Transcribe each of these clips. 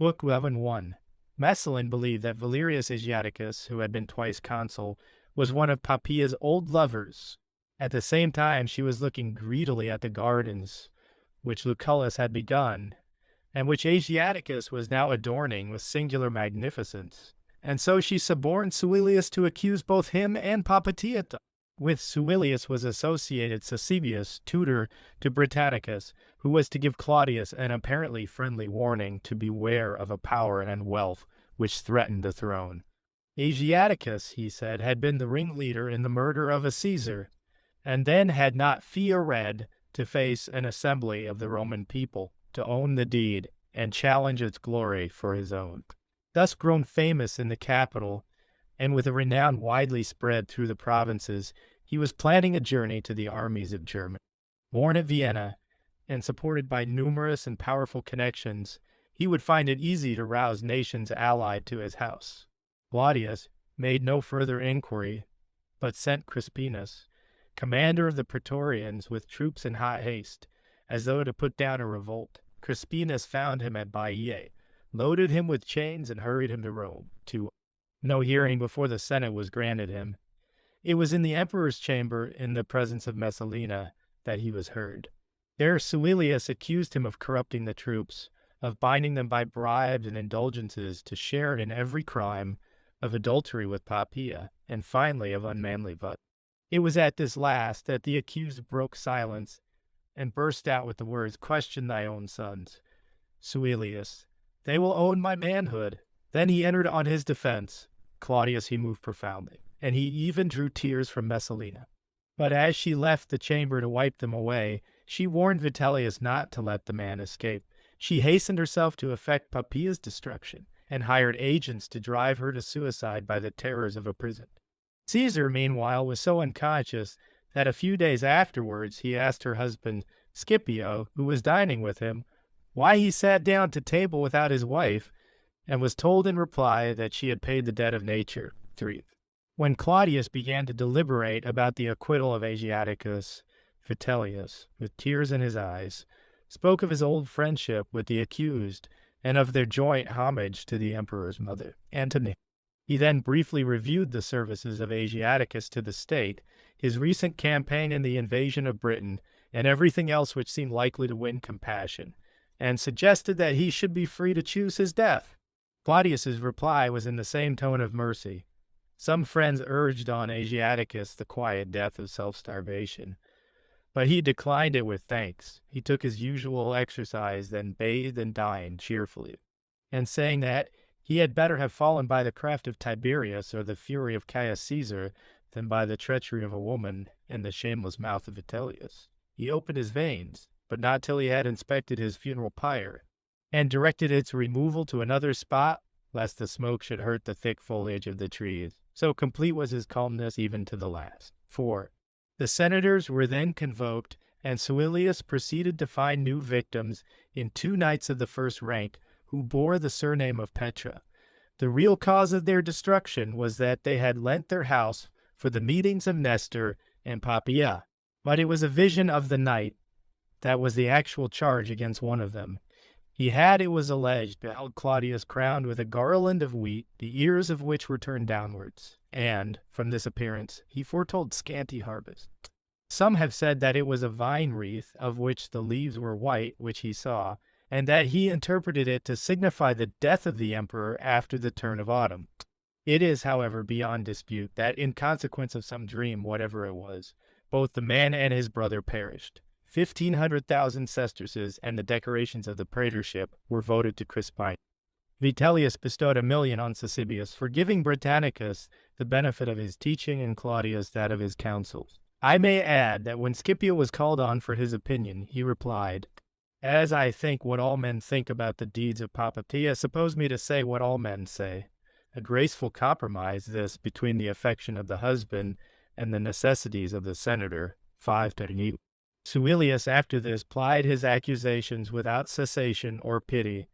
Book 11:1. Messalin believed that Valerius Asiaticus, who had been twice consul, was one of Poppaea's old lovers. At the same time, she was looking greedily at the gardens which Lucullus had begun, and which Asiaticus was now adorning with singular magnificence. And so she suborned Suilius to accuse both him and Poppaea. With Suilius was associated Caesebius, tutor to Britannicus, who was to give Claudius an apparently friendly warning to beware of a power and wealth which threatened the throne. Asiaticus, he said, had been the ringleader in the murder of a Caesar, and then had not feared to face an assembly of the Roman people, to own the deed and challenge its glory for his own. Thus grown famous in the capital, and with a renown widely spread through the provinces, he was planning a journey to the armies of Germany. Born at Vienna, and supported by numerous and powerful connections, he would find it easy to rouse nations allied to his house. Claudius made no further inquiry, but sent Crispinus, commander of the Praetorians, with troops in hot haste, as though to put down a revolt. Crispinus found him at Baiae, loaded him with chains, and hurried him to Rome. No hearing before the Senate was granted him. It was in the emperor's chamber, in the presence of Messalina, that he was heard. There Suilius accused him of corrupting the troops, of binding them by bribes and indulgences to share in every crime, of adultery with Poppaea, and finally of unmanly violence. It was at this last that the accused broke silence and burst out with the words, "Question thy own sons, Suilius. They will own my manhood." Then he entered on his defense. Claudius he moved profoundly, and he even drew tears from Messalina. But as she left the chamber to wipe them away, she warned Vitellius not to let the man escape. She hastened herself to effect Poppaea's destruction, and hired agents to drive her to suicide by the terrors of a prison. Caesar, meanwhile, was so unconscious that a few days afterwards he asked her husband Scipio, who was dining with him, why he sat down to table without his wife, and was told in reply that she had paid the debt of nature. 3. When Claudius began to deliberate about the acquittal of Asiaticus, Vitellius, with tears in his eyes, spoke of his old friendship with the accused and of their joint homage to the emperor's mother, Antonia. He then briefly reviewed the services of Asiaticus to the state, his recent campaign in the invasion of Britain, and everything else which seemed likely to win compassion, and suggested that he should be free to choose his death. Claudius's reply was in the same tone of mercy. Some friends urged on Asiaticus the quiet death of self-starvation, but he declined it with thanks. He took his usual exercise, then bathed and dined cheerfully, and saying that he had better have fallen by the craft of Tiberius or the fury of Caius Caesar than by the treachery of a woman and the shameless mouth of Vitellius. He opened his veins, but not till he had inspected his funeral pyre, and directed its removal to another spot, lest the smoke should hurt the thick foliage of the trees. So complete was his calmness even to the last. 4. The senators were then convoked, and Suilius proceeded to find new victims in 2 knights of the first rank, who bore the surname of Petra. The real cause of their destruction was that they had lent their house for the meetings of Nestor and Poppaea, but it was a vision of the night that was the actual charge against one of them. He had, it was alleged, beheld Claudius crowned with a garland of wheat, the ears of which were turned downwards, and, from this appearance, he foretold scanty harvest. Some have said that it was a vine wreath, of which the leaves were white, which he saw, and that he interpreted it to signify the death of the emperor after the turn of autumn. It is, however, beyond dispute that, in consequence of some dream, whatever it was, both the man and his brother perished. 1,500,000 sesterces and the decorations of the praetorship were voted to Crispinus. Vitellius bestowed 1,000,000 on Caesebius for giving Britannicus the benefit of his teaching and Claudius that of his counsels. I may add that when Scipio was called on for his opinion, he replied, "As I think what all men think about the deeds of Poppaea, suppose me to say what all men say. A graceful compromise, this, between the affection of the husband and the necessities of the senator." 5:38. Suilius after this plied his accusations without cessation or pity,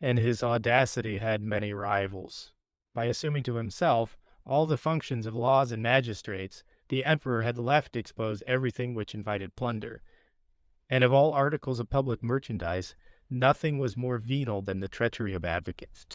and his audacity had many rivals. By assuming to himself all the functions of laws and magistrates, the emperor had left exposed everything which invited plunder, and of all articles of public merchandise, nothing was more venal than the treachery of advocates.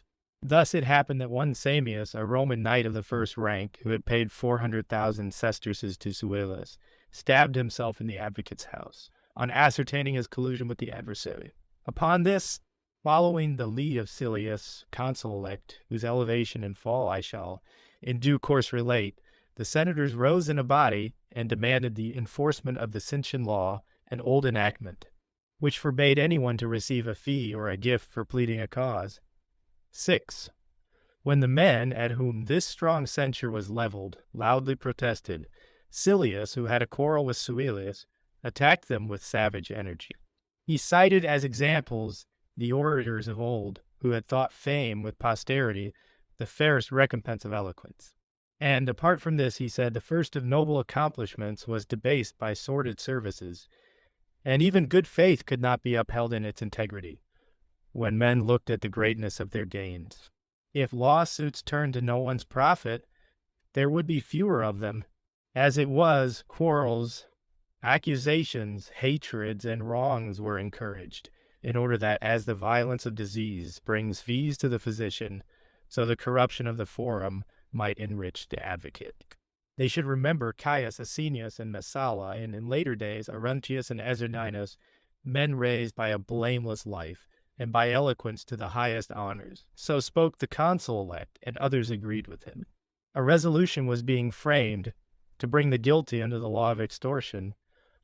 Thus it happened that one Samius, a Roman knight of the first rank, who had paid 400,000 sesterces to Suillus, stabbed himself in the advocate's house, on ascertaining his collusion with the adversary. Upon this, following the lead of Silius, consul-elect, whose elevation and fall I shall in due course relate, the senators rose in a body and demanded the enforcement of the Cintian law, an old enactment, which forbade anyone to receive a fee or a gift for pleading a cause. 6. When the men at whom this strong censure was leveled loudly protested, Silius, who had a quarrel with Suilius, attacked them with savage energy. He cited as examples the orators of old, who had thought fame with posterity the fairest recompense of eloquence. And apart from this, he said, the first of noble accomplishments was debased by sordid services, and even good faith could not be upheld in its integrity, when men looked at the greatness of their gains. If lawsuits turned to no one's profit, there would be fewer of them. As it was, quarrels, accusations, hatreds, and wrongs were encouraged, in order that, as the violence of disease brings fees to the physician, so the corruption of the forum might enrich the advocate. They should remember Caius Asinius and Messala, and in later days Aruntius and Aserninus, men raised by a blameless life, and by eloquence to the highest honors. So spoke the consul-elect, and others agreed with him. A resolution was being framed to bring the guilty under the law of extortion,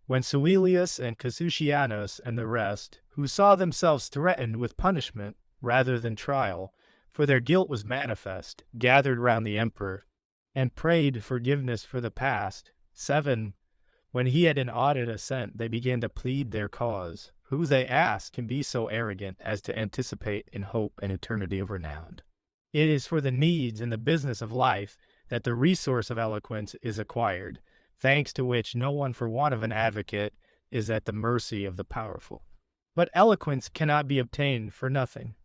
when Suilius and Casucianus and the rest, who saw themselves threatened with punishment rather than trial, for their guilt was manifest, gathered round the emperor, and prayed forgiveness for the past. 7. When he had an audit assent, they began to plead their cause. Who, they asked, can be so arrogant as to anticipate in hope an eternity of renown? It is for the needs and the business of life that the resource of eloquence is acquired, thanks to which no one for want of an advocate is at the mercy of the powerful. But eloquence cannot be obtained for nothing.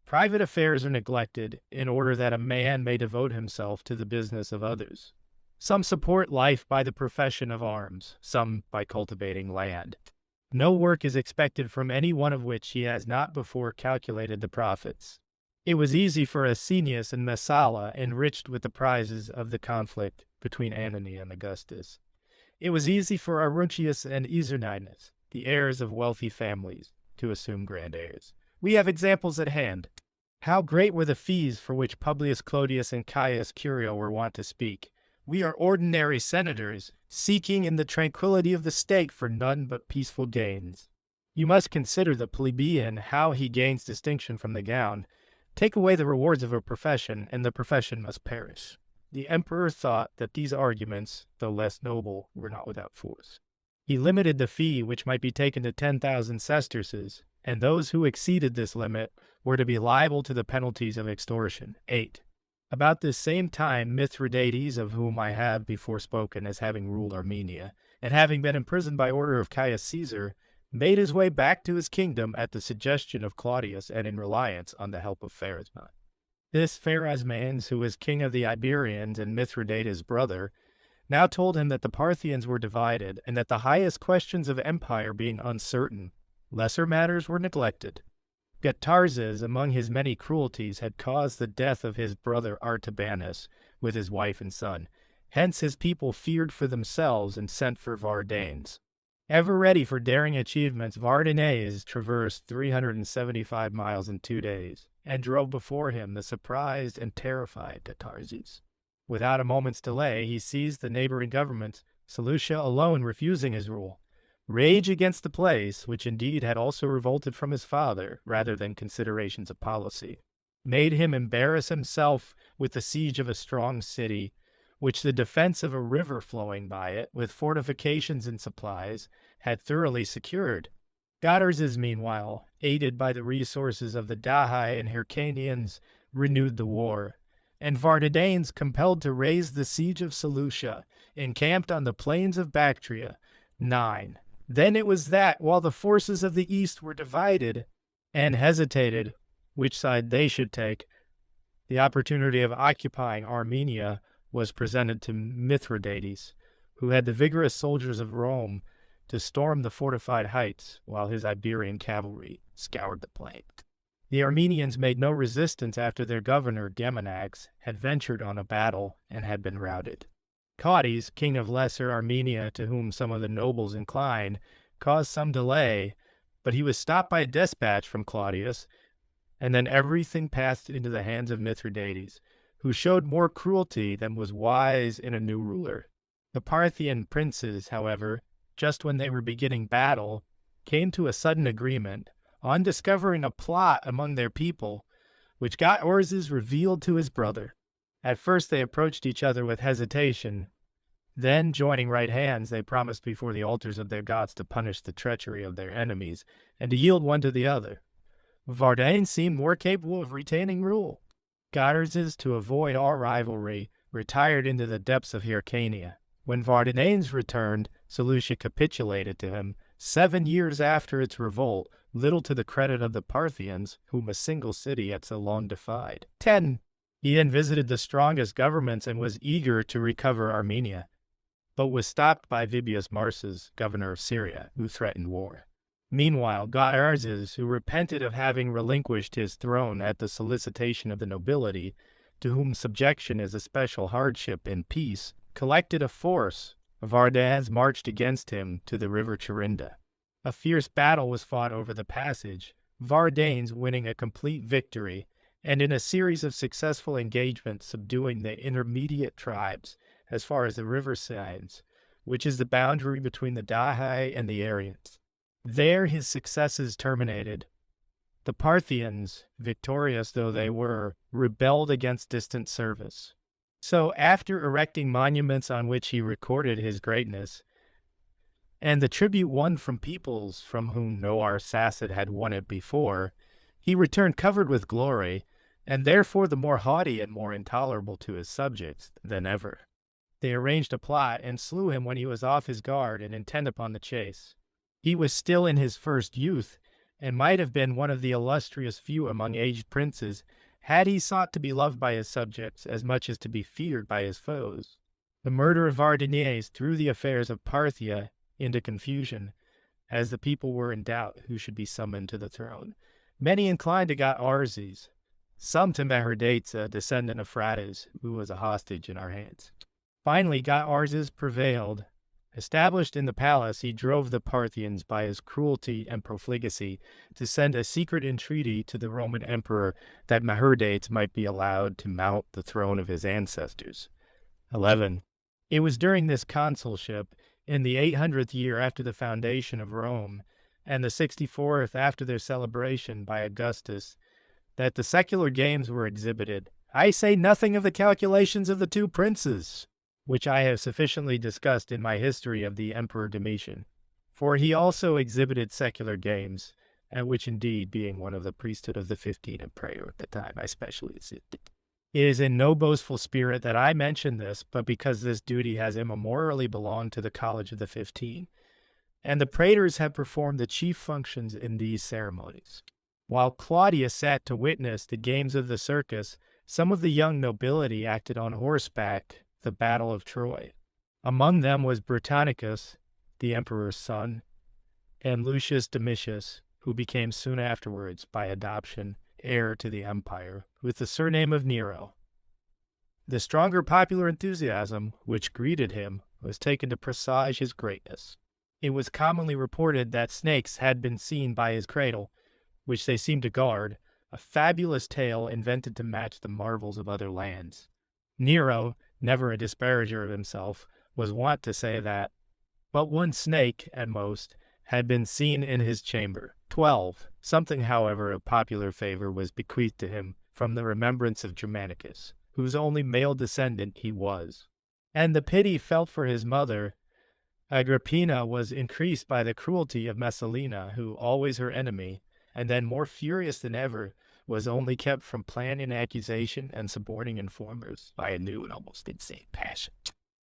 Private affairs are neglected in order that a man may devote himself to the business of others. Some support life by the profession of arms, some by cultivating land. No work is expected from any one of which he has not before calculated the profits. It was easy for Asinius and Messala, enriched with the prizes of the conflict between Antony and Augustus. It was easy for Aruntius and Aserninus, the heirs of wealthy families, to assume grand heirs. We have examples at hand. How great were the fees for which Publius Clodius and Caius Curio were wont to speak. We are ordinary senators, seeking in the tranquillity of the state for none but peaceful gains. You must consider the plebeian, how he gains distinction from the gown. Take away the rewards of a profession, and the profession must perish. The emperor thought that these arguments, though less noble, were not without force. He limited the fee which might be taken to 10,000 sesterces, and those who exceeded this limit were to be liable to the penalties of extortion. 8. About this same time, Mithridates, of whom I have before spoken as having ruled Armenia, and having been imprisoned by order of Caius Caesar, made his way back to his kingdom at the suggestion of Claudius and in reliance on the help of Pharasma. This Pharasmanes, who was king of the Iberians and Mithridates' brother, now told him that the Parthians were divided, and that the highest questions of empire being uncertain, lesser matters were neglected. Yet Tarzes, among his many cruelties, had caused the death of his brother Artabanus with his wife and son. Hence his people feared for themselves and sent for Vardanes. Ever ready for daring achievements, Vardanes traversed 375 miles in 2 days, and drove before him the surprised and terrified Tarzes. Without a moment's delay, he seized the neighboring governments, Seleucia alone refusing his rule. Rage against the place, which indeed had also revolted from his father, rather than considerations of policy, made him embarrass himself with the siege of a strong city, which the defense of a river flowing by it, with fortifications and supplies, had thoroughly secured. Godarzes, meanwhile, aided by the resources of the Dahi and Hyrcanians, renewed the war, and Vardanes, compelled to raise the siege of Seleucia, encamped on the plains of Bactria. 9. Then it was that, while the forces of the east were divided and hesitated which side they should take, the opportunity of occupying Armenia was presented to Mithridates, who had the vigorous soldiers of Rome to storm the fortified heights while his Iberian cavalry scoured the plain. The Armenians made no resistance after their governor, Geminax, had ventured on a battle and had been routed. Caudes, king of Lesser Armenia, to whom some of the nobles inclined, caused some delay, but he was stopped by a dispatch from Claudius, and then everything passed into the hands of Mithridates, who showed more cruelty than was wise in a new ruler. The Parthian princes, however, just when they were beginning battle, came to a sudden agreement on discovering a plot among their people, which Gaiarzes revealed to his brother. At first they approached each other with hesitation. Then, joining right hands, they promised before the altars of their gods to punish the treachery of their enemies, and to yield one to the other. Vardanes seemed more capable of retaining rule. Gaiarzes, to avoid all rivalry, retired into the depths of Hyrcania. When Vardanes returned, Seleucia capitulated to him 7 years after its revolt, little to the credit of the Parthians, whom a single city had so long defied. 10. He then visited the strongest governments and was eager to recover Armenia, but was stopped by Vibius Marsus, governor of Syria, who threatened war. Meanwhile, Gaiarzes, who repented of having relinquished his throne at the solicitation of the nobility, to whom subjection is a special hardship in peace, collected a force. Vardanes marched against him to the river Charinda. A fierce battle was fought over the passage, Vardanes winning a complete victory, and in a series of successful engagements subduing the intermediate tribes as far as the riversides, which is the boundary between the Dahae and the Arians. There his successes terminated. The Parthians, victorious though they were, rebelled against distant service. So after erecting monuments on which he recorded his greatness, and the tribute won from peoples from whom no Arsacid had won it before, he returned covered with glory, and therefore the more haughty and more intolerable to his subjects than ever. They arranged a plot and slew him when he was off his guard and intent upon the chase. He was still in his first youth, and might have been one of the illustrious few among aged princes, had he sought to be loved by his subjects as much as to be feared by his foes. The murder of Vardanes threw the affairs of Parthia into confusion, as the people were in doubt who should be summoned to the throne. Many inclined to Gaiarzes, some to Mithridates, a descendant of Phraates, who was a hostage in our hands. Finally, Gaiarzes prevailed. Established in the palace, he drove the Parthians by his cruelty and profligacy to send a secret entreaty to the Roman emperor that Mithridates might be allowed to mount the throne of his ancestors. 11. It was during this consulship, in the 800th year after the foundation of Rome, and the 64th after their celebration by Augustus, that the secular games were exhibited. I say nothing of the calculations of the two princes, which I have sufficiently discussed in my history of the Emperor Domitian. For he also exhibited secular games, at which indeed, being one of the priesthood of the 15 and prayer at the time, I specially assisted. It is in no boastful spirit that I mention this, but because this duty has immemorially belonged to the College of the 15, and the praetors have performed the chief functions in these ceremonies. While Claudius sat to witness the games of the circus, some of the young nobility acted on horseback the Battle of Troy. Among them was Britannicus, the emperor's son, and Lucius Domitius, who became soon afterwards, by adoption, heir to the empire, with the surname of Nero. The stronger popular enthusiasm which greeted him was taken to presage his greatness. It was commonly reported that snakes had been seen by his cradle, which they seemed to guard, a fabulous tale invented to match the marvels of other lands. Nero, never a disparager of himself, was wont to say that but one snake, at most, had been seen in his chamber. 12. Something, however, of popular favor was bequeathed to him from the remembrance of Germanicus, whose only male descendant he was. And the pity felt for his mother, Agrippina, was increased by the cruelty of Messalina, who, always her enemy, and then more furious than ever, was only kept from planning accusation and suborning informers by a new and almost insane passion.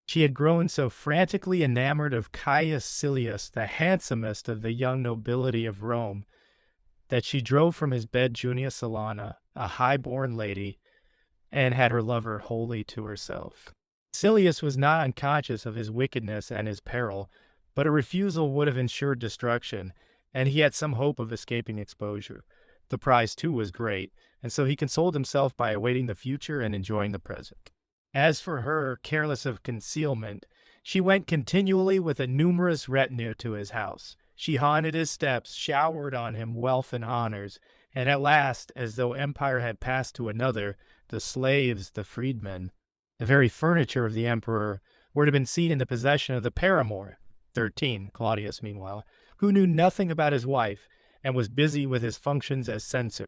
She had grown so frantically enamored of Caius Silius, the handsomest of the young nobility of Rome, that she drove from his bed Junia Silana, a high-born lady, and had her lover wholly to herself. Silius was not unconscious of his wickedness and his peril, but a refusal would have ensured destruction, and he had some hope of escaping exposure. The prize, too, was great, and so he consoled himself by awaiting the future and enjoying the present. As for her, careless of concealment, she went continually with a numerous retinue to his house. She haunted his steps, showered on him wealth and honors, and at last, as though empire had passed to another, the slaves, the freedmen, the very furniture of the emperor, were to be seen in the possession of the paramour, 13, Claudius meanwhile, who knew nothing about his wife, and was busy with his functions as censor.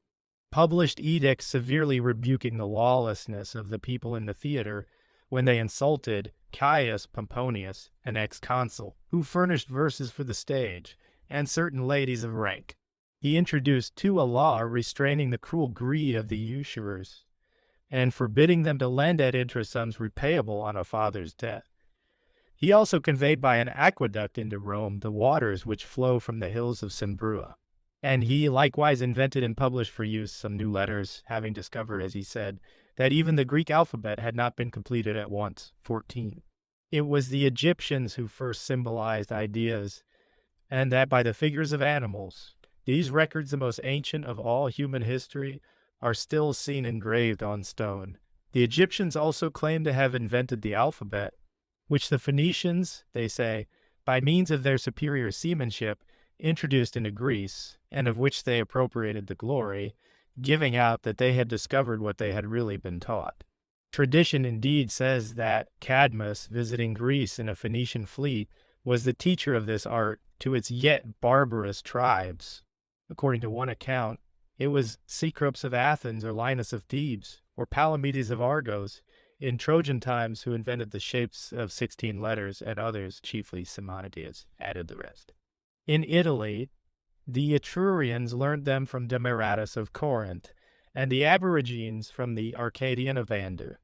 Published edicts severely rebuking the lawlessness of the people in the theater when they insulted Caius Pomponius, an ex-consul, who furnished verses for the stage, and certain ladies of rank. He introduced, too, a law restraining the cruel greed of the usurers, and forbidding them to lend at interest sums repayable on a father's death. He also conveyed by an aqueduct into Rome the waters which flow from the hills of Sembrua. And he likewise invented and published for use some new letters, having discovered, as he said, that even the Greek alphabet had not been completed at once, 14. It was the Egyptians who first symbolized ideas, and that by the figures of animals. These records, the most ancient of all human history, are still seen engraved on stone. The Egyptians also claim to have invented the alphabet, which the Phoenicians, they say, by means of their superior seamanship, introduced into Greece, and of which they appropriated the glory, giving out that they had discovered what they had really been taught. Tradition indeed says that Cadmus, visiting Greece in a Phoenician fleet, was the teacher of this art to its yet barbarous tribes. According to one account, it was Cecrops of Athens or Linus of Thebes or Palamedes of Argos in Trojan times who invented the shapes of 16 letters, and others, chiefly Simonides, added the rest. In Italy, the Etrurians learned them from Demaratus of Corinth, and the Aborigines from the Arcadian Evander.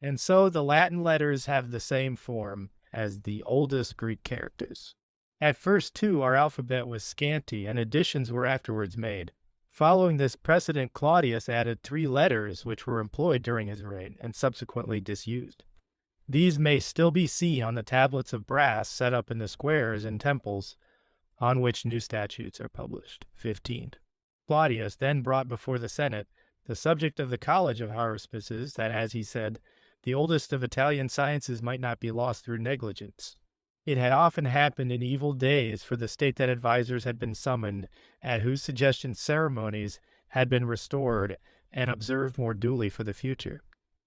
And so the Latin letters have the same form as the oldest Greek characters. At first, too, our alphabet was scanty, and additions were afterwards made. Following this precedent, Claudius added 3 letters which were employed during his reign and subsequently disused. These may still be seen on the tablets of brass set up in the squares and temples on which new statutes are published. 15. Claudius then brought before the Senate the subject of the College of Haruspices, that, as he said, the oldest of Italian sciences might not be lost through negligence. It had often happened in evil days for the state that advisers had been summoned, at whose suggestion ceremonies had been restored and observed more duly for the future.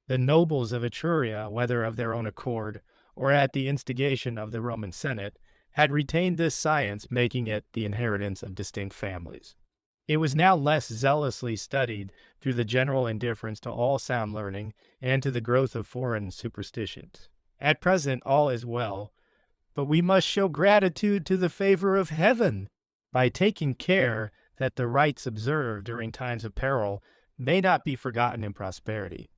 The nobles of Etruria, whether of their own accord or at the instigation of the Roman Senate, had retained this science, making it the inheritance of distinct families. It was now less zealously studied through the general indifference to all sound learning and to the growth of foreign superstitions. At present all is well, but we must show gratitude to the favor of heaven by taking care that the rites observed during times of peril may not be forgotten in prosperity.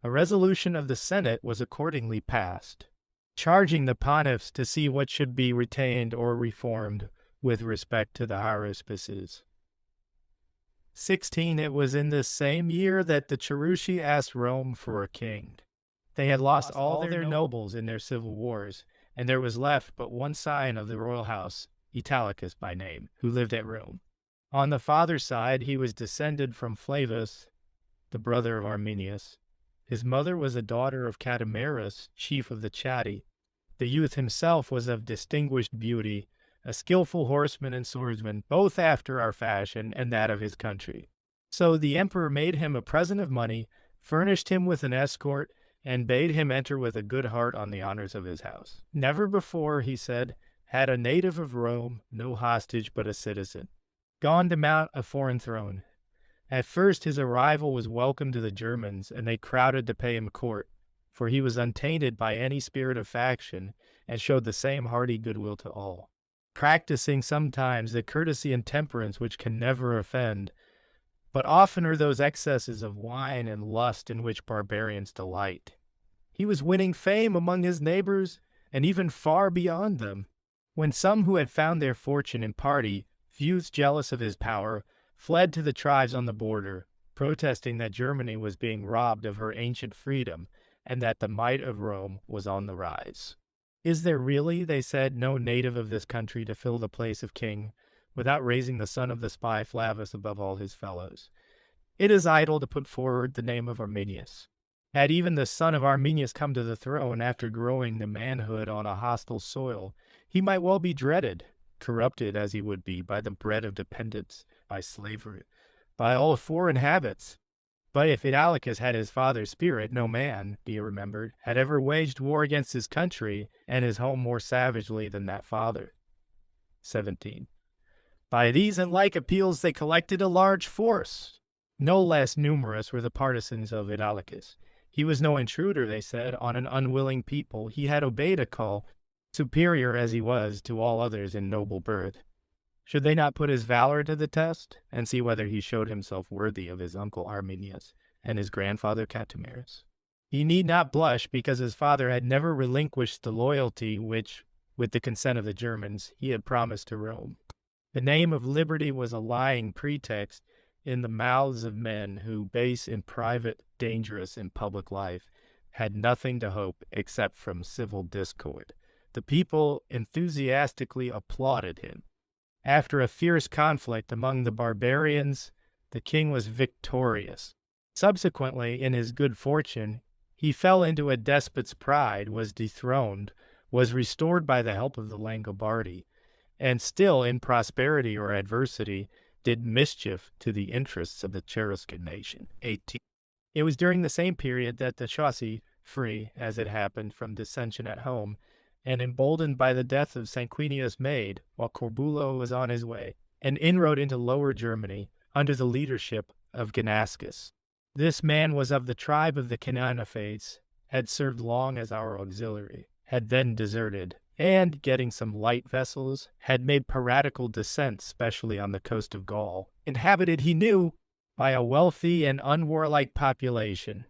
A resolution of the Senate was accordingly passed, charging the pontiffs to see what should be retained or reformed with respect to the haruspices. 16. It was in this same year that the Cherusci asked Rome for a king. They had lost all their nobles in their civil wars, and there was left but one scion of the royal house, Italicus by name, who lived at Rome. On the father's side he was descended from Flavus, the brother of Arminius. His mother was a daughter of Catamarus, chief of the Chatti. The youth himself was of distinguished beauty, a skillful horseman and swordsman, both after our fashion and that of his country. So the emperor made him a present of money, furnished him with an escort, and bade him enter with a good heart on the honors of his house. Never before, he said, had a native of Rome no hostage but a citizen, gone to mount a foreign throne. At first his arrival was welcome to the Germans, and they crowded to pay him court, for he was untainted by any spirit of faction, and showed the same hearty goodwill to all, practicing sometimes the courtesy and temperance which can never offend, but oftener those excesses of wine and lust in which barbarians delight. He was winning fame among his neighbors, and even far beyond them, when some who had found their fortune in party, youths jealous of his power, fled to the tribes on the border, protesting that Germany was being robbed of her ancient freedom, and that the might of Rome was on the rise. Is there really, they said, no native of this country to fill the place of king, without raising the son of the spy Flavius above all his fellows? It is idle to put forward the name of Arminius. Had even the son of Arminius come to the throne after growing to manhood on a hostile soil, he might well be dreaded, corrupted as he would be by the bread of dependence, by slavery, by all foreign habits. But if Italicus had his father's spirit, no man, be it remembered, had ever waged war against his country and his home more savagely than that father. 17. By these and like appeals they collected a large force. No less numerous were the partisans of Italicus. He was no intruder, they said, on an unwilling people. He had obeyed a call, superior as he was to all others in noble birth. Should they not put his valor to the test, and see whether he showed himself worthy of his uncle Arminius and his grandfather Catimerus? He need not blush, because his father had never relinquished the loyalty which, with the consent of the Germans, he had promised to Rome. The name of liberty was a lying pretext in the mouths of men who, base in private, dangerous in public life, had nothing to hope except from civil discord. The people enthusiastically applauded him. After a fierce conflict among the barbarians, the king was victorious. Subsequently, in his good fortune, he fell into a despot's pride, was dethroned, was restored by the help of the Langobardi, and still in prosperity or adversity did mischief to the interests of the Cheruscan nation. 18. It was during the same period that the Chauci, free, as it happened, from dissension at home, and emboldened by the death of Sanguinius made, while Corbulo was on his way, an inroad into Lower Germany under the leadership of Ganascus. This man was of the tribe of the Canaanophates, had served long as our auxiliary, had then deserted, and, getting some light vessels, had made piratical descents, specially on the coast of Gaul, inhabited, he knew, by a wealthy and unwarlike population.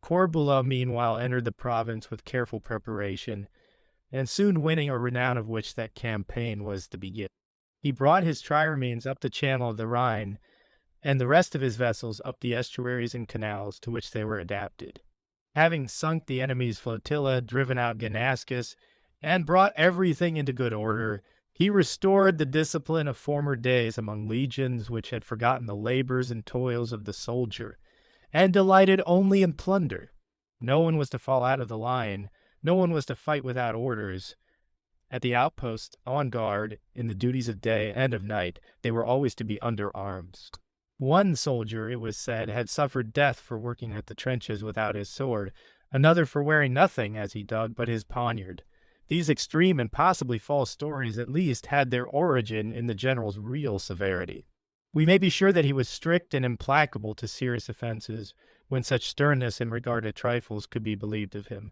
Corbulo, meanwhile, entered the province with careful preparation, and soon winning a renown of which that campaign was to begin. He brought his triremes up the channel of the Rhine, and the rest of his vessels up the estuaries and canals to which they were adapted. Having sunk the enemy's flotilla, driven out Ganascus, and brought everything into good order, he restored the discipline of former days among legions which had forgotten the labors and toils of the soldier, and delighted only in plunder. No one was to fall out of the line, no one was to fight without orders. At the outpost, on guard, in the duties of day and of night, they were always to be under arms. One soldier, it was said, had suffered death for working at the trenches without his sword, another for wearing nothing as he dug but his poniard. These extreme and possibly false stories at least had their origin in the general's real severity. We may be sure that he was strict and implacable to serious offenses, when such sternness in regard to trifles could be believed of him.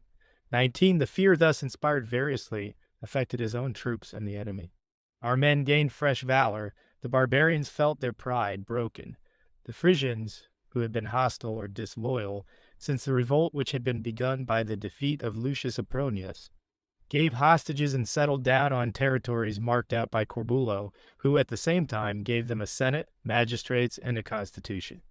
19. The fear thus inspired variously affected his own troops and the enemy. Our men gained fresh valor. The barbarians felt their pride broken. The Frisians, who had been hostile or disloyal since the revolt which had been begun by the defeat of Lucius Apronius, gave hostages and settled down on territories marked out by Corbulo, who at the same time gave them a senate, magistrates, and a constitution.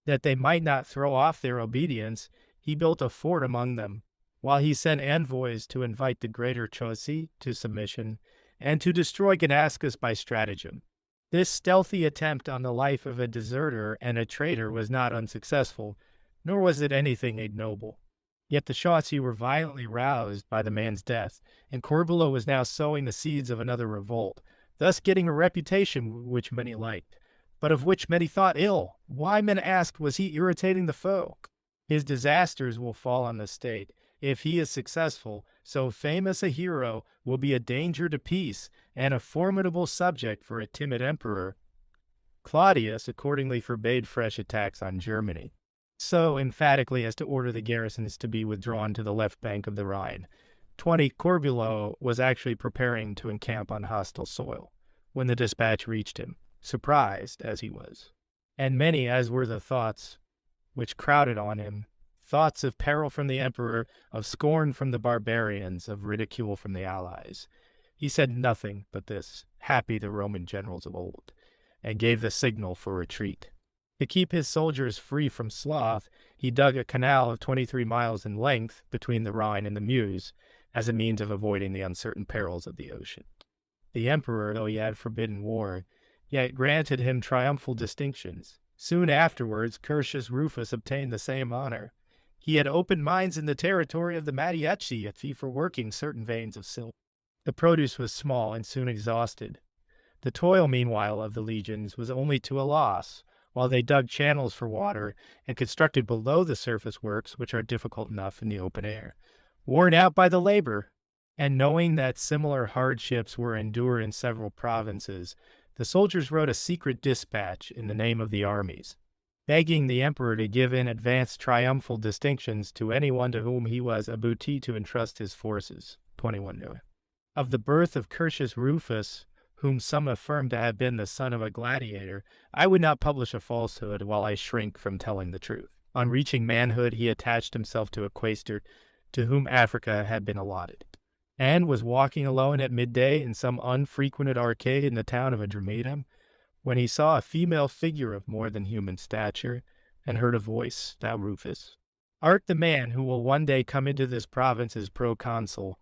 That they might not throw off their obedience, he built a fort among them, while he sent envoys to invite the greater Chauci to submission, and to destroy Ganascus by stratagem. This stealthy attempt on the life of a deserter and a traitor was not unsuccessful, nor was it anything ignoble. Yet the Chauci were violently roused by the man's death, and Corbulo was now sowing the seeds of another revolt, thus getting a reputation which many liked, but of which many thought ill. Why, men asked, was he irritating the foe? His disasters will fall on the state. If he is successful, so famous a hero will be a danger to peace and a formidable subject for a timid emperor. Claudius accordingly forbade fresh attacks on Germany, so emphatically as to order the garrisons to be withdrawn to the left bank of the Rhine. 20. Corbulo was actually preparing to encamp on hostile soil when the dispatch reached him, surprised as he was. And many as were the thoughts which crowded on him, thoughts of peril from the emperor, of scorn from the barbarians, of ridicule from the allies, he said nothing but this, happy the Roman generals of old, and gave the signal for retreat. To keep his soldiers free from sloth, he dug a canal of 23 miles in length between the Rhine and the Meuse, as a means of avoiding the uncertain perils of the ocean. The emperor, though he had forbidden war, yet granted him triumphal distinctions. Soon afterwards, Curtius Rufus obtained the same honor. He had opened mines in the territory of the Mariachi, a fee for working certain veins of silk. The produce was small and soon exhausted. The toil, meanwhile, of the legions was only to a loss, while they dug channels for water and constructed below the surface works which are difficult enough in the open air. Worn out by the labor, and knowing that similar hardships were endured in several provinces, the soldiers wrote a secret dispatch in the name of the armies, begging the emperor to give in advance triumphal distinctions to anyone to whom he was abouti to entrust his forces. 21 New. Of the birth of Curtius Rufus, whom some affirm to have been the son of a gladiator, I would not publish a falsehood while I shrink from telling the truth. On reaching manhood, he attached himself to a quaestor to whom Africa had been allotted, and was walking alone at midday in some unfrequented arcade in the town of Adrumetum, when he saw a female figure of more than human stature, and heard a voice, "Thou Rufus, art the man who will one day come into this province as proconsul."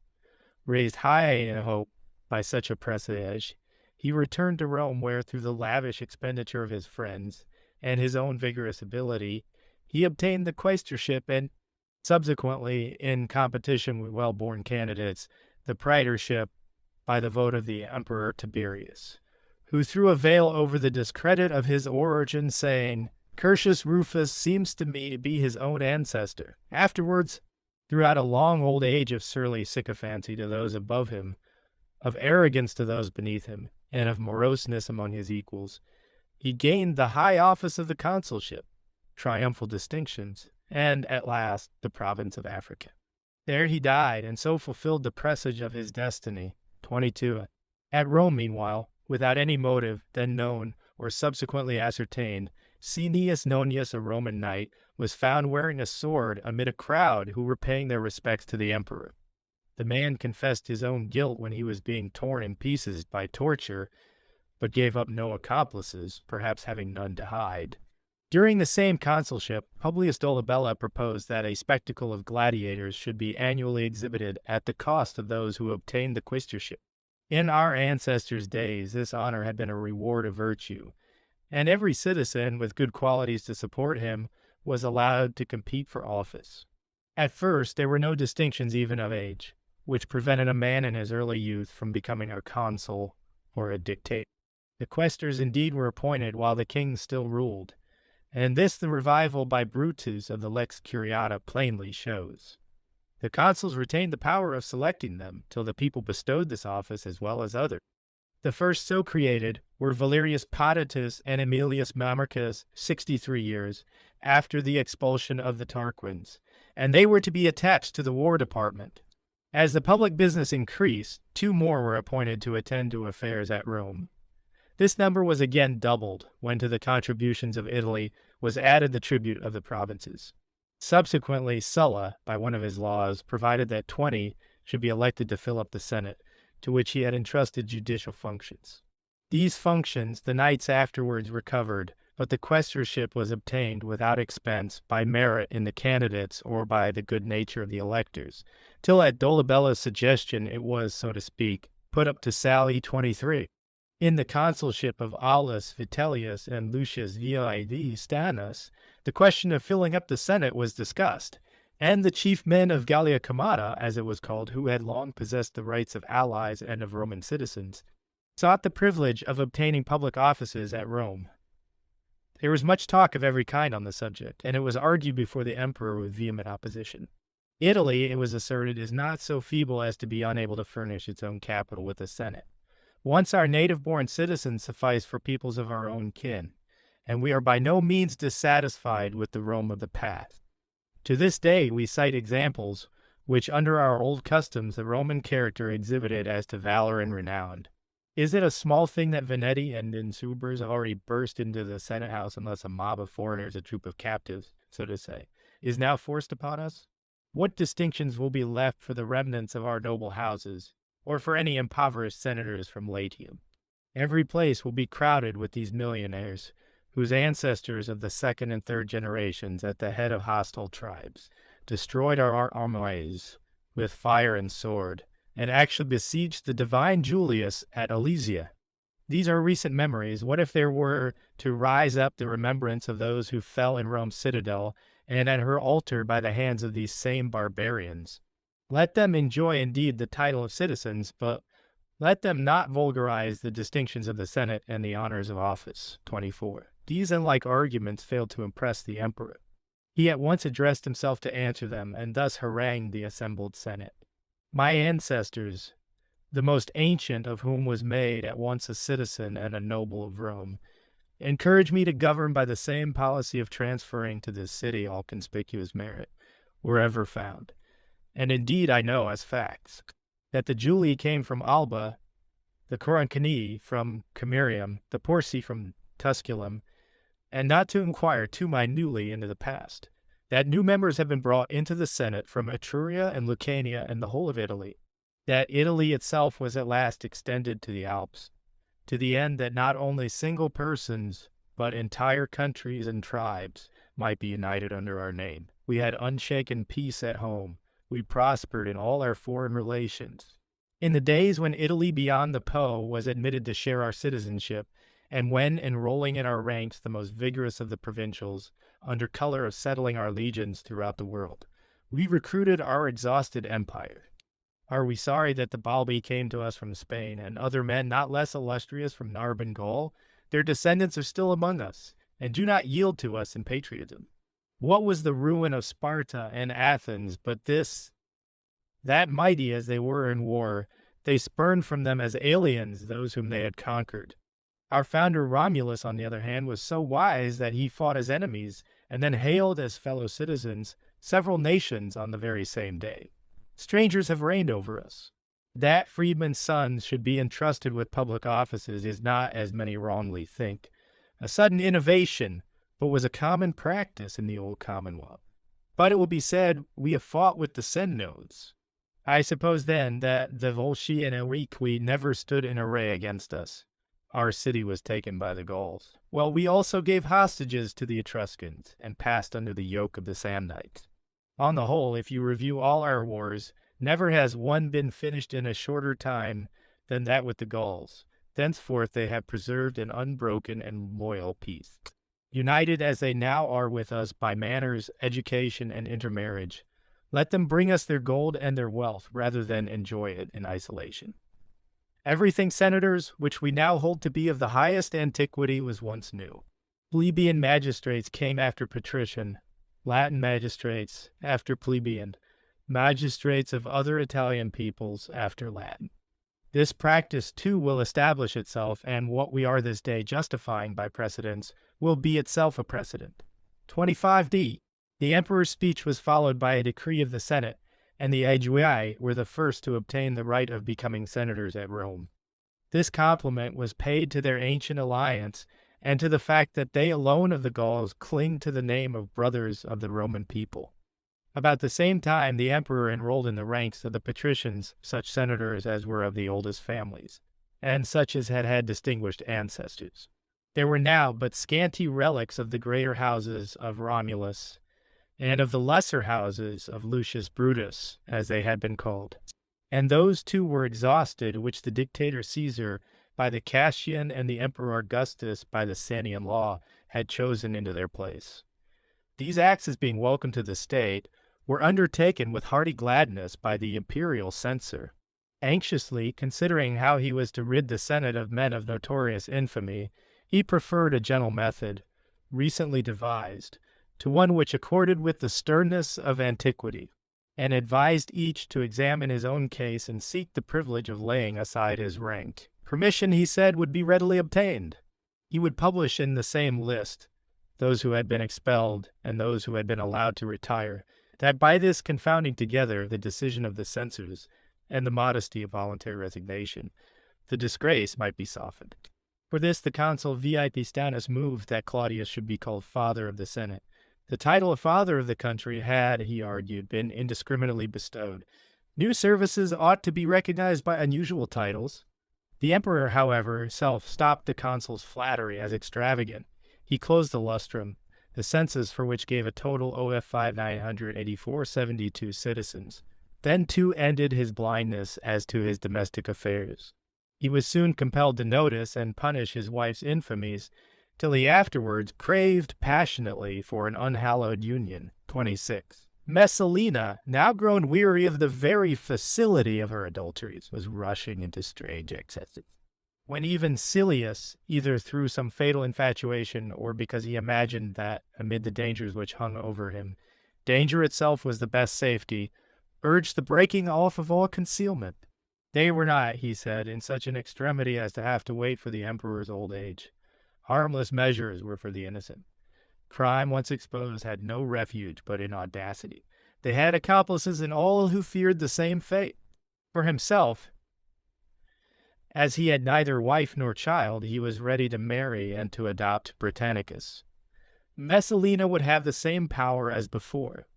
Raised high in hope by such a presage, he returned to Rome, where, through the lavish expenditure of his friends and his own vigorous ability, he obtained the quaestorship and, subsequently, in competition with well-born candidates, the praetorship by the vote of the Emperor Tiberius, who threw a veil over the discredit of his origin, saying, "Curtius Rufus seems to me to be his own ancestor." Afterwards, throughout a long old age of surly sycophancy to those above him, of arrogance to those beneath him, and of moroseness among his equals, he gained the high office of the consulship, triumphal distinctions, and, at last, the province of Africa. There he died, and so fulfilled the presage of his destiny. 22. At Rome, meanwhile, without any motive then known or subsequently ascertained, Cneius Nonius, a Roman knight, was found wearing a sword amid a crowd who were paying their respects to the emperor. The man confessed his own guilt when he was being torn in pieces by torture, but gave up no accomplices, perhaps having none to hide. During the same consulship, Publius Dolabella proposed that a spectacle of gladiators should be annually exhibited at the cost of those who obtained the quaestorship. In our ancestors' days, this honor had been a reward of virtue, and every citizen with good qualities to support him was allowed to compete for office. At first, there were no distinctions even of age, which prevented a man in his early youth from becoming a consul or a dictator. The quaestors indeed were appointed while the king still ruled, and this the revival by Brutus of the Lex Curiata plainly shows. The consuls retained the power of selecting them till the people bestowed this office as well as others. The first so created were Valerius Potitus and Aemilius Mamercus, 63 years after the expulsion of the Tarquins, and they were to be attached to the war department. As the public business increased, 2 more were appointed to attend to affairs at Rome. This number was again doubled when to the contributions of Italy was added the tribute of the provinces. Subsequently, Sulla, by one of his laws, provided that 20 should be elected to fill up the Senate, to which he had entrusted judicial functions. These functions the knights afterwards recovered, but the quaestorship was obtained without expense by merit in the candidates or by the good nature of the electors, till at Dolabella's suggestion it was, so to speak, put up to Salii 23. In the consulship of Aulus Vitellius and Lucius Viae Stanus, the question of filling up the Senate was discussed, and the chief men of Gallia Comata, as it was called, who had long possessed the rights of allies and of Roman citizens, sought the privilege of obtaining public offices at Rome. There was much talk of every kind on the subject, and it was argued before the emperor with vehement opposition. Italy, it was asserted, is not so feeble as to be unable to furnish its own capital with a Senate. Once our native-born citizens suffice for peoples of our own kin, and we are by no means dissatisfied with the Rome of the past. To this day we cite examples which, under our old customs, the Roman character exhibited as to valor and renown. Is it a small thing that Veneti and Insubres have already burst into the Senate House unless a mob of foreigners, a troop of captives, so to say, is now forced upon us? What distinctions will be left for the remnants of our noble houses, or for any impoverished senators from Latium? Every place will be crowded with these millionaires, whose ancestors of the 2nd and 3rd generations at the head of hostile tribes destroyed our armories, with fire and sword, and actually besieged the divine Julius at Alesia. These are recent memories. What if there were to rise up the remembrance of those who fell in Rome's citadel and at her altar by the hands of these same barbarians? Let them enjoy indeed the title of citizens, but let them not vulgarize the distinctions of the Senate and the honors of office. 24. These and like arguments failed to impress the emperor. He at once addressed himself to answer them, and thus harangued the assembled Senate. My ancestors, the most ancient of whom was made at once a citizen and a noble of Rome, encourage me to govern by the same policy of transferring to this city all conspicuous merit, wherever found. And indeed I know as facts that the Julii came from Alba, the Coruncani from Camerium, the Porci from Tusculum, and not to inquire too minutely into the past, that new members have been brought into the Senate from Etruria and Lucania and the whole of Italy, that Italy itself was at last extended to the Alps, to the end that not only single persons, but entire countries and tribes might be united under our name. We had unshaken peace at home. We prospered in all our foreign relations. In the days when Italy beyond the Po was admitted to share our citizenship, and when enrolling in our ranks the most vigorous of the provincials, under color of settling our legions throughout the world, we recruited our exhausted empire. Are we sorry that the Balbi came to us from Spain, and other men not less illustrious from Narb and Gaul? Their descendants are still among us, and do not yield to us in patriotism. What was the ruin of Sparta and Athens but this, that mighty as they were in war, they spurned from them as aliens those whom they had conquered? Our founder Romulus, on the other hand, was so wise that he fought as enemies, and then hailed as fellow citizens several nations on the very same day. Strangers have reigned over us. That freedmen's sons should be entrusted with public offices is not, as many wrongly think, a sudden innovation, but was a common practice in the old Commonwealth. But it will be said, we have fought with the Semnones. I suppose then that the Volsci and Auriqui never stood in array against us. Our city was taken by the Gauls. Well, we also gave hostages to the Etruscans, and passed under the yoke of the Samnites. On the whole, if you review all our wars, never has one been finished in a shorter time than that with the Gauls. Thenceforth they have preserved an unbroken and loyal peace. United as they now are with us by manners, education, and intermarriage, let them bring us their gold and their wealth rather than enjoy it in isolation. Everything, senators, which we now hold to be of the highest antiquity was once new. Plebeian magistrates came after patrician, Latin magistrates after plebeian, magistrates of other Italian peoples after Latin. This practice, too, will establish itself, and what we are this day justifying by precedents will be itself a precedent. 25d. The emperor's speech was followed by a decree of the Senate, and the Aedui were the first to obtain the right of becoming senators at Rome. This compliment was paid to their ancient alliance, and to the fact that they alone of the Gauls cling to the name of brothers of the Roman people. About the same time, the emperor enrolled in the ranks of the patricians such senators as were of the oldest families, and such as had had distinguished ancestors. There were now but scanty relics of the greater houses of Romulus, and of the lesser houses of Lucius Brutus, as they had been called. And those too were exhausted, which the dictator Caesar, by the Cassian, and the emperor Augustus, by the Sanian law, had chosen into their place. These acts, as being welcome to the state, were undertaken with hearty gladness by the imperial censor. Anxiously considering how he was to rid the Senate of men of notorious infamy, he preferred a gentle method, recently devised, to one which accorded with the sternness of antiquity, and advised each to examine his own case and seek the privilege of laying aside his rank. Permission, he said, would be readily obtained. He would publish in the same list those who had been expelled and those who had been allowed to retire, that by this confounding together the decision of the censors and the modesty of voluntary resignation, the disgrace might be softened. For this the consul V.I. Pistanus moved that Claudius should be called Father of the Senate. The title of Father of the country had, he argued, been indiscriminately bestowed. New services ought to be recognized by unusual titles. The emperor, however, himself stopped the consul's flattery as extravagant. He closed the lustrum, the census for which gave a total OF 5,984,72 citizens, then too ended his blindness as to his domestic affairs. He was soon compelled to notice and punish his wife's infamies, till he afterwards craved passionately for an unhallowed union. 26. Messalina, now grown weary of the very facility of her adulteries, was rushing into strange excesses. When even Silius, either through some fatal infatuation or because he imagined that, amid the dangers which hung over him, danger itself was the best safety, urged the breaking off of all concealment. They were not, he said, in such an extremity as to have to wait for the emperor's old age. Harmless measures were for the innocent. Crime once exposed had no refuge but in audacity. They had accomplices in all who feared the same fate. For himself, as he had neither wife nor child, he was ready to marry and to adopt Britannicus. Messalina would have the same power as before,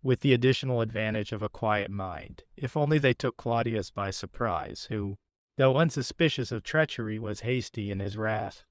with the additional advantage of a quiet mind, if only they took Claudius by surprise, who, though unsuspicious of treachery, was hasty in his wrath.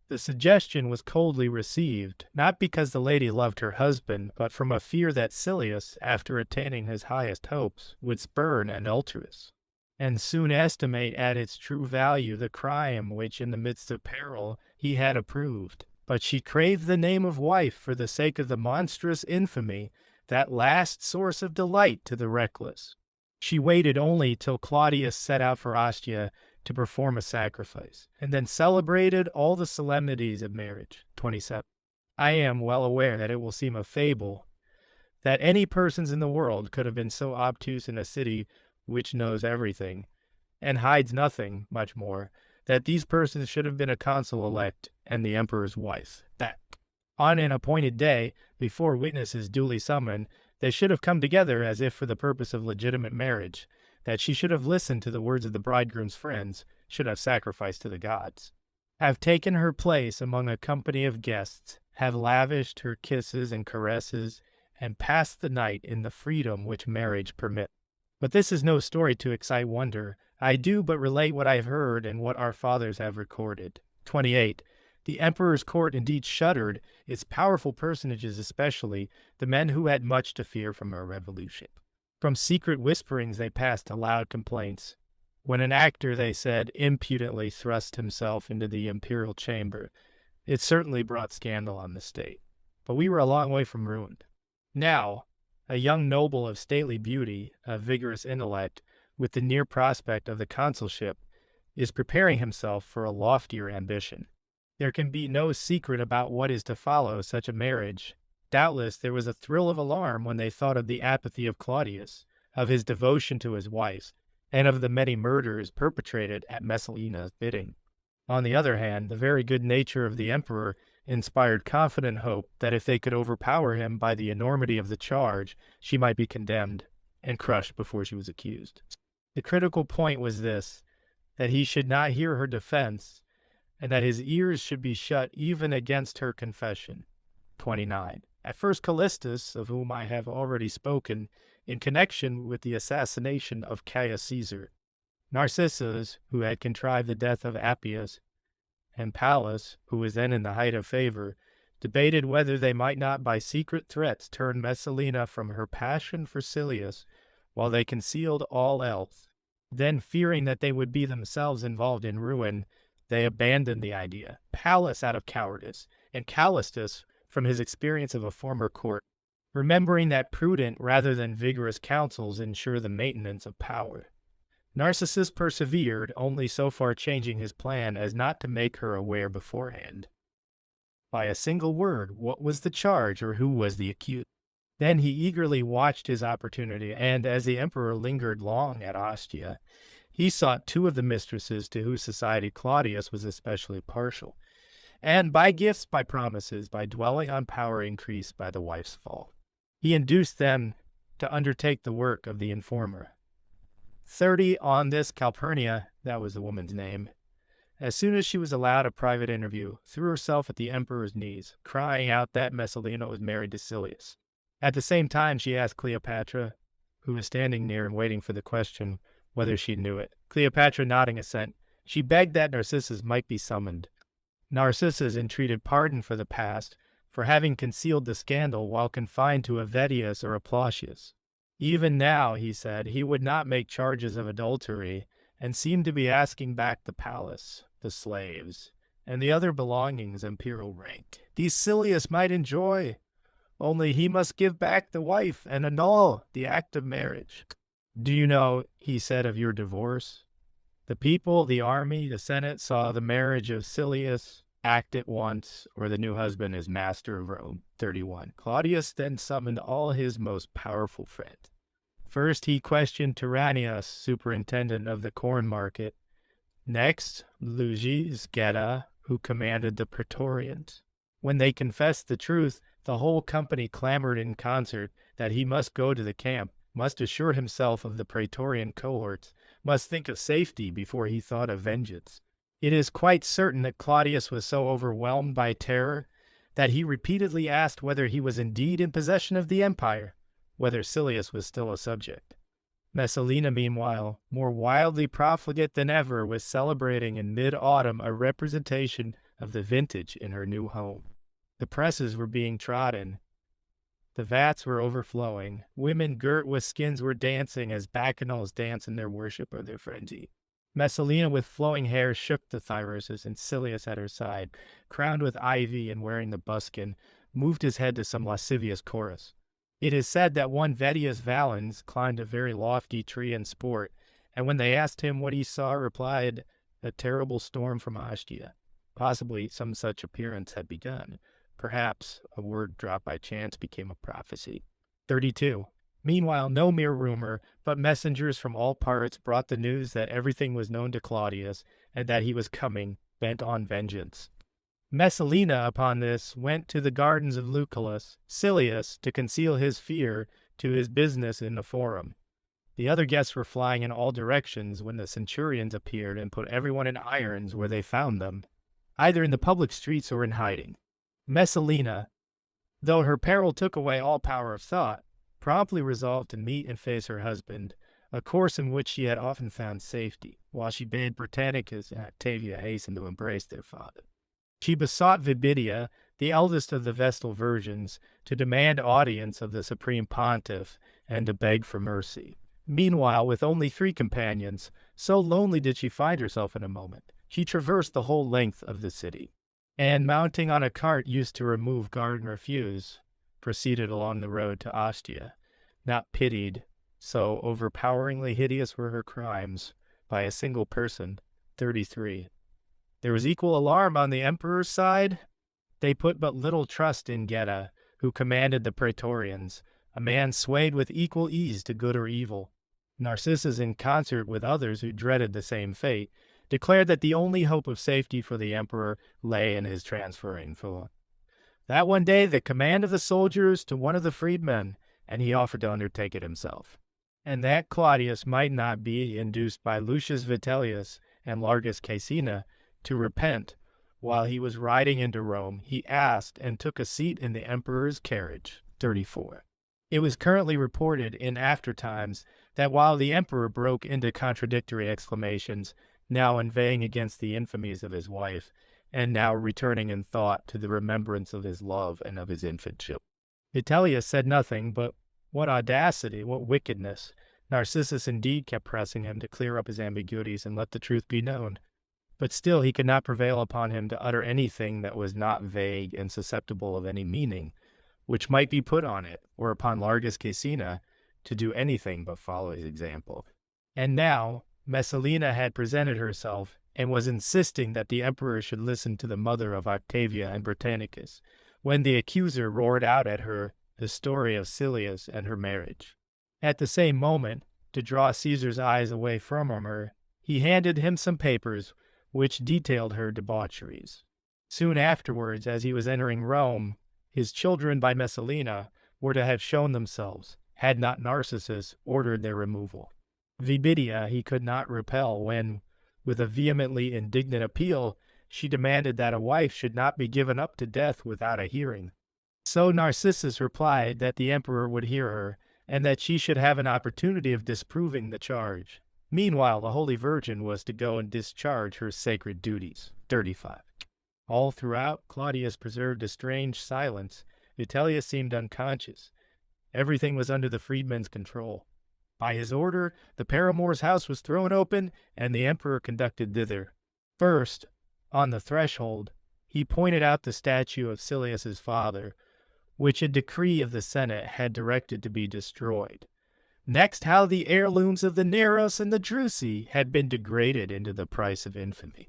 The suggestion was coldly received, not because the lady loved her husband, but from a fear that Silius, after attaining his highest hopes, would spurn an adulteress, and soon estimate at its true value the crime which, in the midst of peril, he had approved. But she craved the name of wife for the sake of the monstrous infamy, that last source of delight to the reckless. She waited only till Claudius set out for Ostia to perform a sacrifice, and then celebrated all the solemnities of marriage. 27. I am well aware that it will seem a fable that any persons in the world could have been so obtuse in a city which knows everything, and hides nothing, much more, that these persons should have been a consul-elect and the emperor's wife, that, on an appointed day, before witnesses duly summoned, they should have come together as if for the purpose of legitimate marriage, that she should have listened to the words of the bridegroom's friends, should have sacrificed to the gods, have taken her place among a company of guests, have lavished her kisses and caresses, and passed the night in the freedom which marriage permits. But this is no story to excite wonder. I do but relate what I have heard and what our fathers have recorded. 28. The emperor's court indeed shuddered, its powerful personages especially, the men who had much to fear from a revolution. From secret whisperings they passed to loud complaints. When an actor, they said, impudently thrust himself into the imperial chamber, it certainly brought scandal on the state. But we were a long way from ruined. Now, a young noble of stately beauty, of vigorous intellect, with the near prospect of the consulship, is preparing himself for a loftier ambition. There can be no secret about what is to follow such a marriage. Doubtless there was a thrill of alarm when they thought of the apathy of Claudius, of his devotion to his wife, and of the many murders perpetrated at Messalina's bidding. On the other hand, the very good nature of the emperor inspired confident hope that if they could overpower him by the enormity of the charge, she might be condemned and crushed before she was accused. The critical point was this, that he should not hear her defense, and that his ears should be shut even against her confession. 29. At first Callistus, of whom I have already spoken, in connection with the assassination of Caius Caesar, Narcissus, who had contrived the death of Appius, and Pallas, who was then in the height of favor, debated whether they might not by secret threats turn Messalina from her passion for Silius, while they concealed all else. Then, fearing that they would be themselves involved in ruin, they abandoned the idea, Pallas out of cowardice, and Callistus from his experience of a former court, remembering that prudent rather than vigorous counsels ensure the maintenance of power. Narcissus persevered, only so far changing his plan as not to make her aware beforehand, by a single word, what was the charge or who was the accused. Then he eagerly watched his opportunity, and as the emperor lingered long at Ostia, he sought two of the mistresses to whose society Claudius was especially partial, and by gifts, by promises, by dwelling on power increased by the wife's fall, he induced them to undertake the work of the informer. 30. On this, Calpurnia, that was the woman's name, as soon as she was allowed a private interview, threw herself at the emperor's knees, crying out that Messalina was married to Silius. At the same time, she asked Cleopatra, who was standing near and waiting for the question, whether she knew it. Cleopatra nodding assent, she begged that Narcissus might be summoned. Narcissus entreated pardon for the past, for having concealed the scandal while confined to a Vedius or a Plautius. Even now, he said, he would not make charges of adultery, and seemed to be asking back the palace, the slaves, and the other belongings imperial rank. These Silius might enjoy, only he must give back the wife and annul the act of marriage. Do you know, he said, of your divorce? The people, the army, the Senate saw the marriage of Silius act at once, or the new husband is master of Rome. 31. Claudius then summoned all his most powerful friends. First, he questioned Tyrannius, superintendent of the corn market. Next, Lucius Geta, who commanded the Praetorians. When they confessed the truth, the whole company clamored in concert that he must go to the camp, must assure himself of the Praetorian cohorts, must think of safety before he thought of vengeance. It is quite certain that Claudius was so overwhelmed by terror that he repeatedly asked whether he was indeed in possession of the empire, whether Silius was still a subject. Messalina, meanwhile, more wildly profligate than ever, was celebrating in mid-autumn a representation of the vintage in her new home. The presses were being trodden. The vats were overflowing. Women girt with skins were dancing as bacchanals dance in their worship or their frenzy. Messalina, with flowing hair, shook the thyruses, and Silius at her side, crowned with ivy and wearing the buskin, moved his head to some lascivious chorus. It is said that one Vettius Valens climbed a very lofty tree in sport, and when they asked him what he saw, replied, "A terrible storm from Ostia." Possibly some such appearance had begun. Perhaps a word dropped by chance became a prophecy. 32. Meanwhile, no mere rumor, but messengers from all parts brought the news that everything was known to Claudius, and that he was coming, bent on vengeance. Messalina, upon this, went to the gardens of Lucullus. Silius, to conceal his fear, to his business in the forum. The other guests were flying in all directions when the centurions appeared and put everyone in irons where they found them, either in the public streets or in hiding. Messalina, though her peril took away all power of thought, promptly resolved to meet and face her husband, a course in which she had often found safety, while she bade Britannicus and Octavia hasten to embrace their father. She besought Vibidia, the eldest of the Vestal virgins, to demand audience of the supreme pontiff and to beg for mercy. Meanwhile, with only 3 companions, so lonely did she find herself in a moment, she traversed the whole length of the city, and mounting on a cart used to remove garden refuse, proceeded along the road to Ostia, not pitied, so overpoweringly hideous were her crimes, by a single person. 33. There was equal alarm on the emperor's side. They put but little trust in Geta, who commanded the Praetorians, a man swayed with equal ease to good or evil. Narcissus, in concert with others who dreaded the same fate, declared that the only hope of safety for the emperor lay in his transferring that one day the command of the soldiers to one of the freedmen, and he offered to undertake it himself. And that Claudius might not be induced by Lucius Vitellius and Largus Caecina to repent, while he was riding into Rome, he asked and took a seat in the emperor's carriage. 34. It was currently reported in after times that while the emperor broke into contradictory exclamations, now inveighing against the infamies of his wife, and now returning in thought to the remembrance of his love and of his infant children, Vitellius said nothing, but what audacity, what wickedness! Narcissus indeed kept pressing him to clear up his ambiguities and let the truth be known. But still he could not prevail upon him to utter anything that was not vague and susceptible of any meaning, which might be put on it, or upon Largus Caecina, to do anything but follow his example. And now Messalina had presented herself, and was insisting that the emperor should listen to the mother of Octavia and Britannicus, when the accuser roared out at her the story of Silius and her marriage. At the same moment, to draw Caesar's eyes away from her, he handed him some papers which detailed her debaucheries. Soon afterwards, as he was entering Rome, his children by Messalina were to have shown themselves, had not Narcissus ordered their removal. Vibidia he could not repel when, with a vehemently indignant appeal, she demanded that a wife should not be given up to death without a hearing. So Narcissus replied that the emperor would hear her, and that she should have an opportunity of disproving the charge. Meanwhile, the Holy Virgin was to go and discharge her sacred duties. 35. All throughout, Claudius preserved a strange silence. Vitellius seemed unconscious. Everything was under the freedman's control. By his order, the paramour's house was thrown open, and the emperor conducted thither. First, on the threshold, he pointed out the statue of Silius's father, which a decree of the Senate had directed to be destroyed. Next, how the heirlooms of the Neros and the Drusi had been degraded into the price of infamy.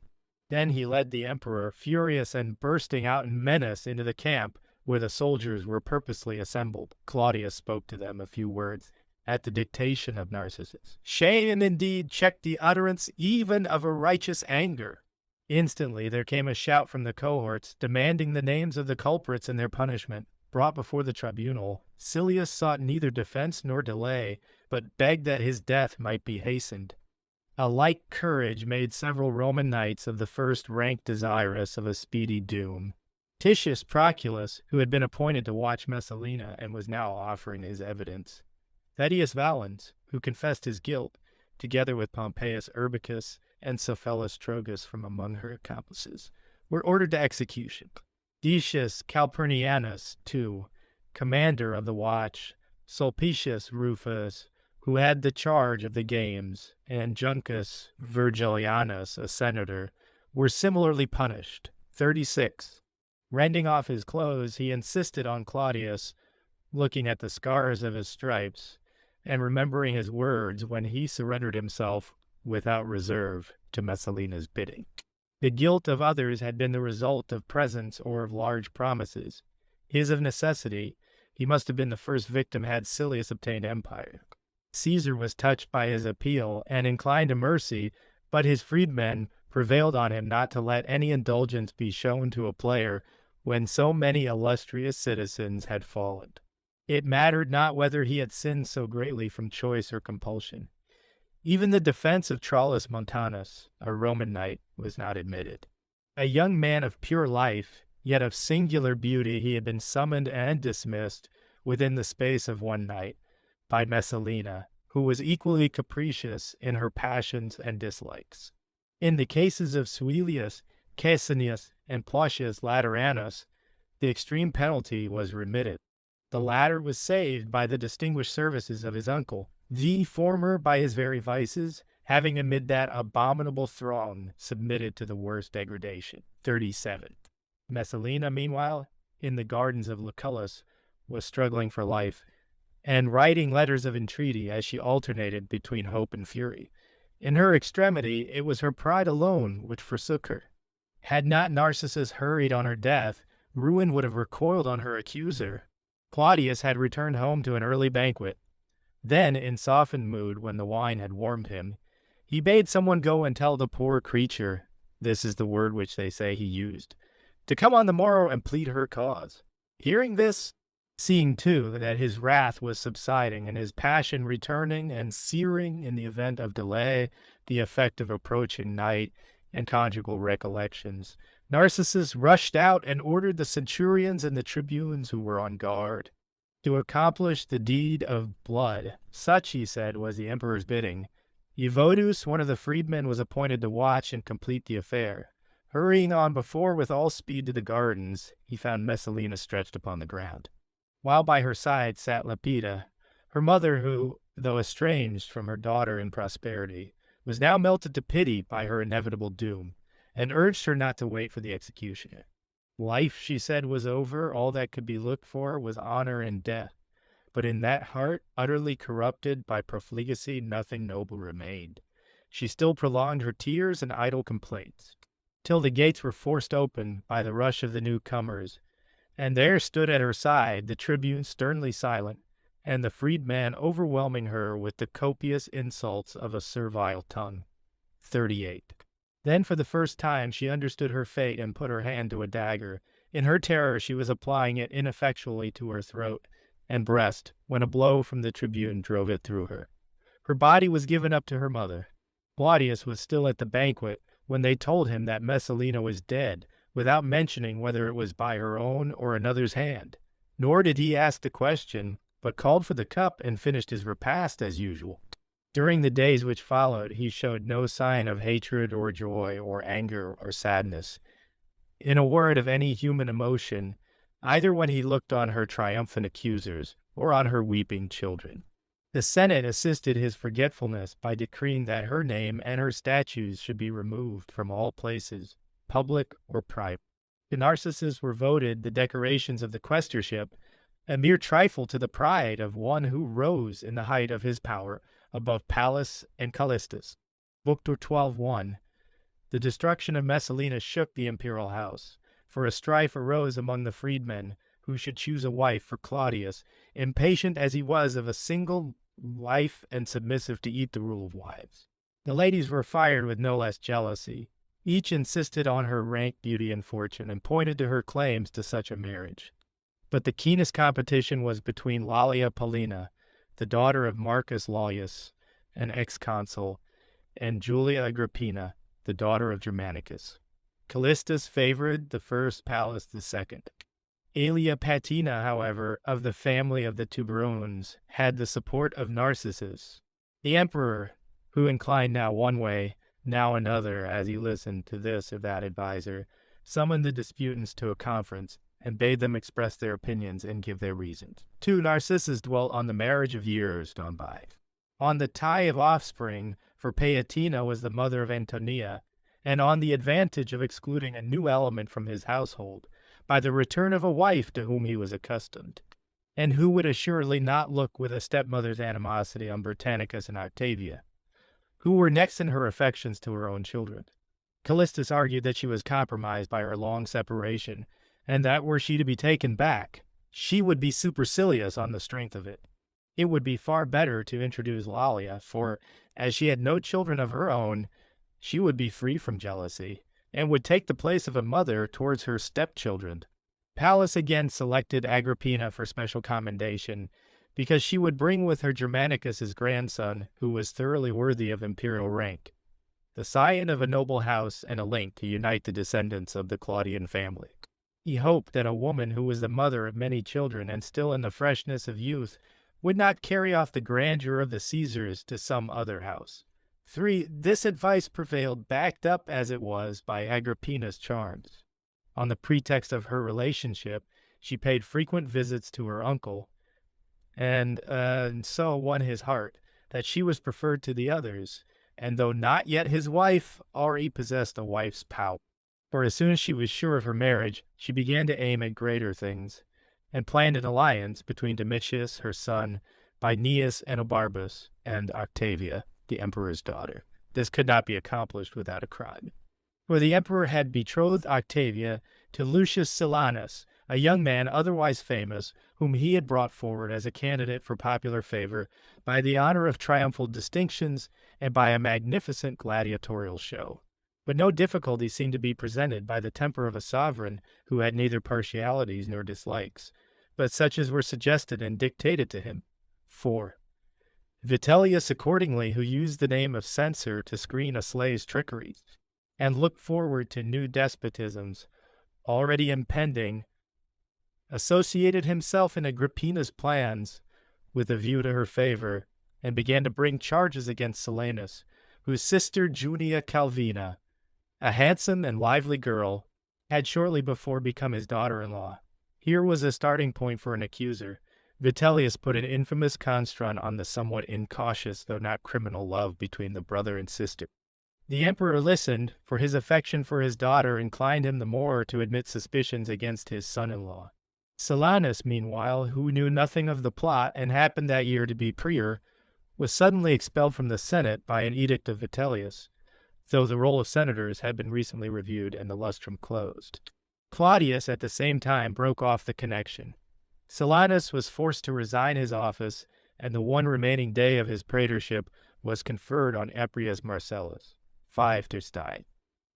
Then he led the emperor, furious and bursting out in menace, into the camp, where the soldiers were purposely assembled. Claudius spoke to them a few words at the dictation of Narcissus. Shame indeed checked the utterance even of a righteous anger. Instantly there came a shout from the cohorts, demanding the names of the culprits and their punishment. Brought before the tribunal, Silius sought neither defense nor delay, but begged that his death might be hastened. A like courage made several Roman knights of the first rank desirous of a speedy doom. Titius Proculus, who had been appointed to watch Messalina and was now offering his evidence. Thaddeus Valens, who confessed his guilt, together with Pompeius Urbicus and Cephalus Trogus from among her accomplices, were ordered to execution. Decius Calpurnianus, too, commander of the watch, Sulpicius Rufus, who had the charge of the games, and Juncus Virgilianus, a senator, were similarly punished. 36. Rending off his clothes, he insisted on Claudius, looking at the scars of his stripes, and remembering his words when he surrendered himself without reserve to Messalina's bidding. The guilt of others had been the result of presents or of large promises. His of necessity, he must have been the first victim had Silius obtained empire. Caesar was touched by his appeal and inclined to mercy, but his freedmen prevailed on him not to let any indulgence be shown to a player when so many illustrious citizens had fallen. It mattered not whether he had sinned so greatly from choice or compulsion. Even the defense of Troilus Montanus, a Roman knight, was not admitted. A young man of pure life, yet of singular beauty, he had been summoned and dismissed within the space of one night by Messalina, who was equally capricious in her passions and dislikes. In the cases of Suilius, Caecilius, and Plautius Lateranus, the extreme penalty was remitted. The latter was saved by the distinguished services of his uncle, the former by his very vices, having amid that abominable throng submitted to the worst degradation. 37. Messalina, meanwhile, in the gardens of Lucullus, was struggling for life, and writing letters of entreaty as she alternated between hope and fury. In her extremity, it was her pride alone which forsook her. Had not Narcissus hurried on her death, ruin would have recoiled on her accuser. Claudius had returned home to an early banquet. Then, in softened mood, when the wine had warmed him, he bade someone go and tell the poor creature, this is the word which they say he used, to come on the morrow and plead her cause. Hearing this, seeing too that his wrath was subsiding and his passion returning and searing in the event of delay, the effect of approaching night and conjugal recollections, Narcissus rushed out and ordered the centurions and the tribunes who were on guard to accomplish the deed of blood. Such, he said, was the emperor's bidding. Euvodus, one of the freedmen, was appointed to watch and complete the affair. Hurrying on before with all speed to the gardens, he found Messalina stretched upon the ground, while by her side sat Lepida, her mother who, though estranged from her daughter in prosperity, was now melted to pity by her inevitable doom, and urged her not to wait for the executioner. Life, she said, was over. All that could be looked for was honor and death. But in that heart, utterly corrupted by profligacy, nothing noble remained. She still prolonged her tears and idle complaints, till the gates were forced open by the rush of the newcomers, and there stood at her side the tribune sternly silent, and the freedman overwhelming her with the copious insults of a servile tongue. 38. Then for the first time she understood her fate and put her hand to a dagger. In her terror she was applying it ineffectually to her throat and breast when a blow from the tribune drove it through her. Her body was given up to her mother. Claudius was still at the banquet when they told him that Messalina was dead, without mentioning whether it was by her own or another's hand. Nor did he ask the question, but called for the cup and finished his repast as usual. During the days which followed, he showed no sign of hatred or joy or anger or sadness. In a word, of any human emotion, either when he looked on her triumphant accusers or on her weeping children. The Senate assisted his forgetfulness by decreeing that her name and her statues should be removed from all places, public or private. To Narcissus were voted the decorations of the quaestorship, a mere trifle to the pride of one who rose in the height of his power above Pallas and Callistus. Book 12:1. The destruction of Messalina shook the imperial house, for a strife arose among the freedmen who should choose a wife for Claudius, impatient as he was of a single life and submissive to eat the rule of wives. The ladies were fired with no less jealousy. Each insisted on her rank, beauty, and fortune, and pointed to her claims to such a marriage. But the keenest competition was between Lalia Paulina, the daughter of Marcus Laulius, an ex-consul, and Julia Agrippina, the daughter of Germanicus. Callistus favored the first, Pallas the second. Aelia Patina, however, of the family of the Tiburones, had the support of Narcissus. The emperor, who inclined now one way, now another, as he listened to this or that adviser, summoned the disputants to a conference, and bade them express their opinions and give their reasons. 2. Narcissus dwelt on the marriage of years gone by, on the tie of offspring, for Paetina was the mother of Antonia, and on the advantage of excluding a new element from his household, by the return of a wife to whom he was accustomed, and who would assuredly not look with a stepmother's animosity on Britannicus and Octavia, who were next in her affections to her own children. Callistus argued that she was compromised by her long separation, and that were she to be taken back, she would be supercilious on the strength of it. It would be far better to introduce Lalia, for, as she had no children of her own, she would be free from jealousy, and would take the place of a mother towards her stepchildren. Pallas again selected Agrippina for special commendation, because she would bring with her Germanicus's grandson, who was thoroughly worthy of imperial rank, the scion of a noble house and a link to unite the descendants of the Claudian family. He hoped that a woman who was the mother of many children and still in the freshness of youth would not carry off the grandeur of the Caesars to some other house. 3. This advice prevailed, backed up as it was by Agrippina's charms. On the pretext of her relationship, she paid frequent visits to her uncle, and so won his heart, that she was preferred to the others, and though not yet his wife, already possessed a wife's power. For as soon as she was sure of her marriage, she began to aim at greater things, and planned an alliance between Domitius, her son, by Aeneas and Obarbus, and Octavia, the emperor's daughter. This could not be accomplished without a crime. For the emperor had betrothed Octavia to Lucius Silanus, a young man otherwise famous, whom he had brought forward as a candidate for popular favor by the honor of triumphal distinctions and by a magnificent gladiatorial show. But no difficulty seemed to be presented by the temper of a sovereign who had neither partialities nor dislikes, but such as were suggested and dictated to him. 4. Vitellius accordingly, who used the name of censor to screen a slave's trickeries, and looked forward to new despotisms already impending, associated himself in Agrippina's plans with a view to her favor, and began to bring charges against Silanus, whose sister Junia Calvina, a handsome and lively girl, had shortly before become his daughter-in-law. Here was a starting point for an accuser. Vitellius put an infamous construct on the somewhat incautious, though not criminal, love between the brother and sister. The emperor listened, for his affection for his daughter inclined him the more to admit suspicions against his son-in-law. Silanus, meanwhile, who knew nothing of the plot and happened that year to be prior, was suddenly expelled from the Senate by an edict of Vitellius, though the roll of senators had been recently reviewed and the lustrum closed. Claudius at the same time broke off the connection. Silanus was forced to resign his office, and the one remaining day of his praetorship was conferred on Appius Marcellus. 5. Terstine.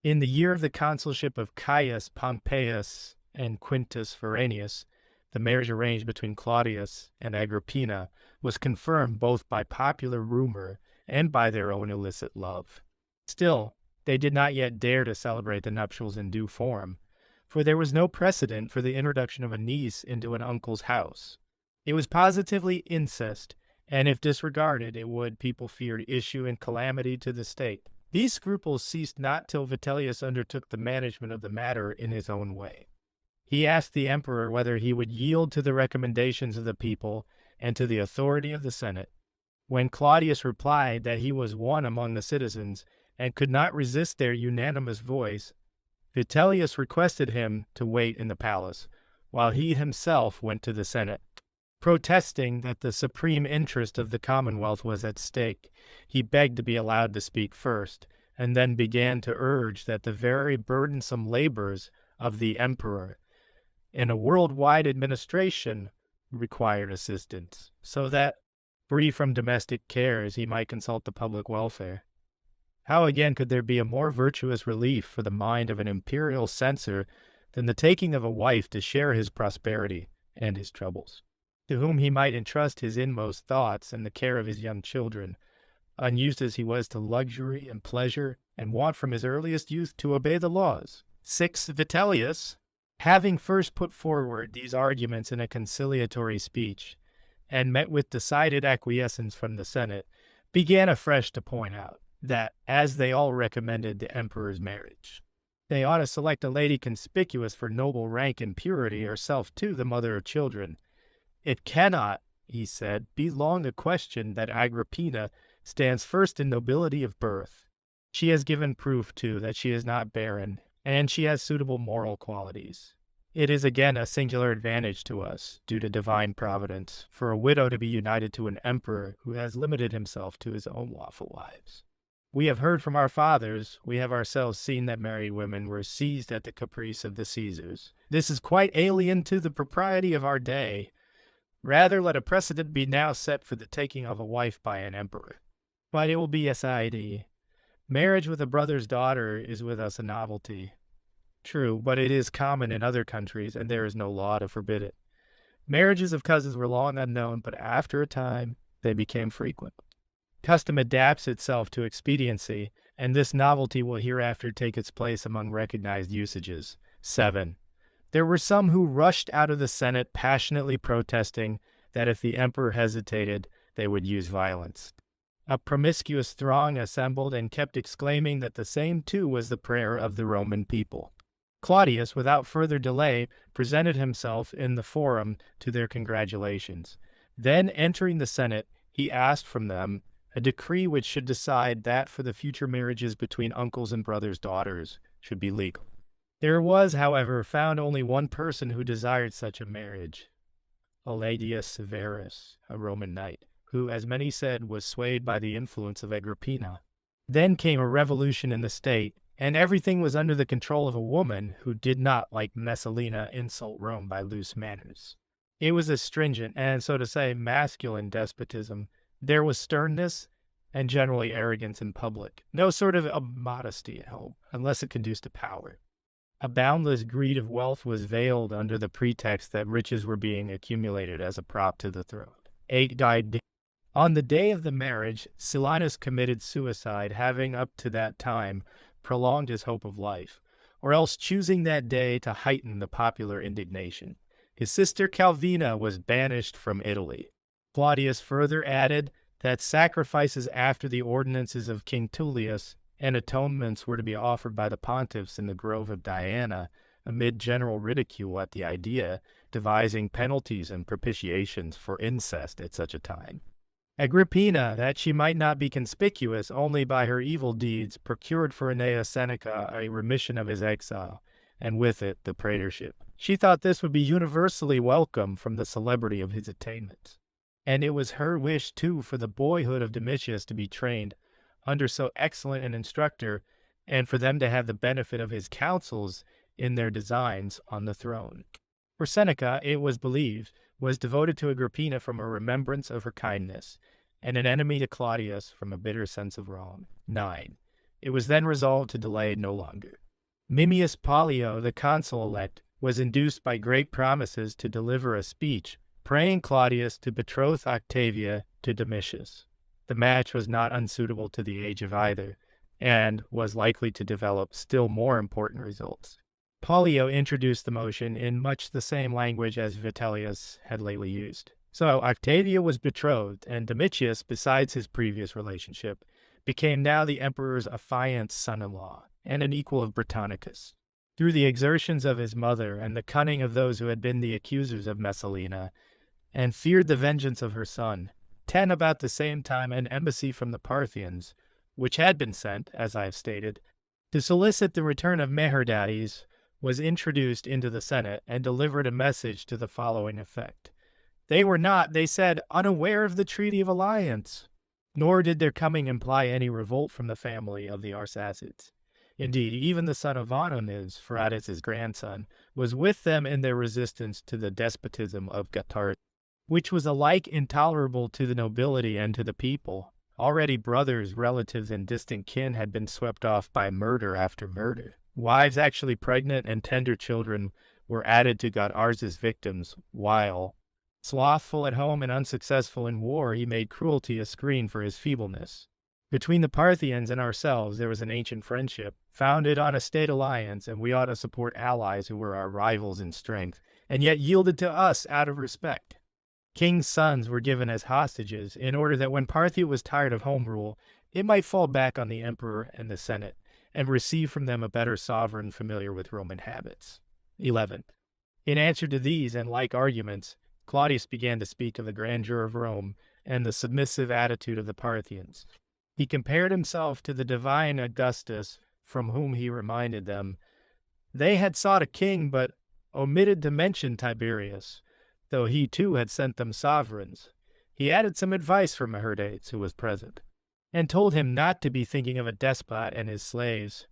In the year of the consulship of Caius Pompeius and Quintus Veranius, the marriage arranged between Claudius and Agrippina was confirmed both by popular rumor and by their own illicit love. Still, they did not yet dare to celebrate the nuptials in due form, for there was no precedent for the introduction of a niece into an uncle's house. It was positively incest, and if disregarded, it would, people feared, issue in calamity to the state. These scruples ceased not till Vitellius undertook the management of the matter in his own way. He asked the emperor whether he would yield to the recommendations of the people and to the authority of the Senate. When Claudius replied that he was one among the citizens and could not resist their unanimous voice, Vitellius requested him to wait in the palace, while he himself went to the Senate. Protesting that the supreme interest of the Commonwealth was at stake, he begged to be allowed to speak first, and then began to urge that the very burdensome labors of the emperor in a worldwide administration required assistance, so that, free from domestic cares, he might consult the public welfare. How again could there be a more virtuous relief for the mind of an imperial censor than the taking of a wife to share his prosperity and his troubles, to whom he might entrust his inmost thoughts and the care of his young children, unused as he was to luxury and pleasure, and wont from his earliest youth to obey the laws? 6. Vitellius, having first put forward these arguments in a conciliatory speech, and met with decided acquiescence from the Senate, began afresh to point out that, as they all recommended the emperor's marriage, they ought to select a lady conspicuous for noble rank and purity, herself too the mother of children. It cannot, he said, be long a question that Agrippina stands first in nobility of birth. She has given proof, too, that she is not barren, and she has suitable moral qualities. It is again a singular advantage to us, due to divine providence, for a widow to be united to an emperor who has limited himself to his own lawful wives. We have heard from our fathers, we have ourselves seen that married women were seized at the caprice of the Caesars. This is quite alien to the propriety of our day. Rather, let a precedent be now set for the taking of a wife by an emperor. But it will be SID. Marriage with a brother's daughter is with us a novelty. True, but it is common in other countries, and there is no law to forbid it. Marriages of cousins were long unknown, but after a time they became frequent. Custom adapts itself to expediency, and this novelty will hereafter take its place among recognized usages. 7. There were some who rushed out of the Senate passionately protesting that if the emperor hesitated, they would use violence. A promiscuous throng assembled and kept exclaiming that the same too was the prayer of the Roman people. Claudius, without further delay, presented himself in the forum to their congratulations. Then, entering the Senate, he asked from them a decree which should decide that for the future marriages between uncles and brothers' daughters should be legal. There was, however, found only one person who desired such a marriage, Aladius Severus, a Roman knight, who, as many said, was swayed by the influence of Agrippina. Then came a revolution in the state, and everything was under the control of a woman who did not, like Messalina, insult Rome by loose manners. It was a stringent and, so to say, masculine despotism. There was sternness and generally arrogance in public, no sort of modesty at home, unless it conduced to power. A boundless greed of wealth was veiled under the pretext that riches were being accumulated as a prop to the throne. 8 died. On the day of the marriage, Silanus committed suicide, having up to that time prolonged his hope of life, or else choosing that day to heighten the popular indignation. His sister Calvina was banished from Italy. Claudius further added that sacrifices after the ordinances of King Tullius and atonements were to be offered by the pontiffs in the grove of Diana, amid general ridicule at the idea, devising penalties and propitiations for incest at such a time. Agrippina, that she might not be conspicuous only by her evil deeds, procured for Aeneas Seneca a remission of his exile, and with it the praetorship. She thought this would be universally welcome from the celebrity of his attainments. And it was her wish, too, for the boyhood of Domitius to be trained under so excellent an instructor, and for them to have the benefit of his counsels in their designs on the throne. For Seneca, it was believed, was devoted to Agrippina from a remembrance of her kindness, and an enemy to Claudius from a bitter sense of wrong. 9. It was then resolved to delay no longer. Mimius Pollio, the consul-elect, was induced by great promises to deliver a speech, praying Claudius to betroth Octavia to Domitius. The match was not unsuitable to the age of either, and was likely to develop still more important results. Pollio introduced the motion in much the same language as Vitellius had lately used. So Octavia was betrothed, and Domitius, besides his previous relationship, became now the emperor's affianced son-in-law, and an equal of Britannicus. through the exertions of his mother and the cunning of those who had been the accusers of Messalina, and feared the vengeance of her son. 10. About the same time, an embassy from the Parthians, which had been sent, as I have stated, to solicit the return of Meherdates, was introduced into the Senate and delivered a message to the following effect. They were not, they said, unaware of the treaty of alliance, nor did their coming imply any revolt from the family of the Arsacids. Indeed, even the son of Vonones, Phraates' grandson, was with them in their resistance to the despotism of Gatar, which was alike intolerable to the nobility and to the people. Already brothers, relatives, and distant kin had been swept off by murder after murder. Wives actually pregnant and tender children were added to Godarz's victims, while, slothful at home and unsuccessful in war, he made cruelty a screen for his feebleness. Between the Parthians and ourselves there was an ancient friendship, founded on a state alliance, and we ought to support allies who were our rivals in strength, and yet yielded to us out of respect. Kings' sons were given as hostages, in order that when Parthia was tired of home rule, it might fall back on the emperor and the Senate, and receive from them a better sovereign familiar with Roman habits. 11. In answer to these and like arguments, Claudius began to speak of the grandeur of Rome and the submissive attitude of the Parthians. He compared himself to the divine Augustus, from whom he reminded them, they had sought a king, but omitted to mention Tiberius, though he too had sent them sovereigns. He added some advice for Meherdates, who was present, and told him not to be thinking of a despot and his slaves,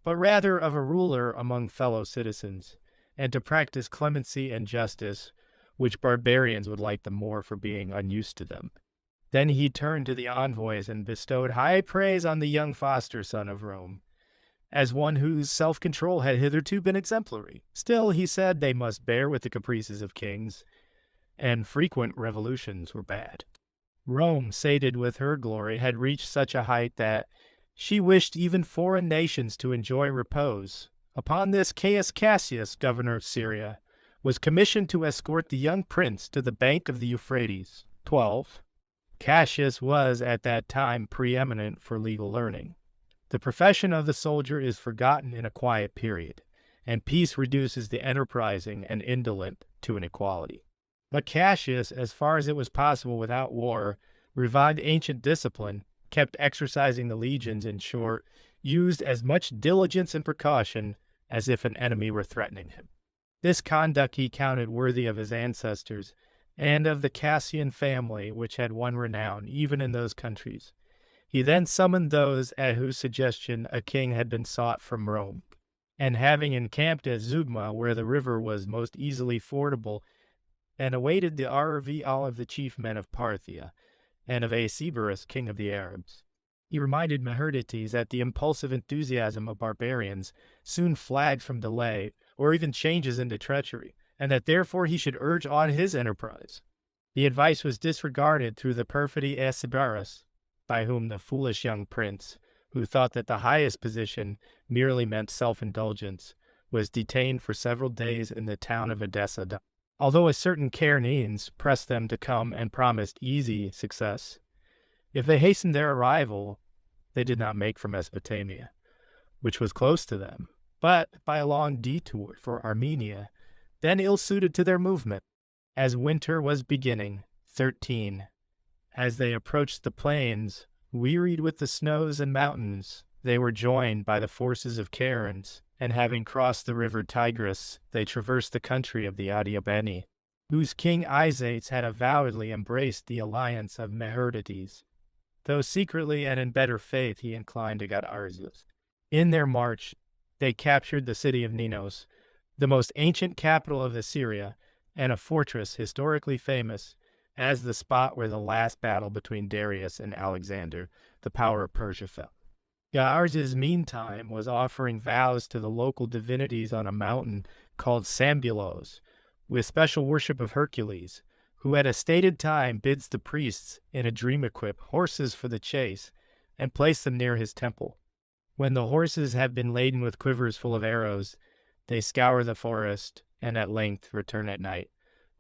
but rather of a ruler among fellow citizens, and to practice clemency and justice, which barbarians would like the more for being unused to them. Then he turned to the envoys and bestowed high praise on the young foster son of Rome, as one whose self-control had hitherto been exemplary. Still, he said, they must bear with the caprices of kings, and frequent revolutions were bad. Rome, sated with her glory, had reached such a height that she wished even foreign nations to enjoy repose. Upon this, Caius Cassius, governor of Syria, was commissioned to escort the young prince to the bank of the Euphrates. 12. Cassius was at that time preeminent for legal learning. The profession of the soldier is forgotten in a quiet period, and peace reduces the enterprising and indolent to an equality. But Cassius, as far as it was possible without war, revived ancient discipline, kept exercising the legions, in short, used as much diligence and precaution as if an enemy were threatening him. This conduct he counted worthy of his ancestors, and of the Cassian family, which had won renown even in those countries. He then summoned those at whose suggestion a king had been sought from Rome, and having encamped at Zeugma, where the river was most easily fordable, and awaited the arrival of the chief men of Parthia, and of Aeseberus, king of the Arabs. He reminded Meherdates that the impulsive enthusiasm of barbarians soon flags from delay, or even changes into treachery, and that therefore he should urge on his enterprise. The advice was disregarded through the perfidy Aeseberus, by whom the foolish young prince, who thought that the highest position merely meant self-indulgence, was detained for several days in the town of Edessa. Although a certain Cairnenes pressed them to come and promised easy success, if they hastened their arrival, they did not make for Mesopotamia, which was close to them, but by a long detour for Armenia, then ill-suited to their movement. As winter was beginning, 13, as they approached the plains, wearied with the snows and mountains, they were joined by the forces of Cairns, and having crossed the river Tigris, they traversed the country of the Adiabeni, whose king Isates had avowedly embraced the alliance of Meherdates, though secretly and in better faith he inclined to Godarzus. In their march, they captured the city of Ninos, the most ancient capital of Assyria, and a fortress historically famous as the spot where the last battle between Darius and Alexander, the power of Persia, fell. Godarzus, meantime, was offering vows to the local divinities on a mountain called Sambulos, with special worship of Hercules, who at a stated time bids the priests, in a dream equip, horses for the chase, and place them near his temple. When the horses have been laden with quivers full of arrows, they scour the forest, and at length return at night,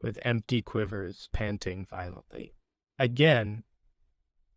with empty quivers, panting violently. Again,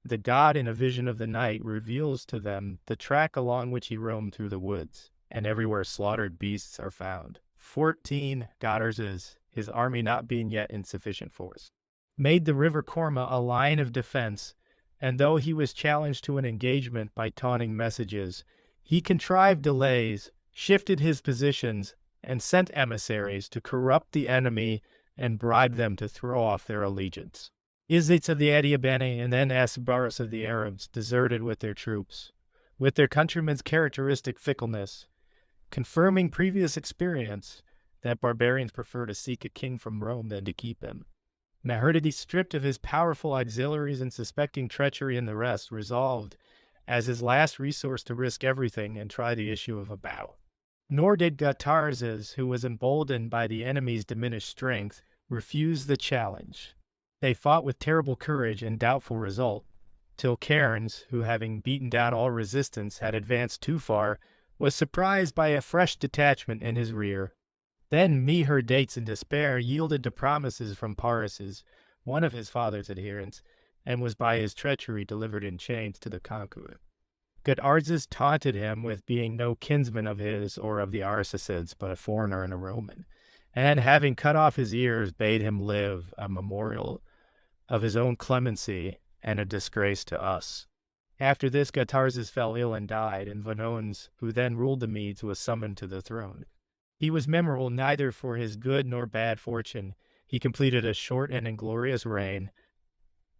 the god in a vision of the night reveals to them the track along which he roamed through the woods. and everywhere slaughtered beasts are found. 14 Goddardses, his army not being yet in sufficient force, made the river Korma a line of defense, and though he was challenged to an engagement by taunting messages, he contrived delays, shifted his positions, and sent emissaries to corrupt the enemy and bribe them to throw off their allegiance. Izits of the Adiabene and then Asbaris of the Arabs deserted with their troops, with their countrymen's characteristic fickleness, confirming previous experience that barbarians prefer to seek a king from Rome than to keep him. Maherdadi, stripped of his powerful auxiliaries and suspecting treachery in the rest, resolved, as his last resource, to risk everything and try the issue of a bow. Nor did Gatarzes, who was emboldened by the enemy's diminished strength, refuse the challenge. They fought with terrible courage and doubtful result, till Cairns, who having beaten down all resistance had advanced too far, was surprised by a fresh detachment in his rear. Then Meherdates, in despair, yielded to promises from Paraces, one of his father's adherents, and was by his treachery delivered in chains to the conqueror. Gatarzes taunted him with being no kinsman of his or of the Arsacids, but a foreigner and a Roman, and having cut off his ears, bade him live, a memorial of his own clemency and a disgrace to us. After this, Gatarzes fell ill and died, and Vonones, who then ruled the Medes, was summoned to the throne. He was memorable neither for his good nor bad fortune. He completed a short and inglorious reign,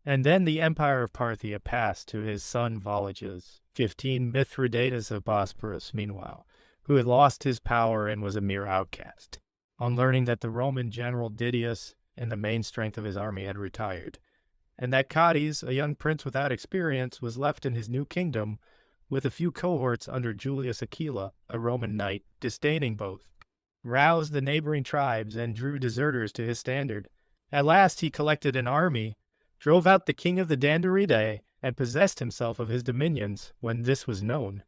and then the empire of Parthia passed to his son Valiges. 15 Mithridates of Bosporus, meanwhile, who had lost his power and was a mere outcast, on learning that the Roman general Didius and the main strength of his army had retired, and that Cades, a young prince without experience, was left in his new kingdom with a few cohorts under Julius Aquila, a Roman knight, disdaining both, roused the neighboring tribes and drew deserters to his standard. At last he collected an army, drove out the king of the Dandaridae, and possessed himself of his dominions when this was known,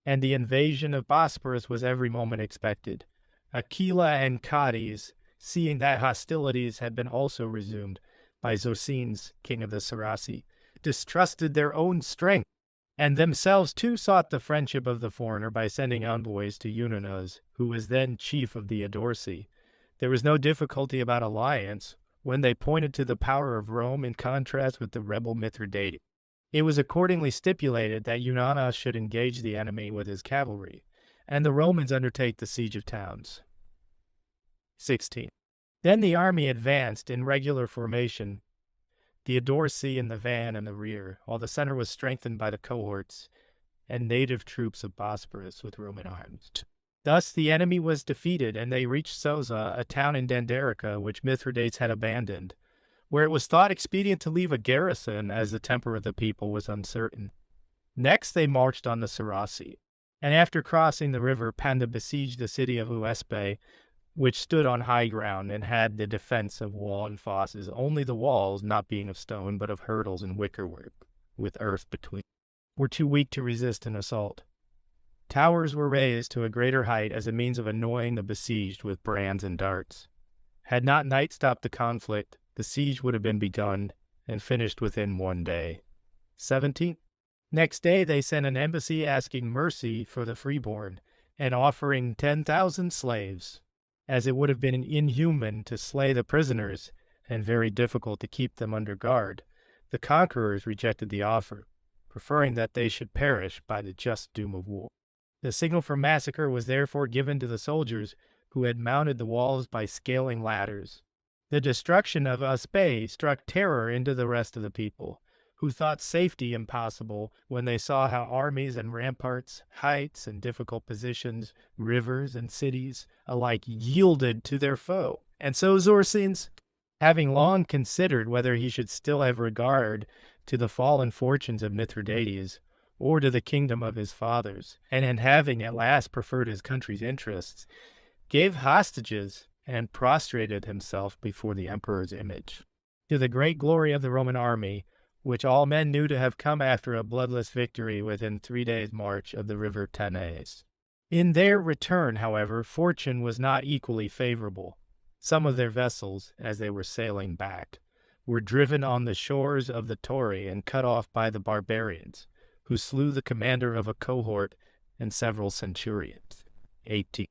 and the invasion of Bosporus was every moment expected. Aquila and Cades, seeing that hostilities had been also resumed by Zosines, king of the Sarasi, distrusted their own strength, and themselves too sought the friendship of the foreigner by sending envoys to Eumenes, who was then chief of the Adorsi. There was no difficulty about alliance when they pointed to the power of Rome in contrast with the rebel Mithridates. It was accordingly stipulated that Eumenes should engage the enemy with his cavalry, and the Romans undertake the siege of towns. 16. Then the army advanced in regular formation, the Adorsi in the van and the rear, while the center was strengthened by the cohorts and native troops of Bosporus with Roman arms. Thus the enemy was defeated, and they reached Soza, a town in Dandarica which Mithridates had abandoned, where it was thought expedient to leave a garrison, as the temper of the people was uncertain. Next they marched on the Sarasi, and after crossing the river, Panda besieged the city of Uespe, which stood on high ground and had the defense of wall and fosses, only the walls, not being of stone, but of hurdles and wickerwork, with earth between, were too weak to resist an assault. Towers were raised to a greater height as a means of annoying the besieged with brands and darts. Had not night stopped the conflict, the siege would have been begun and finished within one day. 17. Next day they sent an embassy asking mercy for the freeborn and offering 10,000 slaves, as it would have been inhuman to slay the prisoners and very difficult to keep them under guard. The conquerors rejected the offer, preferring that they should perish by the just doom of war. The signal for massacre was therefore given to the soldiers who had mounted the walls by scaling ladders. The destruction of Uespe struck terror into the rest of the people, who thought safety impossible when they saw how armies and ramparts, heights and difficult positions, rivers and cities alike yielded to their foe. And so Zorsines, having long considered whether he should still have regard to the fallen fortunes of Mithridates, or to the kingdom of his fathers, and in having at last preferred his country's interests, gave hostages and prostrated himself before the emperor's image. To the great glory of the Roman army, which all men knew to have come after a bloodless victory within 3 days' march of the river Tanais. In their return, however, fortune was not equally favorable. Some of their vessels, as they were sailing back, were driven on the shores of the Tauri and cut off by the barbarians, who slew the commander of a cohort and several centurions. 18.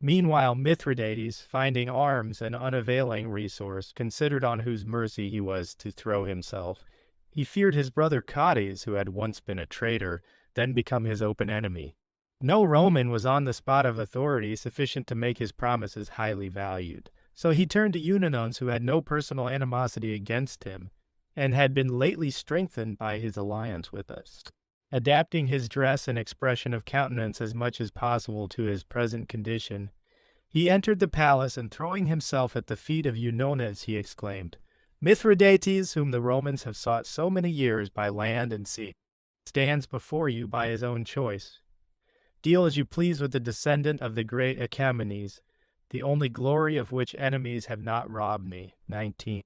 Meanwhile, Mithridates, finding arms an unavailing resource, considered on whose mercy he was to throw himself. He feared his brother Cotys, who had once been a traitor, then become his open enemy. No Roman was on the spot of authority sufficient to make his promises highly valued, so he turned to Eunuchs who had no personal animosity against him, and had been lately strengthened by his alliance with us. Adapting his dress and expression of countenance as much as possible to his present condition, he entered the palace, and throwing himself at the feet of Eunones, he exclaimed, "Mithridates, whom the Romans have sought so many years by land and sea, stands before you by his own choice. Deal as you please with the descendant of the great Achaemenes, the only glory of which enemies have not robbed me." 19.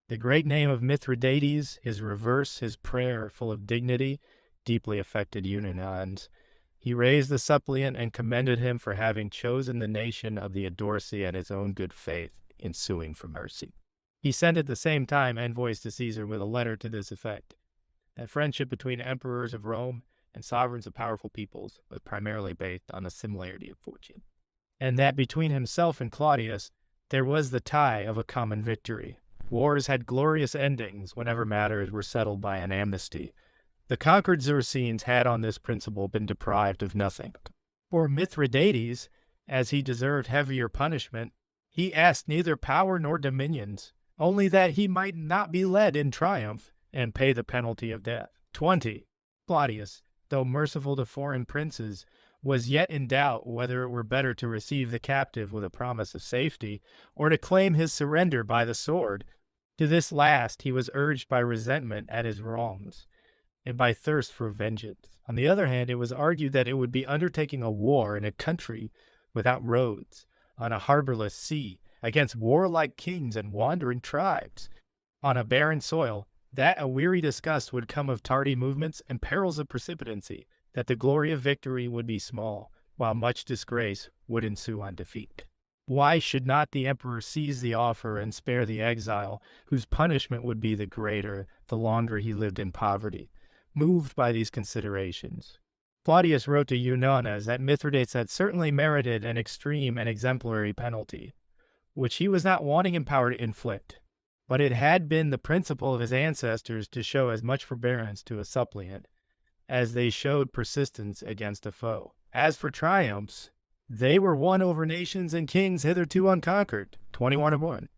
The great name of Mithridates, his reverse, his prayer, full of dignity, deeply affected Eunuchs. He raised the suppliant and commended him for having chosen the nation of the Adorsi and his own good faith in suing for mercy. He sent at the same time envoys to Caesar with a letter to this effect: that friendship between emperors of Rome and sovereigns of powerful peoples was primarily based on a similarity of fortune, and that between himself and Claudius there was the tie of a common victory. Wars had glorious endings whenever matters were settled by an amnesty. The conquered Zercines had on this principle been deprived of nothing. For Mithridates, as he deserved heavier punishment, he asked neither power nor dominions, only that he might not be led in triumph and pay the penalty of death. 20. Claudius, though merciful to foreign princes, was yet in doubt whether it were better to receive the captive with a promise of safety, or to claim his surrender by the sword. To this last he was urged by resentment at his wrongs, and by thirst for vengeance. On the other hand, it was argued that it would be undertaking a war in a country without roads, on a harborless sea, against warlike kings and wandering tribes, on a barren soil, that a weary disgust would come of tardy movements and perils of precipitancy, that the glory of victory would be small, while much disgrace would ensue on defeat. Why should not the emperor seize the offer and spare the exile, whose punishment would be the greater the longer he lived in poverty? Moved by these considerations, Claudius wrote to Eunones that Mithridates had certainly merited an extreme and exemplary penalty, which he was not wanting in power to inflict, but it had been the principle of his ancestors to show as much forbearance to a suppliant as they showed persistence against a foe. As for triumphs, they were won over nations and kings hitherto unconquered. 21:1.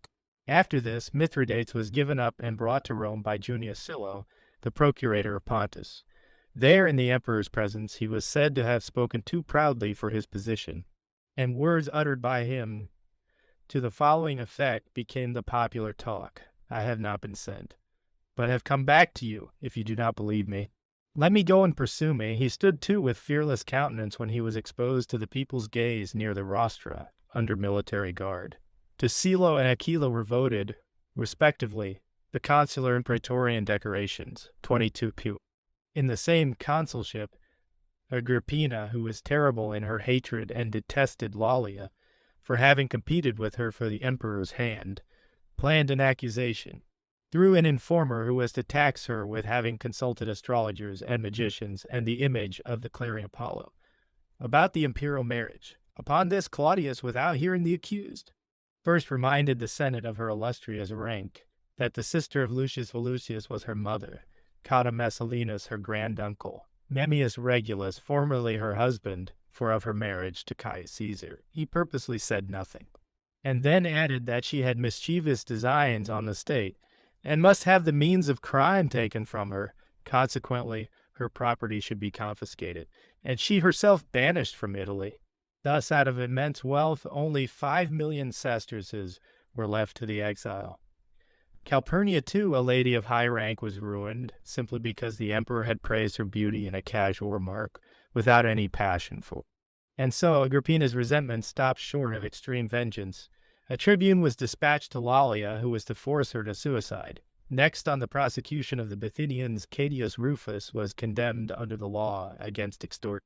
After this, Mithridates was given up and brought to Rome by Junius Silo, the procurator of Pontus. There, in the emperor's presence, he was said to have spoken too proudly for his position, and words uttered by him to the following effect became the popular talk: "I have not been sent, but have come back to you, if you do not believe me. Let me go and pursue me." He stood too with fearless countenance when he was exposed to the people's gaze near the rostra, under military guard. To Silo and Aquila were voted, respectively, the consular and praetorian decorations, 22 In the same consulship, Agrippina, who was terrible in her hatred and detested Lollia for having competed with her for the emperor's hand, planned an accusation through an informer who was to tax her with having consulted astrologers and magicians and the image of the clarion Apollo about the imperial marriage. Upon this, Claudius, without hearing the accused, first reminded the Senate of her illustrious rank, that the sister of Lucius Volusius was her mother, Cotta Messallinus her granduncle, Memmius Regulus formerly her husband, for of her marriage to Caius Caesar he purposely said nothing, and then added that she had mischievous designs on the state, and must have the means of crime taken from her. Consequently, her property should be confiscated, and she herself banished from Italy. Thus, out of immense wealth, only 5,000,000 sesterces were left to the exile. Calpurnia, too, a lady of high rank, was ruined, simply because the emperor had praised her beauty in a casual remark, without any passion for it. And so Agrippina's resentment stopped short of extreme vengeance. A tribune was dispatched to Lollia, who was to force her to suicide. Next on the prosecution of the Bithynians, Catius Rufus was condemned under the law against extortion.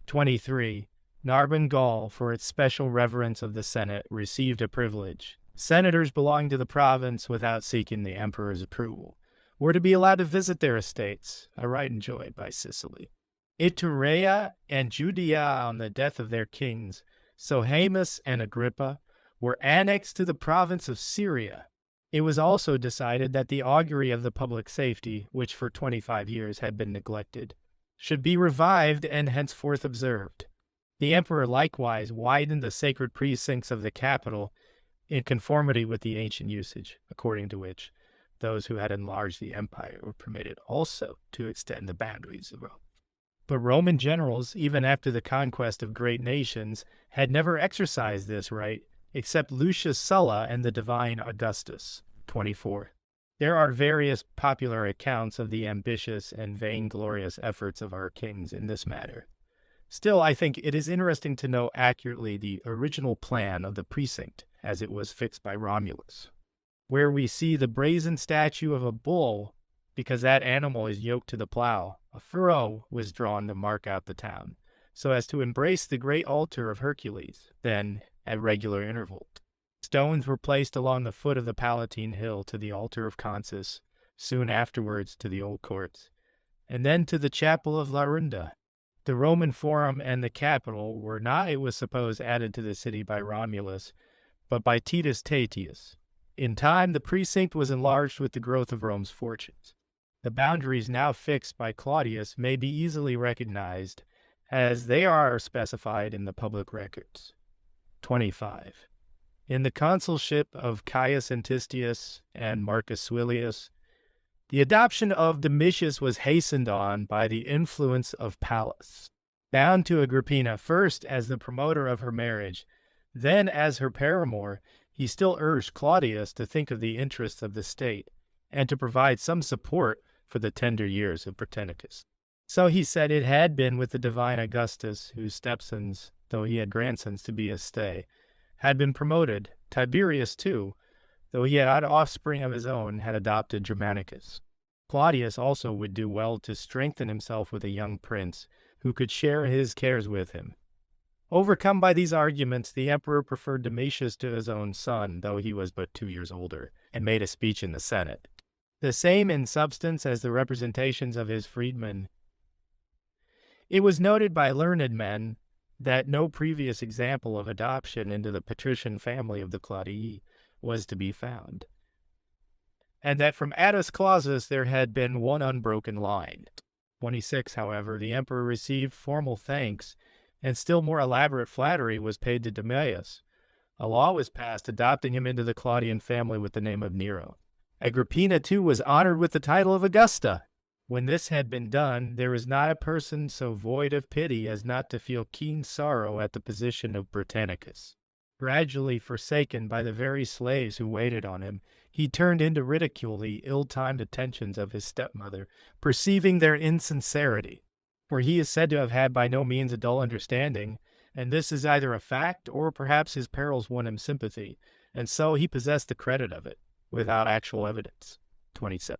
23. Narbonne, Gaul, for its special reverence of the Senate, received a privilege. Senators belonging to the province, without seeking the emperor's approval, were to be allowed to visit their estates, a right enjoyed by Sicily. Iturea and Judea, on the death of their kings, So Haemus and Agrippa were annexed to the province of Syria. It was also decided that the augury of the public safety, which for 25 years had been neglected, should be revived and henceforth observed. The emperor likewise widened the sacred precincts of the capital in conformity with the ancient usage, according to which those who had enlarged the empire were permitted also to extend the boundaries of Rome. But Roman generals, even after the conquest of great nations, had never exercised this right, except Lucius Sulla and the divine Augustus. 24. There are various popular accounts of the ambitious and vainglorious efforts of our kings in this matter. Still, I think it is interesting to know accurately the original plan of the precinct as it was fixed by Romulus, where we see the brazen statue of a bull, because that animal is yoked to the plow. A furrow was drawn to mark out the town, so as to embrace the great altar of Hercules. Then, at regular intervals, stones were placed along the foot of the Palatine Hill to the altar of Consus, soon afterwards to the Old Courts, and then to the chapel of Larunda. The Roman Forum and the Capitol were not, it was supposed, added to the city by Romulus, but by Titus Tacitus. In time, the precinct was enlarged with the growth of Rome's fortunes. The boundaries now fixed by Claudius may be easily recognized, as they are specified in the public records. 25. In the consulship of Caius Antistius and Marcus Suilius, the adoption of Domitius was hastened on by the influence of Pallas. Bound to Agrippina first as the promoter of her marriage, then as her paramour, he still urged Claudius to think of the interests of the state and to provide some support for the tender years of Britannicus. So he said it had been with the divine Augustus, whose stepsons, though he had grandsons to be his stay, had been promoted. Tiberius, too, though he had offspring of his own, had adopted Germanicus. Claudius also would do well to strengthen himself with a young prince, who could share his cares with him. Overcome by these arguments, the emperor preferred Domitius to his own son, though he was but 2 years older, and made a speech in the Senate. The same in substance as the representations of his freedmen. It was noted by learned men that no previous example of adoption into the patrician family of the Claudii was to be found, and that from Attus Clausus there had been one unbroken line. 26, however, the emperor received formal thanks, and still more elaborate flattery was paid to Domitius. A law was passed adopting him into the Claudian family with the name of Nero. Agrippina, too, was honored with the title of Augusta. When this had been done, there was not a person so void of pity as not to feel keen sorrow at the position of Britannicus. Gradually forsaken by the very slaves who waited on him, he turned into ridicule the ill-timed attentions of his stepmother, perceiving their insincerity. For he is said to have had by no means a dull understanding, and this is either a fact or perhaps his perils won him sympathy, and so he possessed the credit of it, without actual evidence. 27.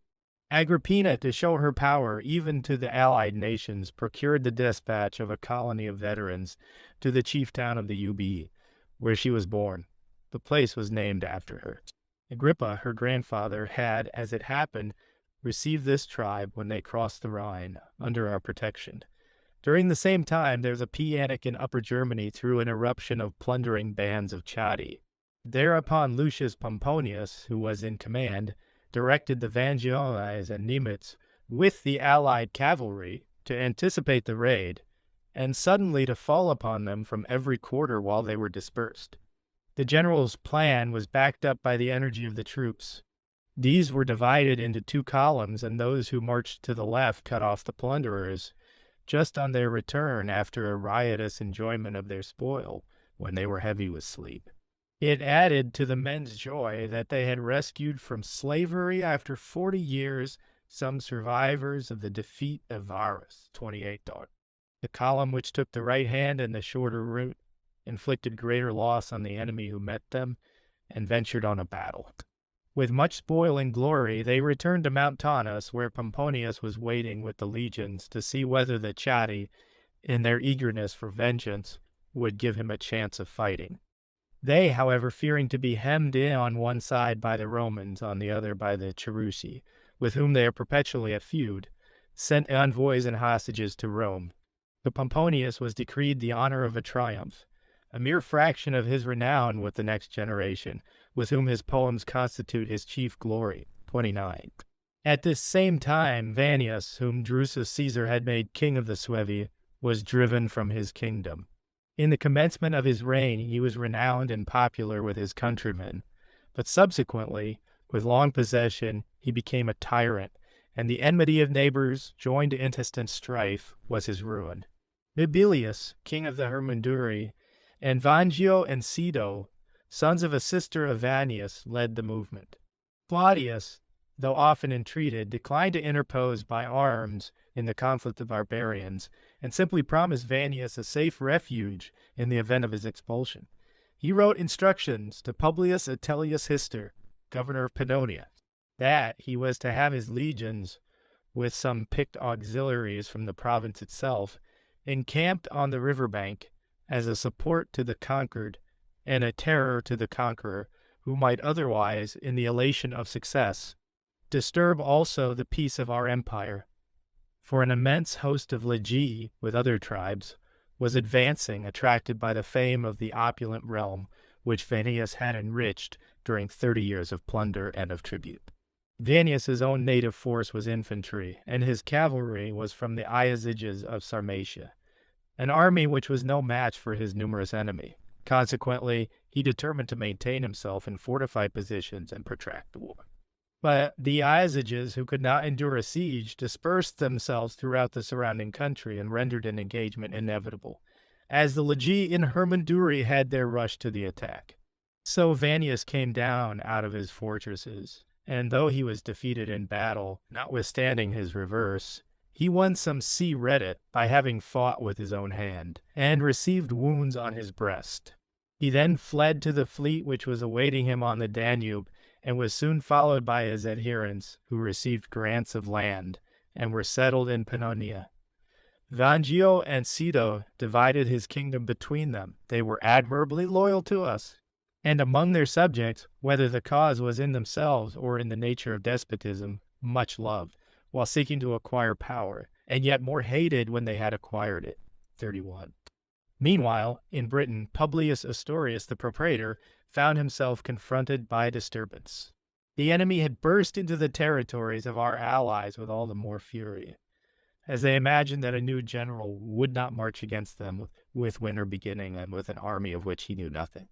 Agrippina, to show her power even to the allied nations, procured the dispatch of a colony of veterans to the chief town of the Ubii, where she was born. The place was named after her. Agrippa, her grandfather, had, as it happened, received this tribe when they crossed the Rhine under our protection. During the same time, there was a panic in Upper Germany through an eruption of plundering bands of Chatti. Thereupon Lucius Pomponius, who was in command, directed the Vangiones and Nemitz with the allied cavalry to anticipate the raid, and suddenly to fall upon them from every quarter while they were dispersed. The general's plan was backed up by the energy of the troops. These were divided into 2 columns, and those who marched to the left cut off the plunderers just on their return after a riotous enjoyment of their spoil when they were heavy with sleep. It added to the men's joy that they had rescued from slavery after 40 years some survivors of the defeat of Varus. 28. The column which took the right hand and the shorter route inflicted greater loss on the enemy who met them and ventured on a battle. With much spoil and glory, they returned to Mount Taunus, where Pomponius was waiting with the legions to see whether the Chatti, in their eagerness for vengeance, would give him a chance of fighting. They, however, fearing to be hemmed in on one side by the Romans, on the other by the Cherusci, with whom they are perpetually at feud, sent envoys and hostages to Rome. To Pomponius was decreed the honor of a triumph, a mere fraction of his renown with the next generation, with whom his poems constitute his chief glory. 29. At this same time, Vannius, whom Drusus Caesar had made king of the Suevi, was driven from his kingdom. In the commencement of his reign, he was renowned and popular with his countrymen, but subsequently, with long possession, he became a tyrant, and the enmity of neighbors, joined to intestine strife, was his ruin. Nobilius, king of the Hermunduri, and Vangio and Sido, sons of a sister of Vannius, led the movement. Claudius, though often entreated, declined to interpose by arms in the conflict of barbarians, and simply promised Vannius a safe refuge in the event of his expulsion. He wrote instructions to Publius Atilius Hister, governor of Pannonia, that he was to have his legions, with some picked auxiliaries from the province itself, encamped on the river bank as a support to the conquered and a terror to the conqueror, who might otherwise, in the elation of success, disturb also the peace of our empire. For an immense host of Legii, with other tribes, was advancing, attracted by the fame of the opulent realm which Vannius had enriched during 30 years of plunder and of tribute. Vannius's own native force was infantry, and his cavalry was from the Iazyges of Sarmatia, an army which was no match for his numerous enemy. Consequently, he determined to maintain himself in fortified positions and protract the war. But the Iazyges, who could not endure a siege, dispersed themselves throughout the surrounding country and rendered an engagement inevitable, as the Legii in Hermunduri had their rush to the attack. So Vannius came down out of his fortresses, and though he was defeated in battle, notwithstanding his reverse, he won some sea Reddit by having fought with his own hand, and received wounds on his breast. He then fled to the fleet which was awaiting him on the Danube, and was soon followed by his adherents, who received grants of land, and were settled in Pannonia. Vangio and Sido divided his kingdom between them. They were admirably loyal to us, and among their subjects, whether the cause was in themselves or in the nature of despotism, much loved, while seeking to acquire power, and yet more hated when they had acquired it. 31. Meanwhile, in Britain, Publius Astorius, the propraetor, found himself confronted by disturbance. The enemy had burst into the territories of our allies with all the more fury, as they imagined that a new general would not march against them with winter beginning and with an army of which he knew nothing.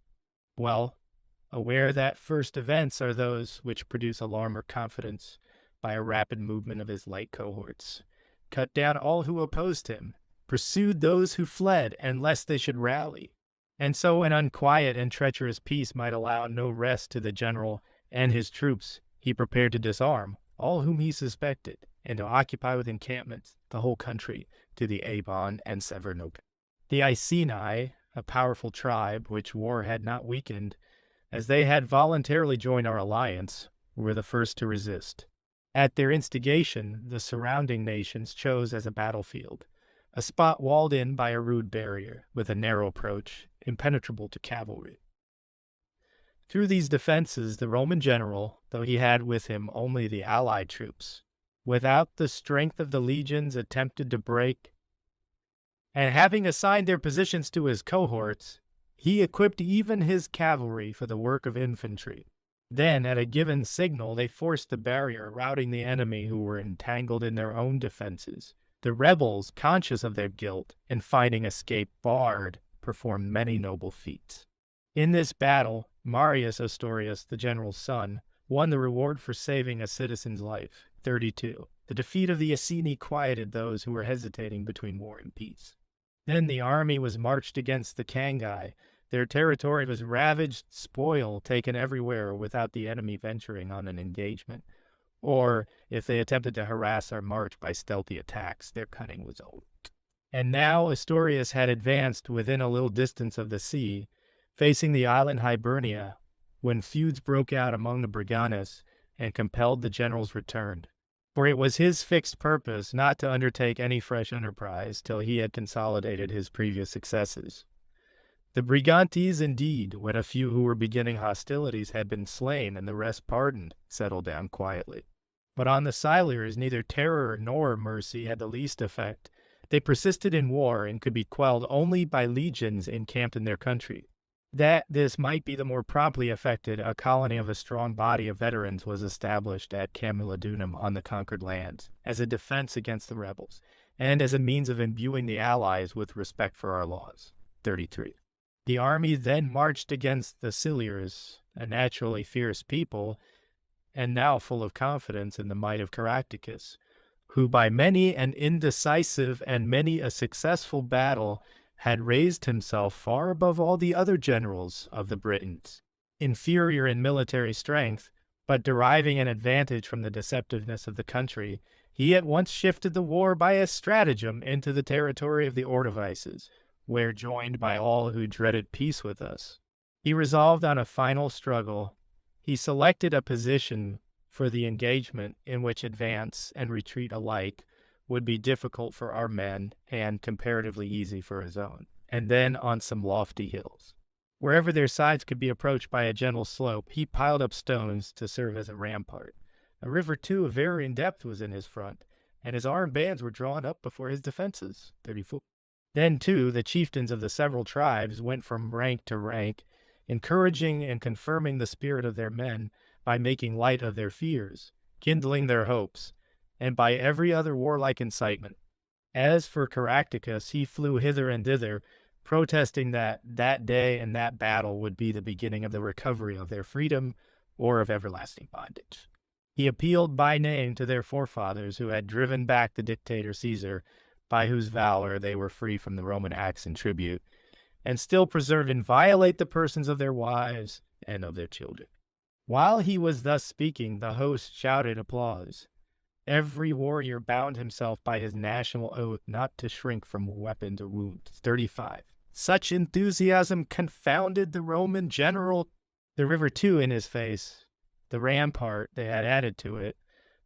Well, aware that first events are those which produce alarm or confidence, by a rapid movement of his light cohorts, cut down all who opposed him, pursued those who fled, and lest they should rally. And so an unquiet and treacherous peace might allow no rest to the general and his troops. He prepared to disarm all whom he suspected, and to occupy with encampments the whole country to the Avon and Severnoka. The Iceni, a powerful tribe which war had not weakened, as they had voluntarily joined our alliance, were the first to resist. At their instigation, the surrounding nations chose as a battlefield a spot walled in by a rude barrier, with a narrow approach, impenetrable to cavalry. Through these defenses, the Roman general, though he had with him only the allied troops, without the strength of the legions attempted to break, and having assigned their positions to his cohorts, he equipped even his cavalry for the work of infantry. Then, at a given signal, they forced the barrier, routing the enemy who were entangled in their own defenses. The rebels, conscious of their guilt and finding escape barred, performed many noble feats. In this battle, Marius Astorius, the general's son, won the reward for saving a citizen's life. 32. The defeat of the Iceni quieted those who were hesitating between war and peace. Then the army was marched against the Cangai. Their territory was ravaged, spoil taken everywhere without the enemy venturing on an engagement. Or, if they attempted to harass our march by stealthy attacks, their cunning was old. And now Astorius had advanced within a little distance of the sea, facing the island Hibernia, when feuds broke out among the Brigantes and compelled the general's return. For it was his fixed purpose not to undertake any fresh enterprise till he had consolidated his previous successes. The Brigantes, indeed, when a few who were beginning hostilities had been slain and the rest pardoned, settled down quietly. But on the Silures neither terror nor mercy had the least effect, They persisted in war and could be quelled only by legions encamped in their country. That this might be the more promptly effected, a colony of a strong body of veterans was established at Camulodunum on the conquered lands, as a defense against the rebels, and as a means of imbuing the allies with respect for our laws. 33. The army then marched against the Silures, a naturally fierce people, and now full of confidence in the might of Caractacus, who by many an indecisive and many a successful battle had raised himself far above all the other generals of the Britons. Inferior in military strength, but deriving an advantage from the deceptiveness of the country, he at once shifted the war by a stratagem into the territory of the Ordovices, where, joined by all who dreaded peace with us, he resolved on a final struggle. He selected a position for the engagement in which advance and retreat alike would be difficult for our men and comparatively easy for his own, and then on some lofty hills. Wherever their sides could be approached by a gentle slope, he piled up stones to serve as a rampart. A river, too, of varying depth was in his front, and his armed bands were drawn up before his defenses. 34. Then, too, the chieftains of the several tribes went from rank to rank, encouraging and confirming the spirit of their men by making light of their fears, kindling their hopes, and by every other warlike incitement. As for Caractacus, he flew hither and thither, protesting that that day and that battle would be the beginning of the recovery of their freedom or of everlasting bondage. He appealed by name to their forefathers who had driven back the dictator Caesar, by whose valor they were free from the Roman axe and tribute, and still preserved inviolate the persons of their wives and of their children. While he was thus speaking, the host shouted applause. Every warrior bound himself by his national oath not to shrink from weapons or wounds. 35. Such enthusiasm confounded the Roman general. The river, too, in his face, the rampart they had added to it,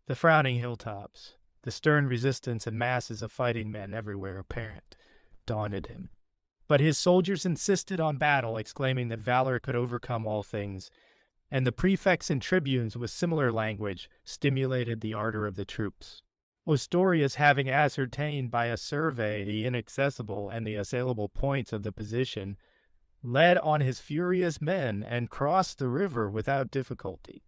the frowning hilltops, the stern resistance and masses of fighting men everywhere apparent, daunted him. But his soldiers insisted on battle, exclaiming that valor could overcome all things, and the prefects and tribunes with similar language stimulated the ardor of the troops. Ostorius, having ascertained by a survey the inaccessible and the assailable points of the position, led on his furious men and crossed the river without difficulty.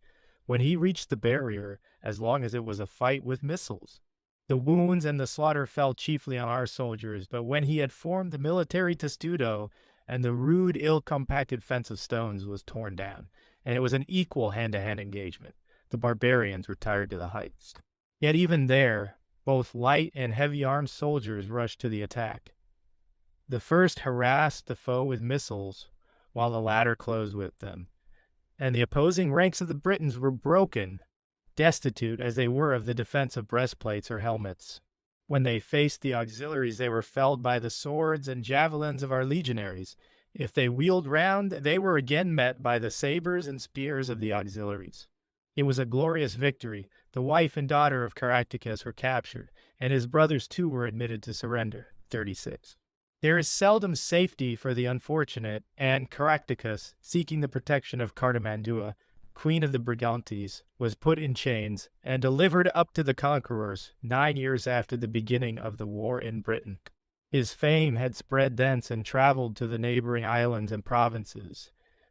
When he reached the barrier, as long as it was a fight with missiles, the wounds and the slaughter fell chiefly on our soldiers, but when he had formed the military testudo, and the rude, ill-compacted fence of stones was torn down, and it was an equal hand-to-hand engagement, the barbarians retired to the heights. Yet even there, both light and heavy-armed soldiers rushed to the attack. The first harassed the foe with missiles, while the latter closed with them, and the opposing ranks of the Britons were broken, destitute as they were of the defense of breastplates or helmets. When they faced the auxiliaries, they were felled by the swords and javelins of our legionaries. If they wheeled round, they were again met by the sabers and spears of the auxiliaries. It was a glorious victory. The wife and daughter of Caractacus were captured, and his brothers too were admitted to surrender. 36. There is seldom safety for the unfortunate, and Caractacus, seeking the protection of Cartimandua, queen of the Brigantes, was put in chains and delivered up to the conquerors 9 years after the beginning of the war in Britain. His fame had spread thence and traveled to the neighboring islands and provinces,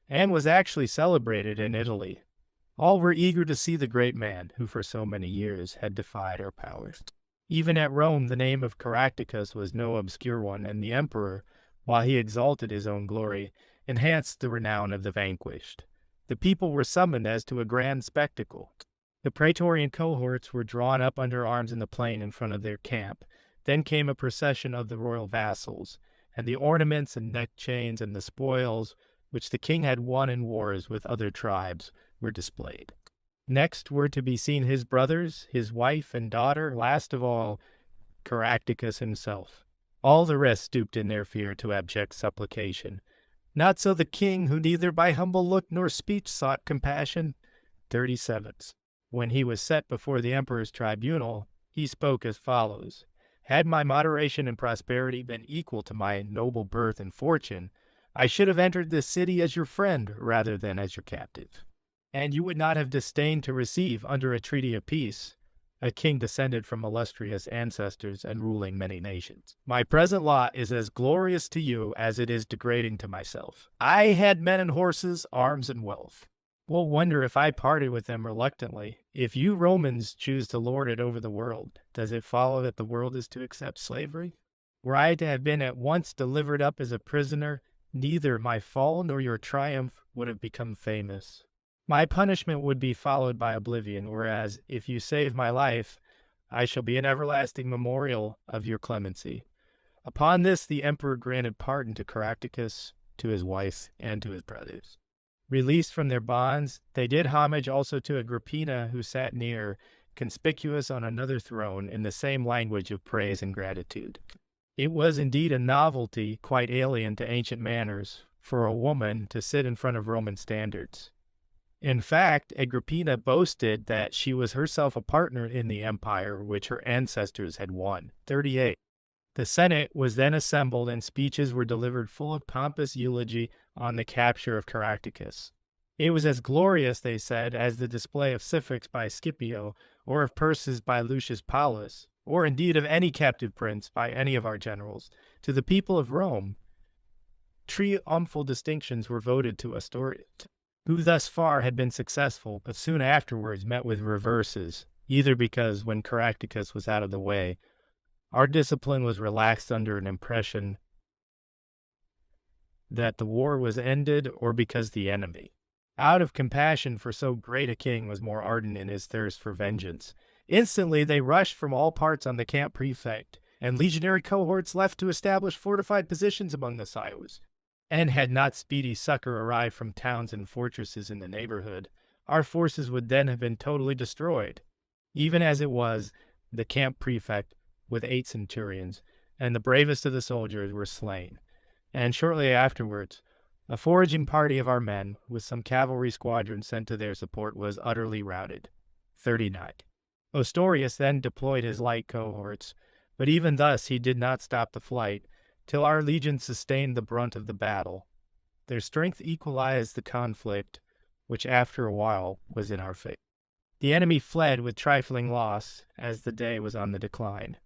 and was actually celebrated in Italy. All were eager to see the great man who for so many years had defied our powers. Even at Rome, the name of Caractacus was no obscure one, and the emperor, while he exalted his own glory, enhanced the renown of the vanquished. The people were summoned as to a grand spectacle. The praetorian cohorts were drawn up under arms in the plain in front of their camp. Then came a procession of the royal vassals, and the ornaments and neck chains and the spoils which the king had won in wars with other tribes were displayed. Next were to be seen his brothers, his wife and daughter, last of all, Caractacus himself. All the rest stooped in their fear to abject supplication. Not so the king, who neither by humble look nor speech sought compassion. 37. When he was set before the emperor's tribunal, he spoke as follows. Had my moderation and prosperity been equal to my noble birth and fortune, I should have entered this city as your friend rather than as your captive. And you would not have disdained to receive, under a treaty of peace, a king descended from illustrious ancestors and ruling many nations. My present lot is as glorious to you as it is degrading to myself. I had men and horses, arms and wealth. We'll wonder if I parted with them reluctantly. If you Romans choose to lord it over the world, does it follow that the world is to accept slavery? Were I to have been at once delivered up as a prisoner, neither my fall nor your triumph would have become famous. My punishment would be followed by oblivion, whereas if you save my life, I shall be an everlasting memorial of your clemency. Upon this the emperor granted pardon to Caractacus, to his wife, and to his brothers. Released from their bonds, they did homage also to Agrippina, who sat near, conspicuous on another throne, in the same language of praise and gratitude. It was indeed a novelty quite alien to ancient manners for a woman to sit in front of Roman standards. In fact, Agrippina boasted that she was herself a partner in the empire which her ancestors had won. 38. The Senate was then assembled and speeches were delivered full of pompous eulogy on the capture of Caractacus. It was as glorious, they said, as the display of Syphax by Scipio, or of purses by Lucius Paulus, or indeed of any captive prince by any of our generals. To the people of Rome, triumphal distinctions were voted to Astorius, who thus far had been successful, but soon afterwards met with reverses, either because, when Caractacus was out of the way, our discipline was relaxed under an impression that the war was ended, or because the enemy, out of compassion for so great a king, was more ardent in his thirst for vengeance. Instantly they rushed from all parts on the camp prefect, and legionary cohorts left to establish fortified positions among the Scios. And had not speedy succor arrived from towns and fortresses in the neighborhood, our forces would then have been totally destroyed. Even as it was, the camp prefect, with 8 centurions, and the bravest of the soldiers were slain. And shortly afterwards, a foraging party of our men, with some cavalry squadrons sent to their support, was utterly routed. 39. Ostorius then deployed his light cohorts, but even thus he did not stop the flight, till our legions sustained the brunt of the battle. Their strength equalized the conflict, which after a while was in our favor. The enemy fled with trifling loss, as the day was on the decline.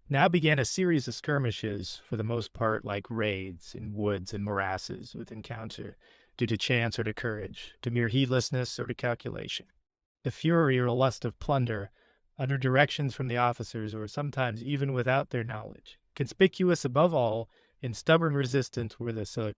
Now began a series of skirmishes, for the most part like raids in woods and morasses, with encounter due to chance or to courage, to mere heedlessness or to calculation. The fury or lust of plunder, under directions from the officers, or sometimes even without their knowledge. Conspicuous above all, in stubborn resistance, were the Silic,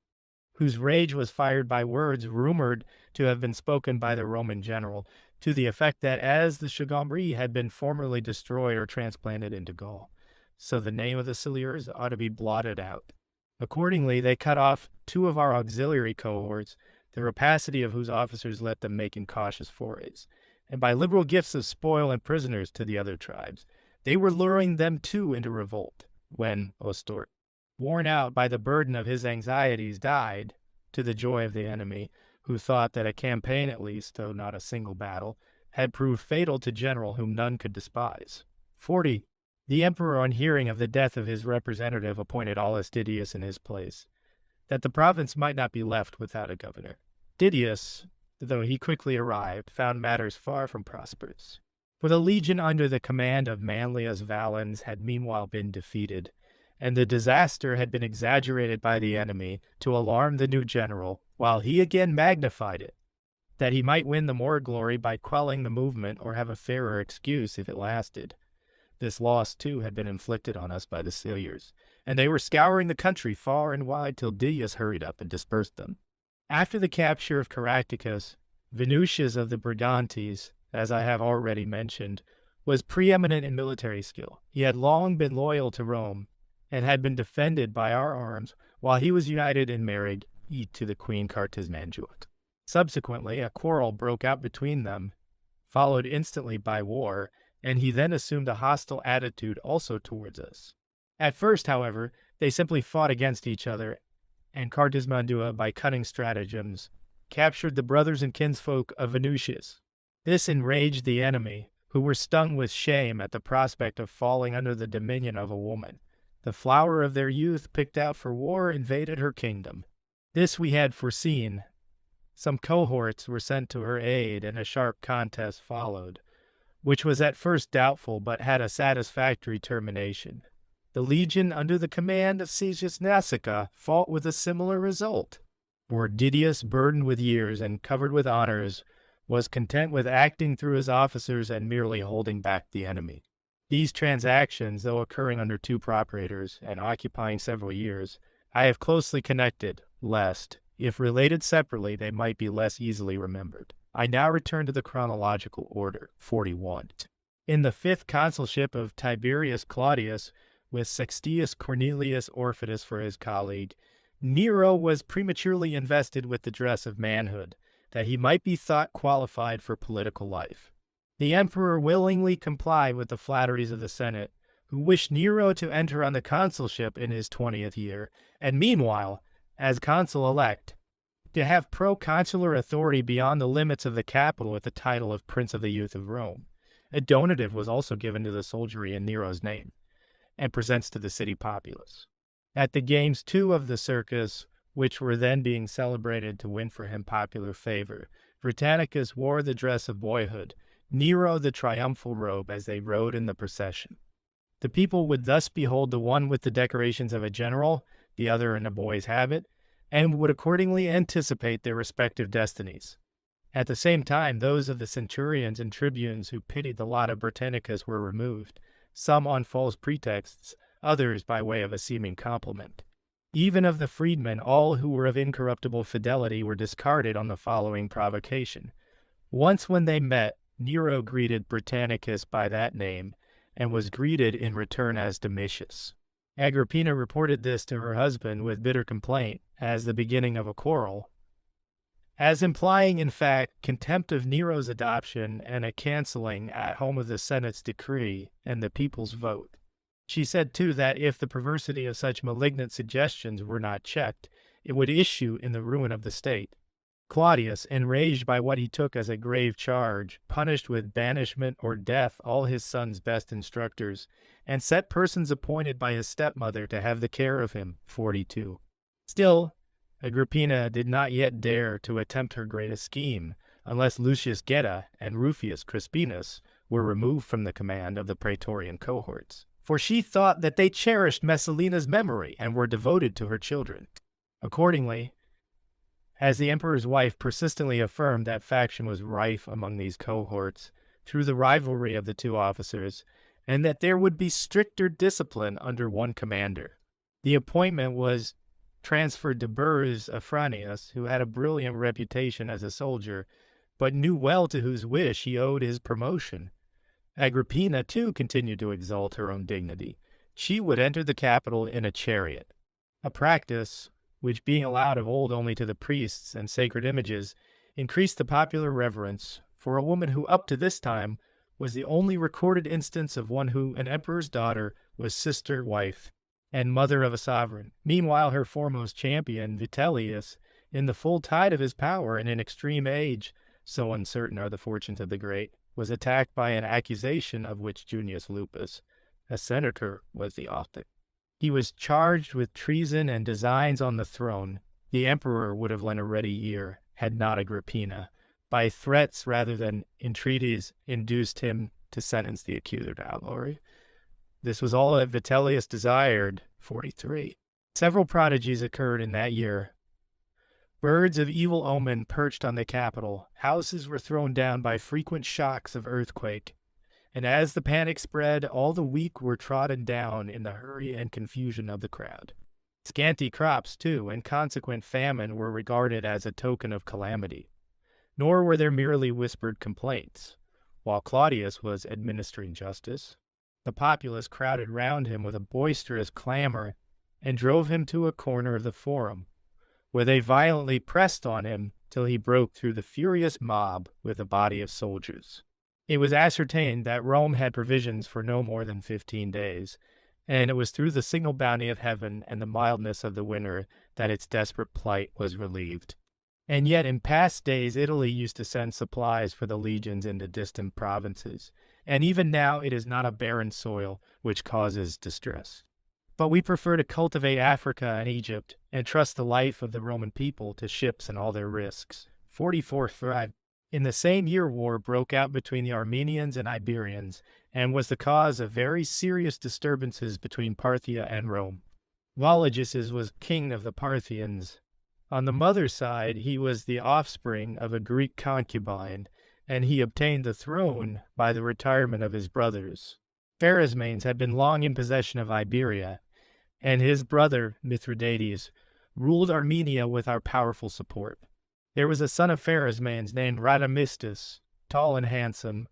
whose rage was fired by words rumored to have been spoken by the Roman general, to the effect that as the Chagomri had been formerly destroyed or transplanted into Gaul, so the name of the Silures ought to be blotted out. Accordingly, they cut off 2 of our auxiliary cohorts, the rapacity of whose officers let them make incautious forays, and by liberal gifts of spoil and prisoners to the other tribes, they were luring them too into revolt, when Ostor, worn out by the burden of his anxieties, died, to the joy of the enemy, who thought that a campaign at least, though not a single battle, had proved fatal to general whom none could despise. 40. The emperor, on hearing of the death of his representative, appointed Aulus Didius in his place, that the province might not be left without a governor. Didius, though he quickly arrived, found matters far from prosperous. For the legion under the command of Manlius Valens had meanwhile been defeated, and the disaster had been exaggerated by the enemy to alarm the new general, while he again magnified it, that he might win the more glory by quelling the movement or have a fairer excuse if it lasted. This loss, too, had been inflicted on us by the Silures, and they were scouring the country far and wide till Didius hurried up and dispersed them. After the capture of Caractacus, Venusius of the Brigantes, as I have already mentioned, was preeminent in military skill. He had long been loyal to Rome, and had been defended by our arms, while he was united and married to the Queen Cartismanduat. Subsequently, a quarrel broke out between them, followed instantly by war, and he then assumed a hostile attitude also towards us. At first, however, they simply fought against each other, and Cartismandua, by cunning stratagems, captured the brothers and kinsfolk of Venusius. This enraged the enemy, who were stung with shame at the prospect of falling under the dominion of a woman. The flower of their youth, picked out for war, invaded her kingdom. This we had foreseen. Some cohorts were sent to her aid, and a sharp contest followed, which was at first doubtful but had a satisfactory termination. The legion under the command of Caesius Nasica fought with a similar result, for Didius, burdened with years and covered with honors, was content with acting through his officers and merely holding back the enemy. These transactions, though occurring under two procurators and occupying several years, I have closely connected, lest, if related separately, they might be less easily remembered. I now return to the chronological order. 41. In the 5th consulship of Tiberius Claudius, with Sextius Cornelius Orfitus for his colleague, Nero was prematurely invested with the dress of manhood, that he might be thought qualified for political life. The emperor willingly complied with the flatteries of the Senate, who wished Nero to enter on the consulship in his 20th year, and meanwhile, as consul-elect, to have proconsular authority beyond the limits of the capital with the title of Prince of the Youth of Rome. A donative was also given to the soldiery in Nero's name, and presents to the city populace. At the games, too, of the circus, which were then being celebrated to win for him popular favor, Britannicus wore the dress of boyhood, Nero the triumphal robe as they rode in the procession. The people would thus behold the one with the decorations of a general, the other in a boy's habit, and would accordingly anticipate their respective destinies. At the same time, those of the centurions and tribunes who pitied the lot of Britannicus were removed, some on false pretexts, others by way of a seeming compliment. Even of the freedmen, all who were of incorruptible fidelity were discarded on the following provocation. Once when they met, Nero greeted Britannicus by that name, and was greeted in return as Domitius. Agrippina reported this to her husband with bitter complaint, as the beginning of a quarrel, as implying, in fact, contempt of Nero's adoption and a cancelling at home of the Senate's decree and the people's vote. She said, too, that if the perversity of such malignant suggestions were not checked, it would issue in the ruin of the state. Claudius, enraged by what he took as a grave charge, punished with banishment or death all his son's best instructors, and set persons appointed by his stepmother to have the care of him. 42. Still, Agrippina did not yet dare to attempt her greatest scheme, unless Lucius Geta and Rufius Crispinus were removed from the command of the praetorian cohorts, for she thought that they cherished Messalina's memory and were devoted to her children. Accordingly, as the emperor's wife persistently affirmed that faction was rife among these cohorts through the rivalry of the two officers, and that there would be stricter discipline under one commander, the appointment was transferred to Burrus Afranius, who had a brilliant reputation as a soldier, but knew well to whose wish he owed his promotion. Agrippina, too, continued to exalt her own dignity. She would enter the capital in a chariot, a practice which, being allowed of old only to the priests and sacred images, increased the popular reverence for a woman who up to this time was the only recorded instance of one who, an emperor's daughter, was sister, wife, and mother of a sovereign. Meanwhile, her foremost champion, Vitellius, in the full tide of his power and in extreme age, so uncertain are the fortunes of the great, was attacked by an accusation of which Junius Lupus, a senator, was the author. He was charged with treason and designs on the throne. The emperor would have lent a ready ear, had not Agrippina, by threats rather than entreaties, induced him to sentence the accuser to outlawry. This was all that Vitellius desired. 43. Several prodigies occurred in that year. Birds of evil omen perched on the Capitol. Houses were thrown down by frequent shocks of earthquake. And as the panic spread, all the weak were trodden down in the hurry and confusion of the crowd. Scanty crops, too, and consequent famine were regarded as a token of calamity. Nor were there merely whispered complaints. While Claudius was administering justice, the populace crowded round him with a boisterous clamor and drove him to a corner of the forum, where they violently pressed on him till he broke through the furious mob with a body of soldiers. It was ascertained that Rome had provisions for no more than 15 days, and it was through the signal bounty of heaven and the mildness of the winter that its desperate plight was relieved. And yet in past days Italy used to send supplies for the legions into distant provinces, and even now it is not a barren soil which causes distress. But we prefer to cultivate Africa and Egypt, and trust the life of the Roman people to ships and all their risks. 44. In the same year, war broke out between the Armenians and Iberians, and was the cause of very serious disturbances between Parthia and Rome. Vologeses was king of the Parthians. On the mother's side, he was the offspring of a Greek concubine, and he obtained the throne by the retirement of his brothers. Pharasmanes had been long in possession of Iberia, and his brother, Mithridates, ruled Armenia with our powerful support. There was a son of Pharasmanes named Radamistus, tall and handsome,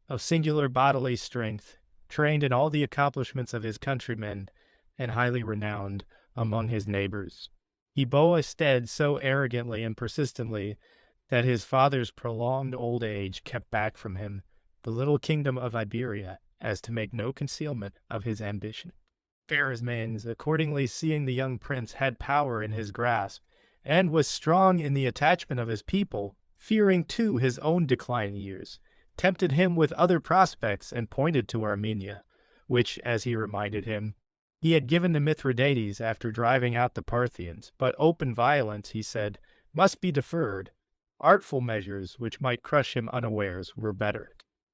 of singular bodily strength, trained in all the accomplishments of his countrymen, and highly renowned among his neighbors. He boasted so arrogantly and persistently that his father's prolonged old age kept back from him the little kingdom of Iberia, as to make no concealment of his ambition. Pharasmanes, accordingly, seeing the young prince had power in his grasp, and was strong in the attachment of his people, fearing too his own declining years, tempted him with other prospects and pointed to Armenia, which, as he reminded him, he had given to Mithridates after driving out the Parthians, but open violence, he said, must be deferred. Artful measures, which might crush him unawares, were better.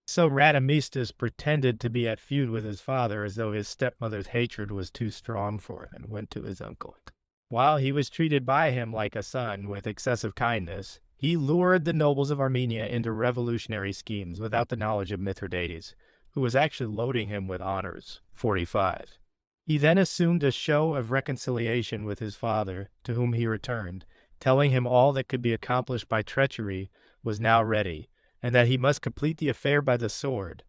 So Radamistus pretended to be at feud with his father, as though his stepmother's hatred was too strong for him, and went to his uncle. While he was treated by him like a son with excessive kindness, he lured the nobles of Armenia into revolutionary schemes without the knowledge of Mithridates, who was actually loading him with honors. 45. He then assumed a show of reconciliation with his father, to whom he returned, telling him all that could be accomplished by treachery was now ready, and that he must complete the affair by the sword.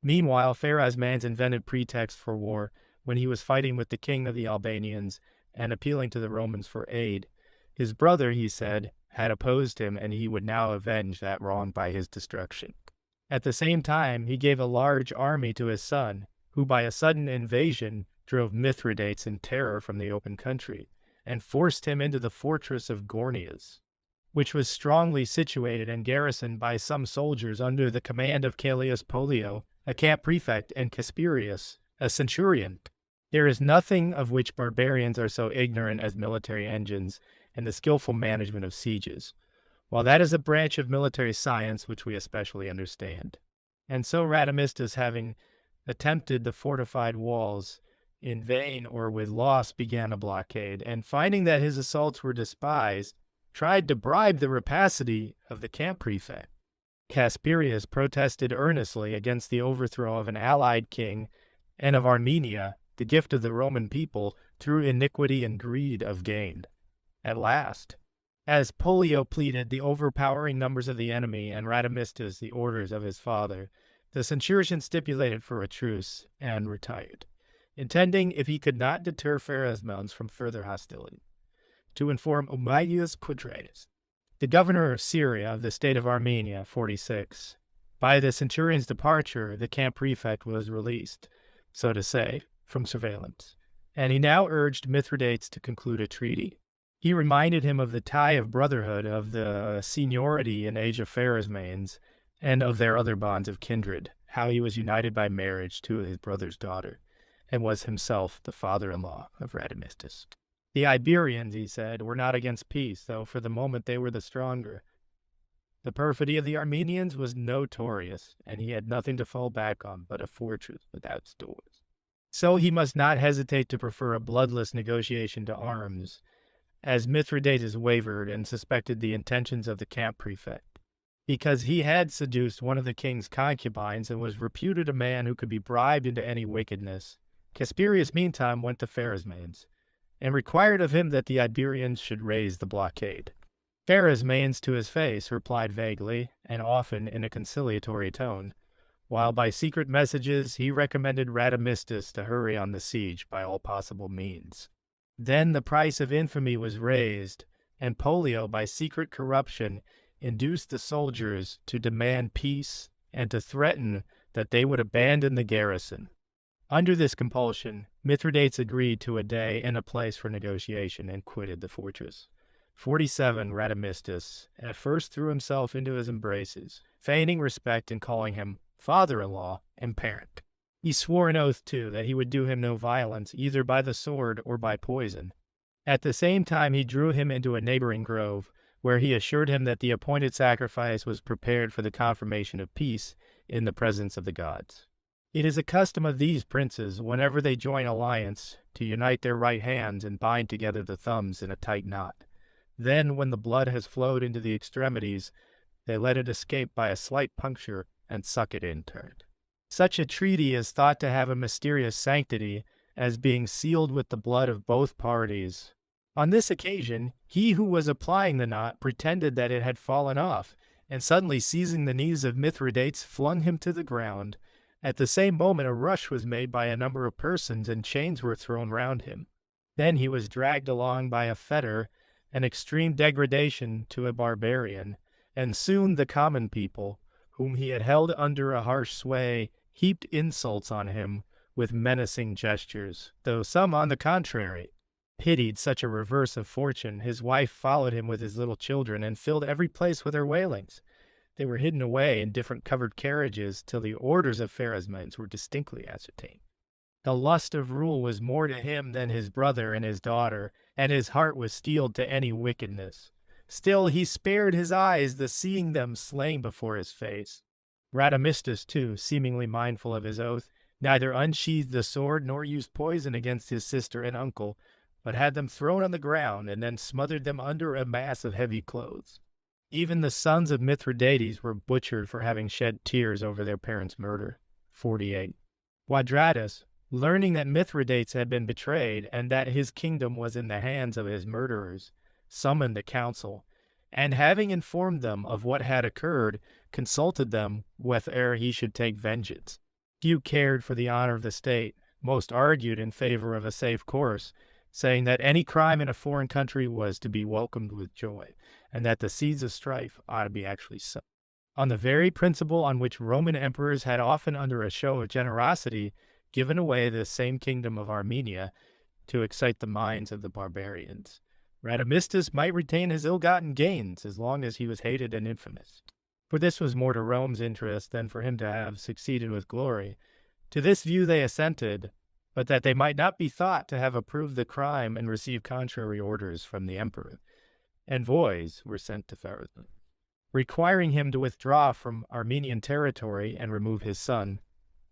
Meanwhile, Pharasmanes invented pretexts for war when he was fighting with the king of the Albanians and appealing to the Romans for aid. His brother, he said, had opposed him, and he would now avenge that wrong by his destruction. At the same time, he gave a large army to his son, who by a sudden invasion drove Mithridates in terror from the open country, and forced him into the fortress of Gornias, which was strongly situated and garrisoned by some soldiers under the command of Caelius Pollio, a camp prefect, and Casperius, a centurion. There is nothing of which barbarians are so ignorant as military engines and the skillful management of sieges, while that is a branch of military science which we especially understand. And so Radamistus, having attempted the fortified walls in vain or with loss, began a blockade, and finding that his assaults were despised, tried to bribe the rapacity of the camp prefect. Casperius protested earnestly against the overthrow of an allied king and of Armenia, the gift of the Roman people, through iniquity and greed of gain. At last, as Pollio pleaded the overpowering numbers of the enemy and Radamistus the orders of his father, the centurion stipulated for a truce and retired, intending, if he could not deter Pharasmanes from further hostility, to inform Omidius Quadratus, the governor of Syria, of the state of Armenia. 46. By the centurion's departure, the camp prefect was released, so to say, from surveillance, and he now urged Mithridates to conclude a treaty. He reminded him of the tie of brotherhood, of the seniority in age of Pharasmanes, and of their other bonds of kindred, how he was united by marriage to his brother's daughter, and was himself the father-in-law of Radamistus. The Iberians, he said, were not against peace, though for the moment they were the stronger. The perfidy of the Armenians was notorious, and he had nothing to fall back on but a fortress without stores. So he must not hesitate to prefer a bloodless negotiation to arms, as Mithridates wavered and suspected the intentions of the camp prefect, because he had seduced one of the king's concubines and was reputed a man who could be bribed into any wickedness. Casperius meantime went to Pharasmanes, and required of him that the Iberians should raise the blockade. Pharasmanes, to his face, replied vaguely, and often in a conciliatory tone, while by secret messages he recommended Radamistus to hurry on the siege by all possible means. Then the price of infamy was raised, and Pollio, by secret corruption, induced the soldiers to demand peace and to threaten that they would abandon the garrison. Under this compulsion, Mithridates agreed to a day and a place for negotiation and quitted the fortress. 47. Radamistus at first threw himself into his embraces, feigning respect and calling him father-in-law and parent. He swore an oath, too, that he would do him no violence, either by the sword or by poison. At the same time he drew him into a neighboring grove, where he assured him that the appointed sacrifice was prepared for the confirmation of peace in the presence of the gods. It is a custom of these princes, whenever they join alliance, to unite their right hands and bind together the thumbs in a tight knot. Then, when the blood has flowed into the extremities, they let it escape by a slight puncture and suck it in turn. Such a treaty is thought to have a mysterious sanctity, as being sealed with the blood of both parties. On this occasion, he who was applying the knot pretended that it had fallen off, and suddenly seizing the knees of Mithridates, flung him to the ground. At the same moment a rush was made by a number of persons, and chains were thrown round him. Then he was dragged along by a fetter, an extreme degradation to a barbarian, and soon the common people, whom he had held under a harsh sway, heaped insults on him with menacing gestures, though some, on the contrary, pitied such a reverse of fortune. His wife followed him with his little children, and filled every place with her wailings. They were hidden away in different covered carriages till the orders of Pharasmides were distinctly ascertained. The lust of rule was more to him than his brother and his daughter, and his heart was steeled to any wickedness. Still he spared his eyes the seeing them slain before his face. Radamistus, too, seemingly mindful of his oath, neither unsheathed the sword nor used poison against his sister and uncle, but had them thrown on the ground, and then smothered them under a mass of heavy clothes. Even the sons of Mithridates were butchered for having shed tears over their parents' murder. 48. Quadratus, learning that Mithridates had been betrayed, and that his kingdom was in the hands of his murderers, summoned a council, and having informed them of what had occurred, consulted them whether he should take vengeance. Few cared for the honor of the state, most argued in favor of a safe course, saying that any crime in a foreign country was to be welcomed with joy, and that the seeds of strife ought to be actually sown. On the very principle on which Roman emperors had often, under a show of generosity, given away the same kingdom of Armenia to excite the minds of the barbarians, Radamistus might retain his ill-gotten gains as long as he was hated and infamous. For this was more to Rome's interest than for him to have succeeded with glory. To this view they assented, but that they might not be thought to have approved the crime and received contrary orders from the emperor, envoys were sent to Pharasmides, requiring him to withdraw from Armenian territory and remove his son.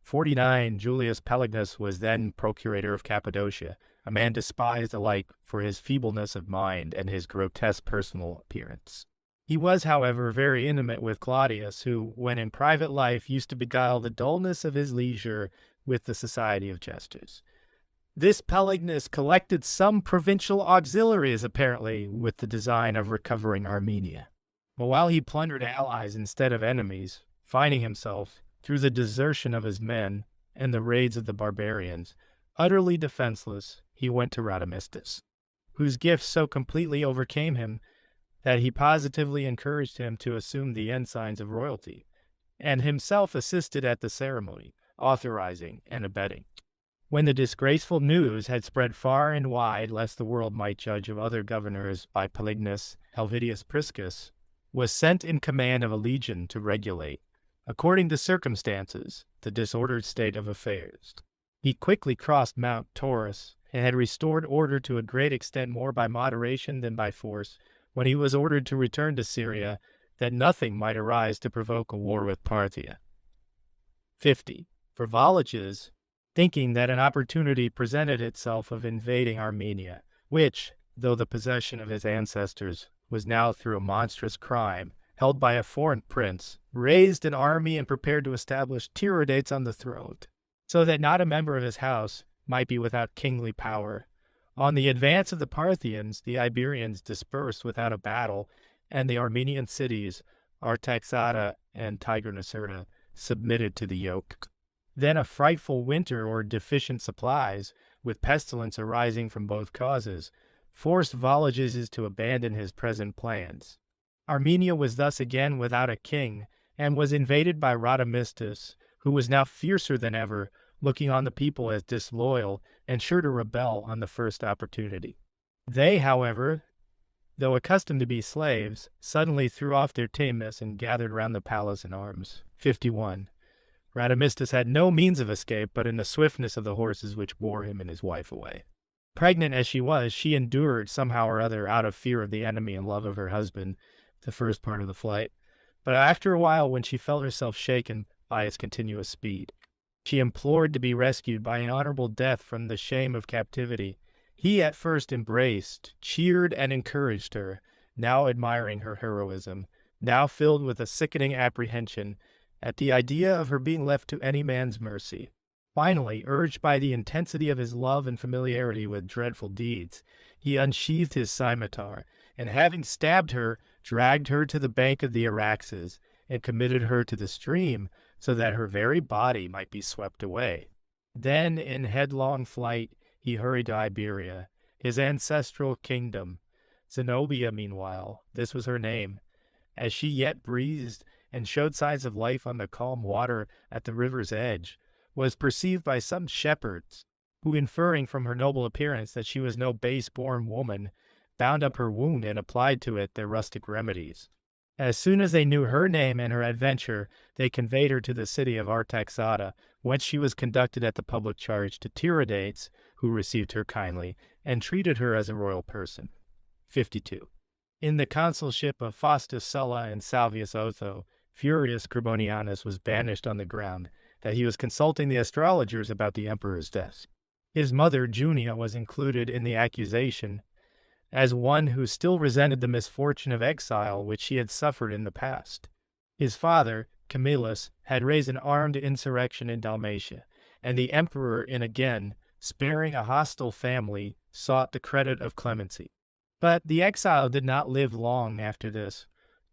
49. Julius Pelaginus was then procurator of Cappadocia, a man despised alike for his feebleness of mind and his grotesque personal appearance. He was, however, very intimate with Claudius, who, when in private life, used to beguile the dullness of his leisure with the society of jesters. This Pelaginus collected some provincial auxiliaries, apparently, with the design of recovering Armenia. But while he plundered allies instead of enemies, finding himself, through the desertion of his men and the raids of the barbarians, utterly defenseless, he went to Radamistus, whose gifts so completely overcame him that he positively encouraged him to assume the ensigns of royalty, and himself assisted at the ceremony, authorizing and abetting. When the disgraceful news had spread far and wide, lest the world might judge of other governors by Pelaginus, Helvidius Priscus was sent in command of a legion to regulate, according to circumstances, the disordered state of affairs. He quickly crossed Mount Taurus, and had restored order to a great extent more by moderation than by force, when he was ordered to return to Syria, that nothing might arise to provoke a war with Parthia. 50. For Vologes, thinking that an opportunity presented itself of invading Armenia, which, though the possession of his ancestors, was now through a monstrous crime, held by a foreign prince, raised an army and prepared to establish Tiridates on the throne, so that not a member of his house might be without kingly power. On the advance of the Parthians, the Iberians dispersed without a battle, and the Armenian cities, Artaxata and Tigranocerta, submitted to the yoke. Then a frightful winter or deficient supplies, with pestilence arising from both causes, forced Vologeses to abandon his present plans. Armenia was thus again without a king, and was invaded by Radamistus, who was now fiercer than ever, looking on the people as disloyal, and sure to rebel on the first opportunity. They, however, though accustomed to be slaves, suddenly threw off their tameness and gathered round the palace in arms. 51. Radamistus had no means of escape but in the swiftness of the horses which bore him and his wife away. Pregnant as she was, she endured somehow or other out of fear of the enemy and love of her husband the first part of the flight. But after a while, when she felt herself shaken by its continuous speed, she implored to be rescued by an honorable death from the shame of captivity. He at first embraced, cheered, and encouraged her, now admiring her heroism, now filled with a sickening apprehension at the idea of her being left to any man's mercy. Finally, urged by the intensity of his love and familiarity with dreadful deeds, he unsheathed his scimitar, and having stabbed her, dragged her to the bank of the Araxes, and committed her to the stream, so that her very body might be swept away. Then, in headlong flight, he hurried to Iberia, his ancestral kingdom. Zenobia, meanwhile, this was her name, as she yet breathed and showed signs of life on the calm water at the river's edge, was perceived by some shepherds, who, inferring from her noble appearance that she was no base-born woman, bound up her wound and applied to it their rustic remedies. As soon as they knew her name and her adventure, they conveyed her to the city of Artaxata, whence she was conducted at the public charge to Tiridates, who received her kindly, and treated her as a royal person. 52. In the consulship of Faustus Sulla and Salvius Otho, Furius Carbonianus was banished on the ground that he was consulting the astrologers about the emperor's death. His mother, Junia, was included in the accusation as one who still resented the misfortune of exile which he had suffered in the past. His father, Camillus, had raised an armed insurrection in Dalmatia, and the emperor, in again sparing a hostile family, sought the credit of clemency. But the exile did not live long after this.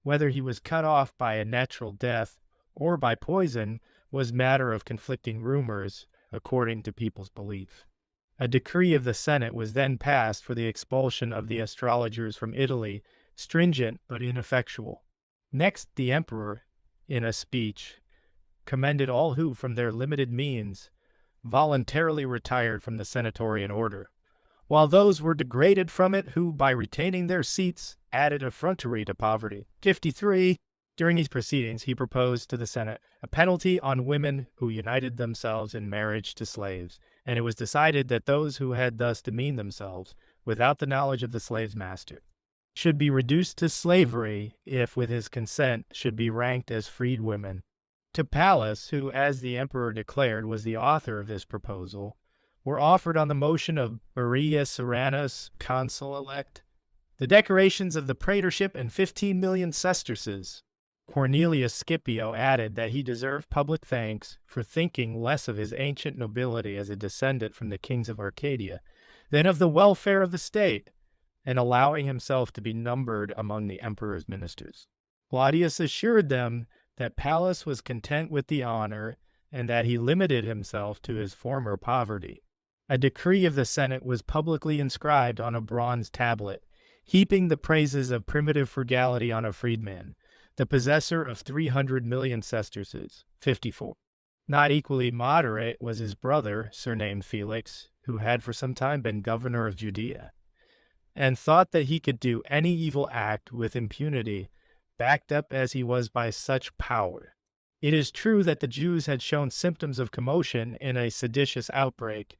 Whether he was cut off by a natural death or by poison was matter of conflicting rumors, according to people's belief. A decree of the Senate was then passed for the expulsion of the astrologers from Italy, stringent but ineffectual. Next, the emperor, in a speech, commended all who, from their limited means, voluntarily retired from the senatorian order, while those were degraded from it who, by retaining their seats, added effrontery to poverty. 53. During these proceedings, he proposed to the Senate a penalty on women who united themselves in marriage to slaves, and it was decided that those who had thus demeaned themselves, without the knowledge of the slave's master, should be reduced to slavery if, with his consent, should be ranked as freed women. To Pallas, who, as the emperor declared, was the author of this proposal, were offered on the motion of Maria Serranus, consul-elect, the decorations of the praetorship and 15 million sesterces. Cornelius Scipio added that he deserved public thanks for thinking less of his ancient nobility as a descendant from the kings of Arcadia than of the welfare of the state, and allowing himself to be numbered among the emperor's ministers. Claudius assured them that Pallas was content with the honor and that he limited himself to his former poverty. A decree of the Senate was publicly inscribed on a bronze tablet, heaping the praises of primitive frugality on a freedman, the possessor of 300 million sesterces. 54. Not equally moderate was his brother, surnamed Felix, who had for some time been governor of Judea, and thought that he could do any evil act with impunity, backed up as he was by such power. It is true that the Jews had shown symptoms of commotion in a seditious outbreak,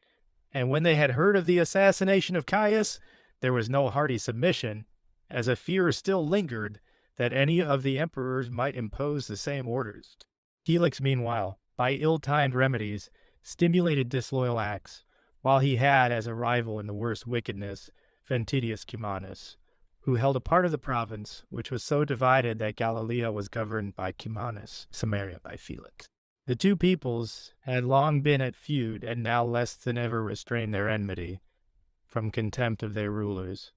and when they had heard of the assassination of Caius, there was no hearty submission, as a fear still lingered that any of the emperors might impose the same orders. Felix, meanwhile, by ill-timed remedies, stimulated disloyal acts, while he had as a rival in the worst wickedness Ventidius Cumanus, who held a part of the province which was so divided that Galilee was governed by Cumanus, Samaria by Felix. The two peoples had long been at feud, and now less than ever restrained their enmity, from contempt of their rulers,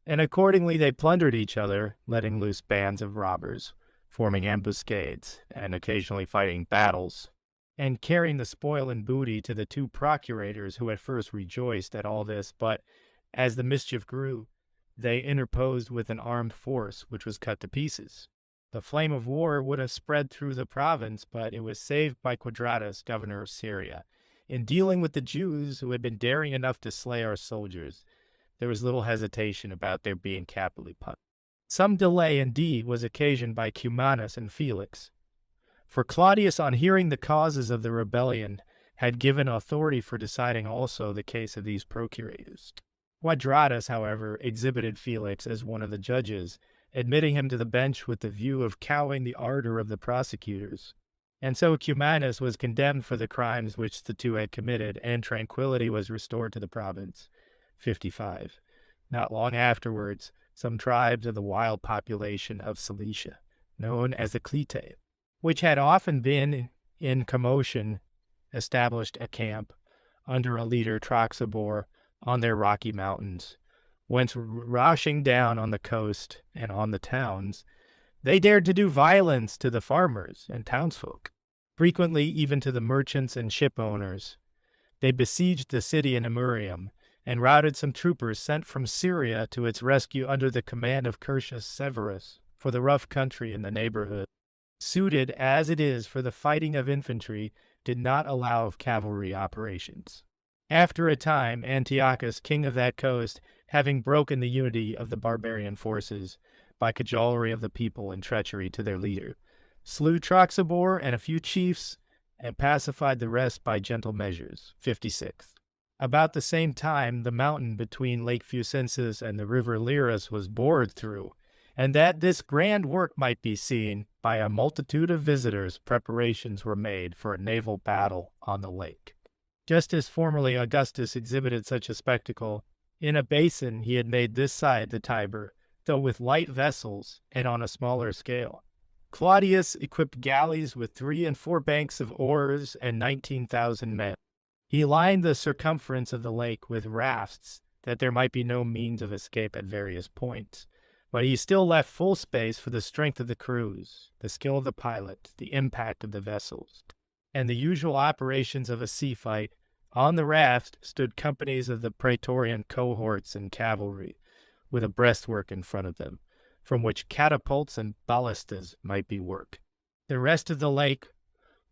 and accordingly they plundered each other, letting loose bands of robbers, forming ambuscades, and occasionally fighting battles, and carrying the spoil and booty to the two procurators who at first rejoiced at all this, but, as the mischief grew, they interposed with an armed force which was cut to pieces. The flame of war would have spread through the province, but it was saved by Quadratus, governor of Syria. In dealing with the Jews who had been daring enough to slay our soldiers, there was little hesitation about their being capitally punished. Some delay, indeed, was occasioned by Cumanus and Felix. For Claudius, on hearing the causes of the rebellion, had given authority for deciding also the case of these procurators. Quadratus, however, exhibited Felix as one of the judges, admitting him to the bench with the view of cowing the ardor of the prosecutors. And so Cumanus was condemned for the crimes which the two had committed, and tranquility was restored to the province. 55. Not long afterwards, some tribes of the wild population of Cilicia, known as the Clitae, which had often been in commotion, established a camp under a leader, Troxibor, on their rocky mountains, whence rushing down on the coast and on the towns, they dared to do violence to the farmers and townsfolk, frequently even to the merchants and ship owners. They besieged the city in Amurium, and routed some troopers sent from Syria to its rescue under the command of Curtius Severus, for the rough country in the neighborhood, suited as it is for the fighting of infantry, did not allow of cavalry operations. After a time, Antiochus, king of that coast, having broken the unity of the barbarian forces by cajolery of the people and treachery to their leader, slew Troxibor and a few chiefs, and pacified the rest by gentle measures. 56. About the same time, the mountain between Lake Fucensis and the river Liris was bored through, and that this grand work might be seen by a multitude of visitors, preparations were made for a naval battle on the lake. Just as formerly Augustus exhibited such a spectacle, in a basin he had made this side the Tiber, though with light vessels and on a smaller scale. Claudius equipped galleys with 3 and 4 banks of oars and 19,000 men. He lined the circumference of the lake with rafts, that there might be no means of escape at various points. But he still left full space for the strength of the crews, the skill of the pilot, the impact of the vessels, and the usual operations of a sea fight. On the raft stood companies of the praetorian cohorts and cavalry, with a breastwork in front of them, from which catapults and ballistas might be worked. The rest of the lake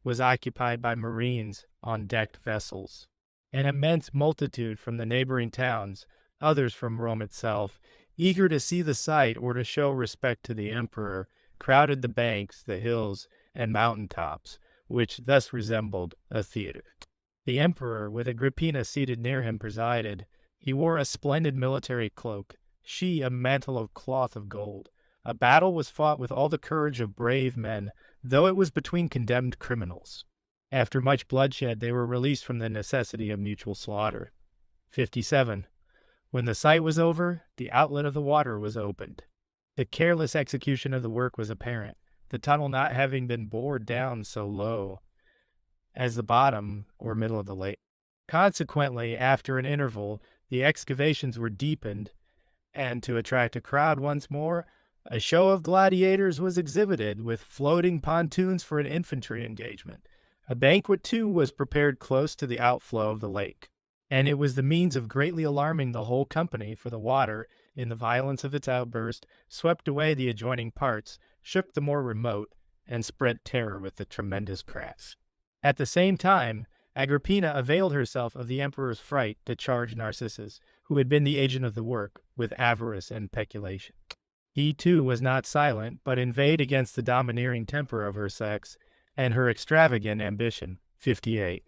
was occupied by marines on decked vessels. An immense multitude from the neighboring towns, others from Rome itself, eager to see the sight or to show respect to the emperor, crowded the banks, the hills, and mountain tops, which thus resembled a theater. The emperor, with Agrippina seated near him, presided. He wore a splendid military cloak, she a mantle of cloth of gold. A battle was fought with all the courage of brave men, though it was between condemned criminals. After much bloodshed, they were released from the necessity of mutual slaughter. 57. When the sight was over, the outlet of the water was opened. The careless execution of the work was apparent, the tunnel not having been bored down so low as the bottom or middle of the lake. Consequently, after an interval, the excavations were deepened, and to attract a crowd once more, a show of gladiators was exhibited, with floating pontoons for an infantry engagement. A banquet, too, was prepared close to the outflow of the lake, and it was the means of greatly alarming the whole company, for the water, in the violence of its outburst, swept away the adjoining parts, shook the more remote, and spread terror with the tremendous crash. At the same time, Agrippina availed herself of the emperor's fright to charge Narcissus, who had been the agent of the work, with avarice and peculation. He, too, was not silent, but inveighed against the domineering temper of her sex and her extravagant ambition. 58.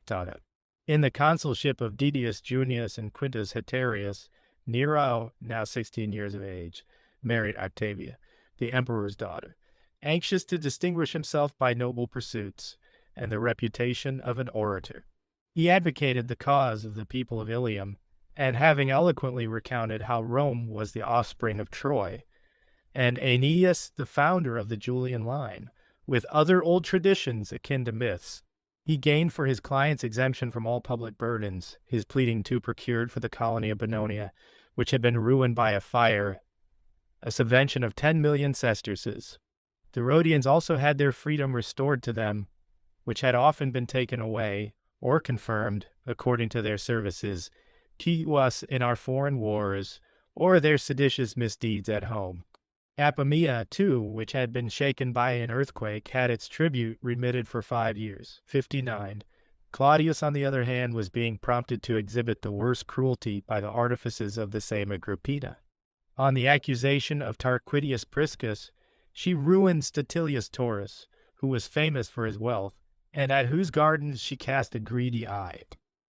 In the consulship of Didius Junius and Quintus Haterius, Nero, now 16 years of age, married Octavia, the emperor's daughter, anxious to distinguish himself by noble pursuits and the reputation of an orator. He advocated the cause of the people of Ilium, and having eloquently recounted how Rome was the offspring of Troy, and Aeneas the founder of the Julian line, with other old traditions akin to myths, he gained for his clients exemption from all public burdens, his pleading too procured for the colony of Bononia, which had been ruined by a fire, a subvention of 10 million sesterces. The Rhodians also had their freedom restored to them, which had often been taken away, or confirmed, according to their services, to us in our foreign wars, or their seditious misdeeds at home. Apamea, too, which had been shaken by an earthquake, had its tribute remitted for 5 years. 59. Claudius, on the other hand, was being prompted to exhibit the worst cruelty by the artifices of the same Agrippina. On the accusation of Tarquinius Priscus, she ruined Statilius Taurus, who was famous for his wealth, and at whose gardens she cast a greedy eye.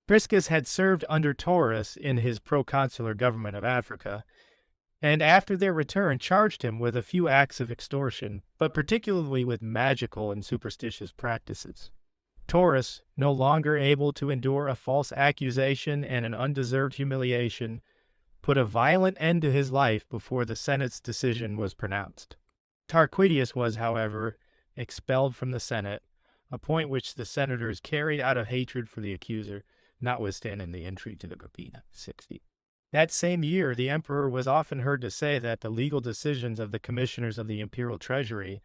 Priscus had served under Taurus in his proconsular government of Africa, and after their return charged him with a few acts of extortion, but particularly with magical and superstitious practices. Taurus, no longer able to endure a false accusation and an undeserved humiliation, put a violent end to his life before the Senate's decision was pronounced. Tarquinius was, however, expelled from the Senate, a point which the senators carried out of hatred for the accuser, notwithstanding the intrigue to the Agrippina. 60. That same year, the emperor was often heard to say that the legal decisions of the commissioners of the imperial treasury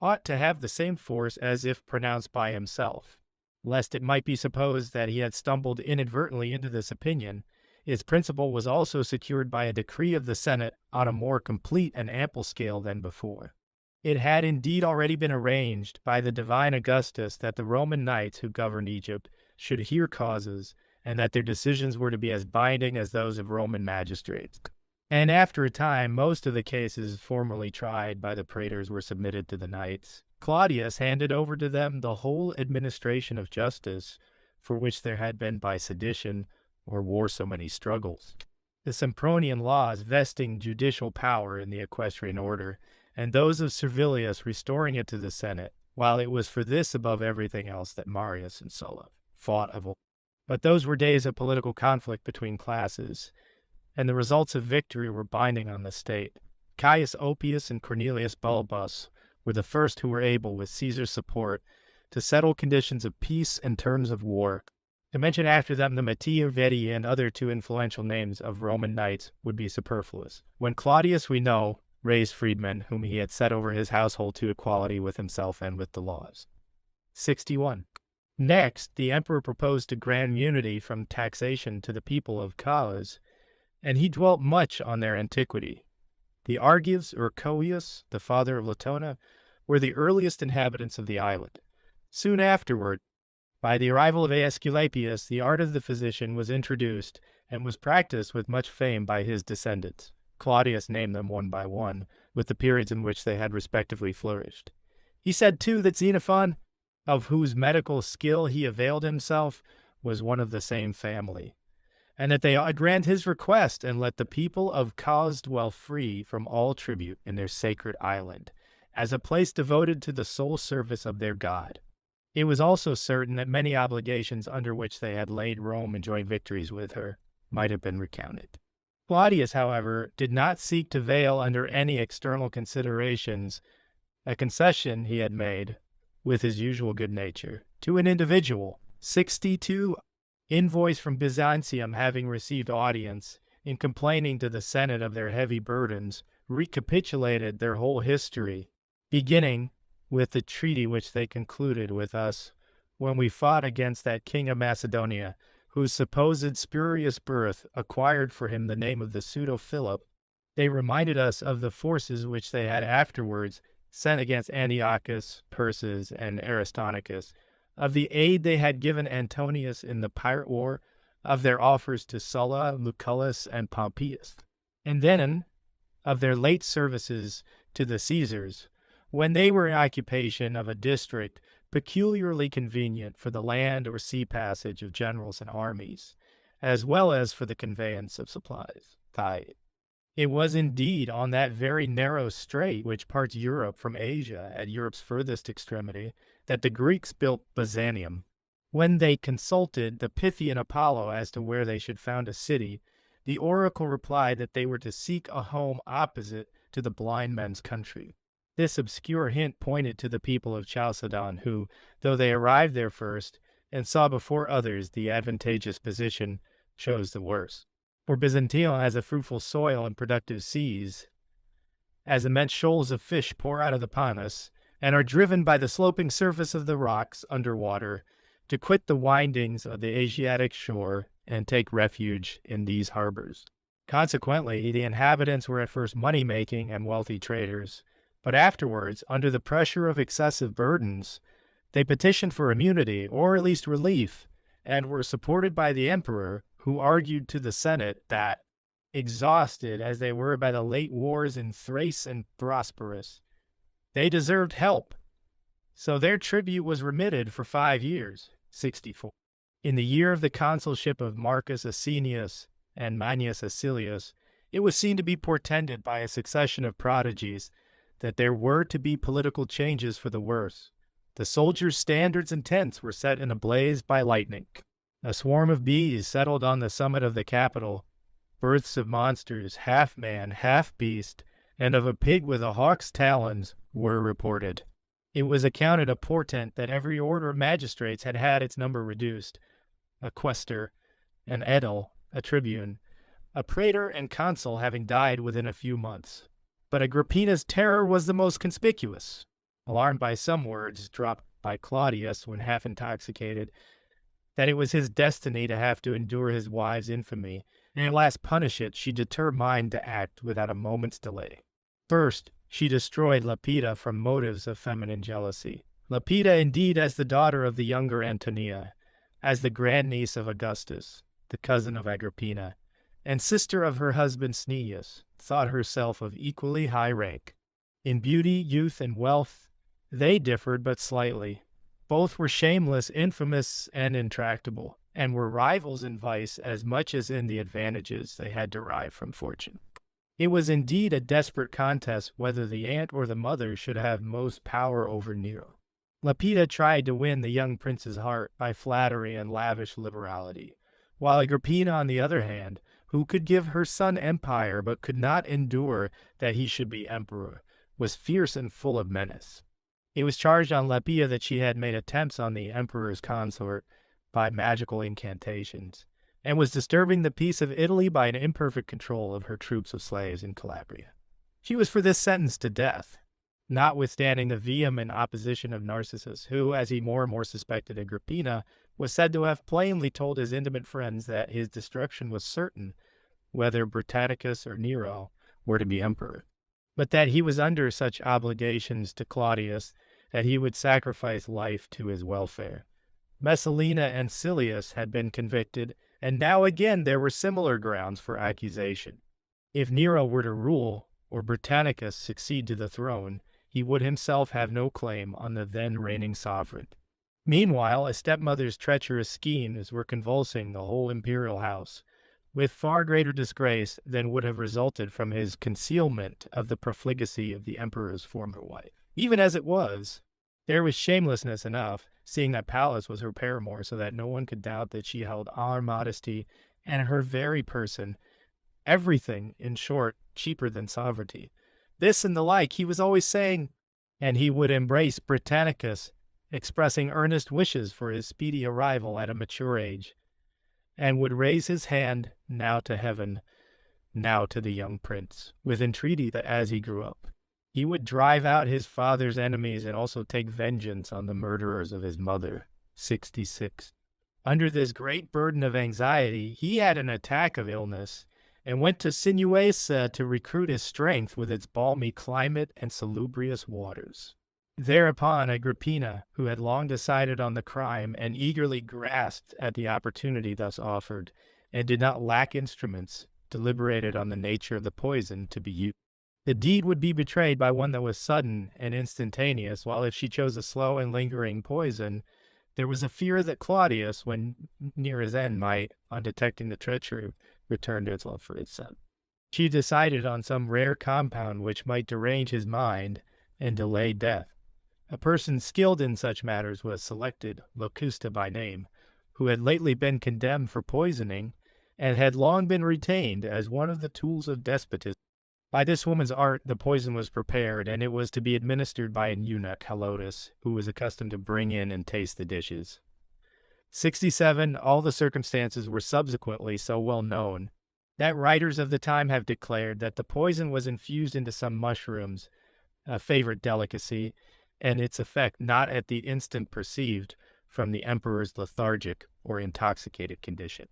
ought to have the same force as if pronounced by himself. Lest it might be supposed that he had stumbled inadvertently into this opinion, its principle was also secured by a decree of the Senate on a more complete and ample scale than before. It had indeed already been arranged by the divine Augustus that the Roman knights who governed Egypt should hear causes, and that their decisions were to be as binding as those of Roman magistrates. And after a time, most of the cases formerly tried by the praetors were submitted to the knights. Claudius handed over to them the whole administration of justice, for which there had been by sedition or war so many struggles. The Sempronian laws vesting judicial power in the equestrian order, and those of Servilius restoring it to the Senate, while it was for this above everything else that Marius and Sulla fought of old. But those were days of political conflict between classes, and the results of victory were binding on the state. Caius Oppius and Cornelius Bulbus were the first who were able, with Caesar's support, to settle conditions of peace and terms of war. To mention after them the Mattii, Vedi, and other two influential names of Roman knights would be superfluous. When Claudius, we know, raised freedmen, whom he had set over his household to equality with himself and with the laws. 61. Next, the emperor proposed to grant immunity from taxation to the people of Caucasus, and he dwelt much on their antiquity. The Argives, or Coeus, the father of Latona, were the earliest inhabitants of the island. Soon afterward, by the arrival of Aesculapius, the art of the physician was introduced and was practiced with much fame by his descendants. Claudius named them one by one, with the periods in which they had respectively flourished. He said, too, that Xenophon, of whose medical skill he availed himself, was one of the same family, and that they ought grant his request and let the people of Cos dwell free from all tribute in their sacred island, as a place devoted to the sole service of their God. It was also certain that many obligations under which they had laid Rome in joint victories with her might have been recounted. Claudius, however, did not seek to veil under any external considerations a concession he had made, with his usual good nature, to an individual. 62. Invoice from Byzantium, having received audience, in complaining to the Senate of their heavy burdens, recapitulated their whole history, beginning with the treaty which they concluded with us when we fought against that king of Macedonia, whose supposed spurious birth acquired for him the name of the pseudo-Philip. They reminded us of the forces which they had afterwards sent against Antiochus, Perses, and Aristarchus, of the aid they had given Antonius in the pirate war, of their offers to Sulla, Lucullus, and Pompeius, and then of their late services to the Caesars, when they were in occupation of a district peculiarly convenient for the land or sea passage of generals and armies, as well as for the conveyance of supplies. It was indeed on that very narrow strait which parts Europe from Asia at Europe's furthest extremity that the Greeks built Byzantium. When they consulted the Pythian Apollo as to where they should found a city, the oracle replied that they were to seek a home opposite to the blind men's country. This obscure hint pointed to the people of Chalcedon, who, though they arrived there first, and saw before others the advantageous position, chose the worse. For Byzantium has a fruitful soil and productive seas, as immense shoals of fish pour out of the Pontus, and are driven by the sloping surface of the rocks under water to quit the windings of the Asiatic shore and take refuge in these harbors. Consequently, the inhabitants were at first money-making and wealthy traders, but afterwards, under the pressure of excessive burdens, they petitioned for immunity, or at least relief, and were supported by the emperor, who argued to the Senate that, exhausted as they were by the late wars in Thrace and Bosporus, they deserved help, so their tribute was remitted for 5 years, 64. In the year of the consulship of Marcus Asinius and Manius Acilius, it was seen to be portended by a succession of prodigies that there were to be political changes for the worse. The soldiers' standards and tents were set in a blaze by lightning. A swarm of bees settled on the summit of the Capitol. Births of monsters, half man, half beast, and of a pig with a hawk's talons were reported. It was accounted a portent that every order of magistrates had had its number reduced. A quaestor, an aedile, a tribune, a praetor and consul having died within a few months. But Agrippina's terror was the most conspicuous. Alarmed by some words dropped by Claudius when half intoxicated, that it was his destiny to have to endure his wife's infamy, and at last punish it, she determined to act without a moment's delay. First, she destroyed Lepida from motives of feminine jealousy. Lepida, indeed, as the daughter of the younger Antonia, as the grandniece of Augustus, the cousin of Agrippina, and sister of her husband Cneius, thought herself of equally high rank. In beauty, youth, and wealth, they differed but slightly. Both were shameless, infamous, and intractable, and were rivals in vice as much as in the advantages they had derived from fortune. It was indeed a desperate contest whether the aunt or the mother should have most power over Nero. Lepida tried to win the young prince's heart by flattery and lavish liberality, while Agrippina, on the other hand, who could give her son empire but could not endure that he should be emperor, was fierce and full of menace. It was charged on Lepida that she had made attempts on the emperor's consort by magical incantations, and was disturbing the peace of Italy by an imperfect control of her troops of slaves in Calabria. She was for this sentenced to death, notwithstanding the vehement opposition of Narcissus, who, as he more and more suspected Agrippina, was said to have plainly told his intimate friends that his destruction was certain, whether Britannicus or Nero were to be emperor, but that he was under such obligations to Claudius that he would sacrifice life to his welfare. Messalina and Silius had been convicted, and now again there were similar grounds for accusation. If Nero were to rule, or Britannicus succeed to the throne, he would himself have no claim on the then reigning sovereign. Meanwhile, a stepmother's treacherous schemes were convulsing the whole imperial house, with far greater disgrace than would have resulted from his concealment of the profligacy of the emperor's former wife. Even as it was, there was shamelessness enough, seeing that Pallas was her paramour, so that no one could doubt that she held our modesty and her very person, everything, in short, cheaper than sovereignty. This and the like he was always saying, and he would embrace Britannicus, expressing earnest wishes for his speedy arrival at a mature age, and would raise his hand now to heaven, now to the young prince, with entreaty that as he grew up, he would drive out his father's enemies and also take vengeance on the murderers of his mother. 66. Under this great burden of anxiety, he had an attack of illness, and went to Sinuessa to recruit his strength with its balmy climate and salubrious waters. Thereupon Agrippina, who had long decided on the crime and eagerly grasped at the opportunity thus offered, and did not lack instruments, deliberated on the nature of the poison to be used. The deed would be betrayed by one that was sudden and instantaneous, while if she chose a slow and lingering poison, there was a fear that Claudius, when near his end, might, on detecting the treachery, return to his love for his son. She decided on some rare compound which might derange his mind and delay death. A person skilled in such matters was selected, Locusta by name, who had lately been condemned for poisoning, and had long been retained as one of the tools of despotism. By this woman's art the poison was prepared, and it was to be administered by an eunuch, Helotus, who was accustomed to bring in and taste the dishes. 67. All the circumstances were subsequently so well known that writers of the time have declared that the poison was infused into some mushrooms, a favorite delicacy, and its effect not at the instant perceived from the emperor's lethargic or intoxicated condition.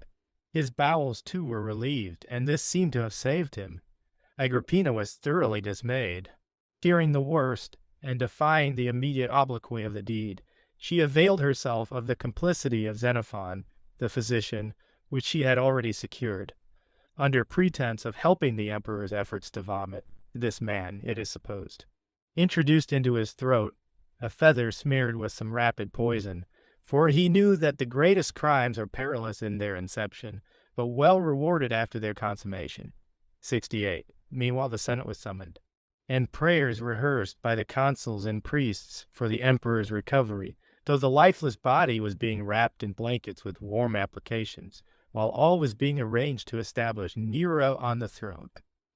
His bowels, too, were relieved, and this seemed to have saved him. Agrippina was thoroughly dismayed. Fearing the worst, and defying the immediate obloquy of the deed, she availed herself of the complicity of Xenophon, the physician, which she had already secured, under pretense of helping the emperor's efforts to vomit. This man, it is supposed, introduced into his throat a feather smeared with some rapid poison, for he knew that the greatest crimes are perilous in their inception, but well rewarded after their consummation. 68. Meanwhile, the Senate was summoned, and prayers rehearsed by the consuls and priests for the emperor's recovery, though the lifeless body was being wrapped in blankets with warm applications, while all was being arranged to establish Nero on the throne.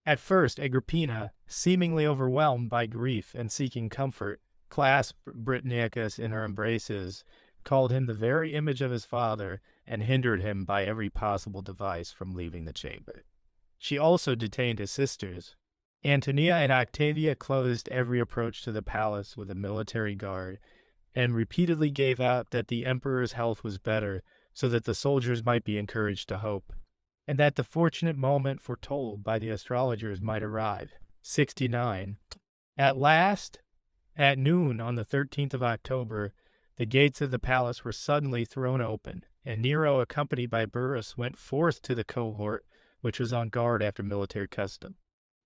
At first, Agrippina, seemingly overwhelmed by grief and seeking comfort, clasped Britannicus in her embraces, called him the very image of his father, and hindered him by every possible device from leaving the chamber. She also detained his sisters. Antonia and Octavia closed every approach to the palace with a military guard, and repeatedly gave out that the emperor's health was better, so that the soldiers might be encouraged to hope, and that the fortunate moment foretold by the astrologers might arrive. 69. At last, at noon on the 13th of October, the gates of the palace were suddenly thrown open, and Nero, accompanied by Burrus, went forth to the cohort, which was on guard after military custom.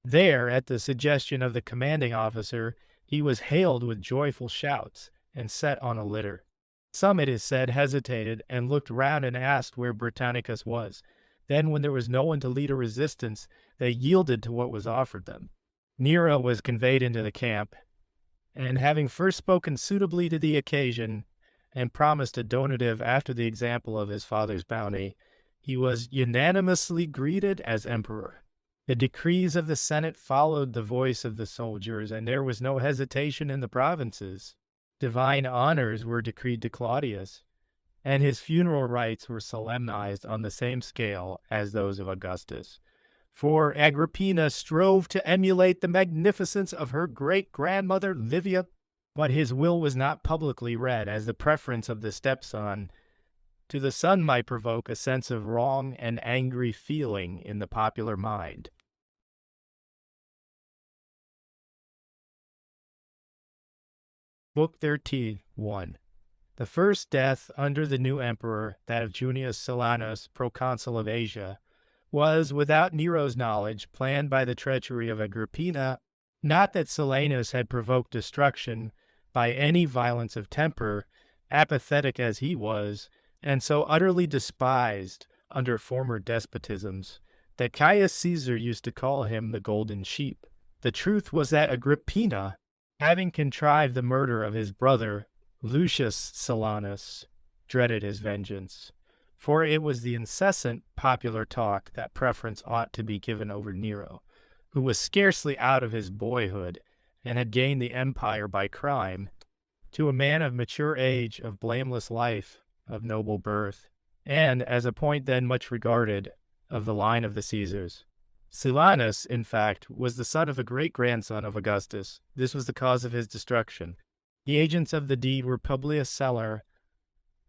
There, at the suggestion of the commanding officer, he was hailed with joyful shouts and set on a litter. Some, it is said, hesitated and looked round and asked where Britannicus was. Then, when there was no one to lead a resistance, they yielded to what was offered them. Nero was conveyed into the camp, and having first spoken suitably to the occasion, and promised a donative after the example of his father's bounty, he was unanimously greeted as emperor. The decrees of the Senate followed the voice of the soldiers, and there was no hesitation in the provinces. Divine honors were decreed to Claudius, and his funeral rites were solemnized on the same scale as those of Augustus. For Agrippina strove to emulate the magnificence of her great-grandmother Livia, but his will was not publicly read, as the preference of the stepson to the son might provoke a sense of wrong and angry feeling in the popular mind. Book 13, 1. The first death under the new emperor, that of Junius Silanus, proconsul of Asia, was, without Nero's knowledge, planned by the treachery of Agrippina. Not that Silanus had provoked destruction by any violence of temper, apathetic as he was, and so utterly despised under former despotisms, that Caius Caesar used to call him the golden sheep. The truth was that Agrippina, having contrived the murder of his brother, Lucius Silanus, dreaded his vengeance, for it was the incessant popular talk that preference ought to be given over Nero, who was scarcely out of his boyhood and had gained the empire by crime, to a man of mature age, of blameless life, of noble birth, and, as a point then much regarded, of the line of the Caesars. Silanus, in fact, was the son of a great-grandson of Augustus. This was the cause of his destruction. The agents of the deed were Publius Celer,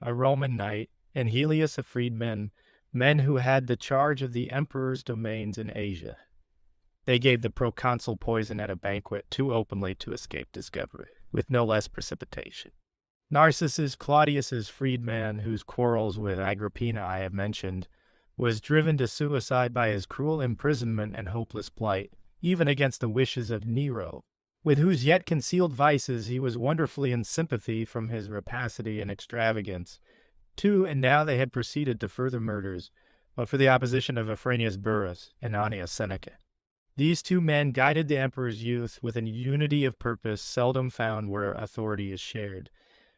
a Roman knight, and Helius, a freedman, men who had the charge of the emperor's domains in Asia. They gave the proconsul poison at a banquet too openly to escape discovery, with no less precipitation. Narcissus, Claudius's freedman, whose quarrels with Agrippina I have mentioned, was driven to suicide by his cruel imprisonment and hopeless plight, even against the wishes of Nero, with whose yet concealed vices he was wonderfully in sympathy from his rapacity and extravagance. And now they had proceeded to further murders, but for the opposition of Afranius Burrus and Annius Seneca. These two men guided the emperor's youth with a unity of purpose seldom found where authority is shared,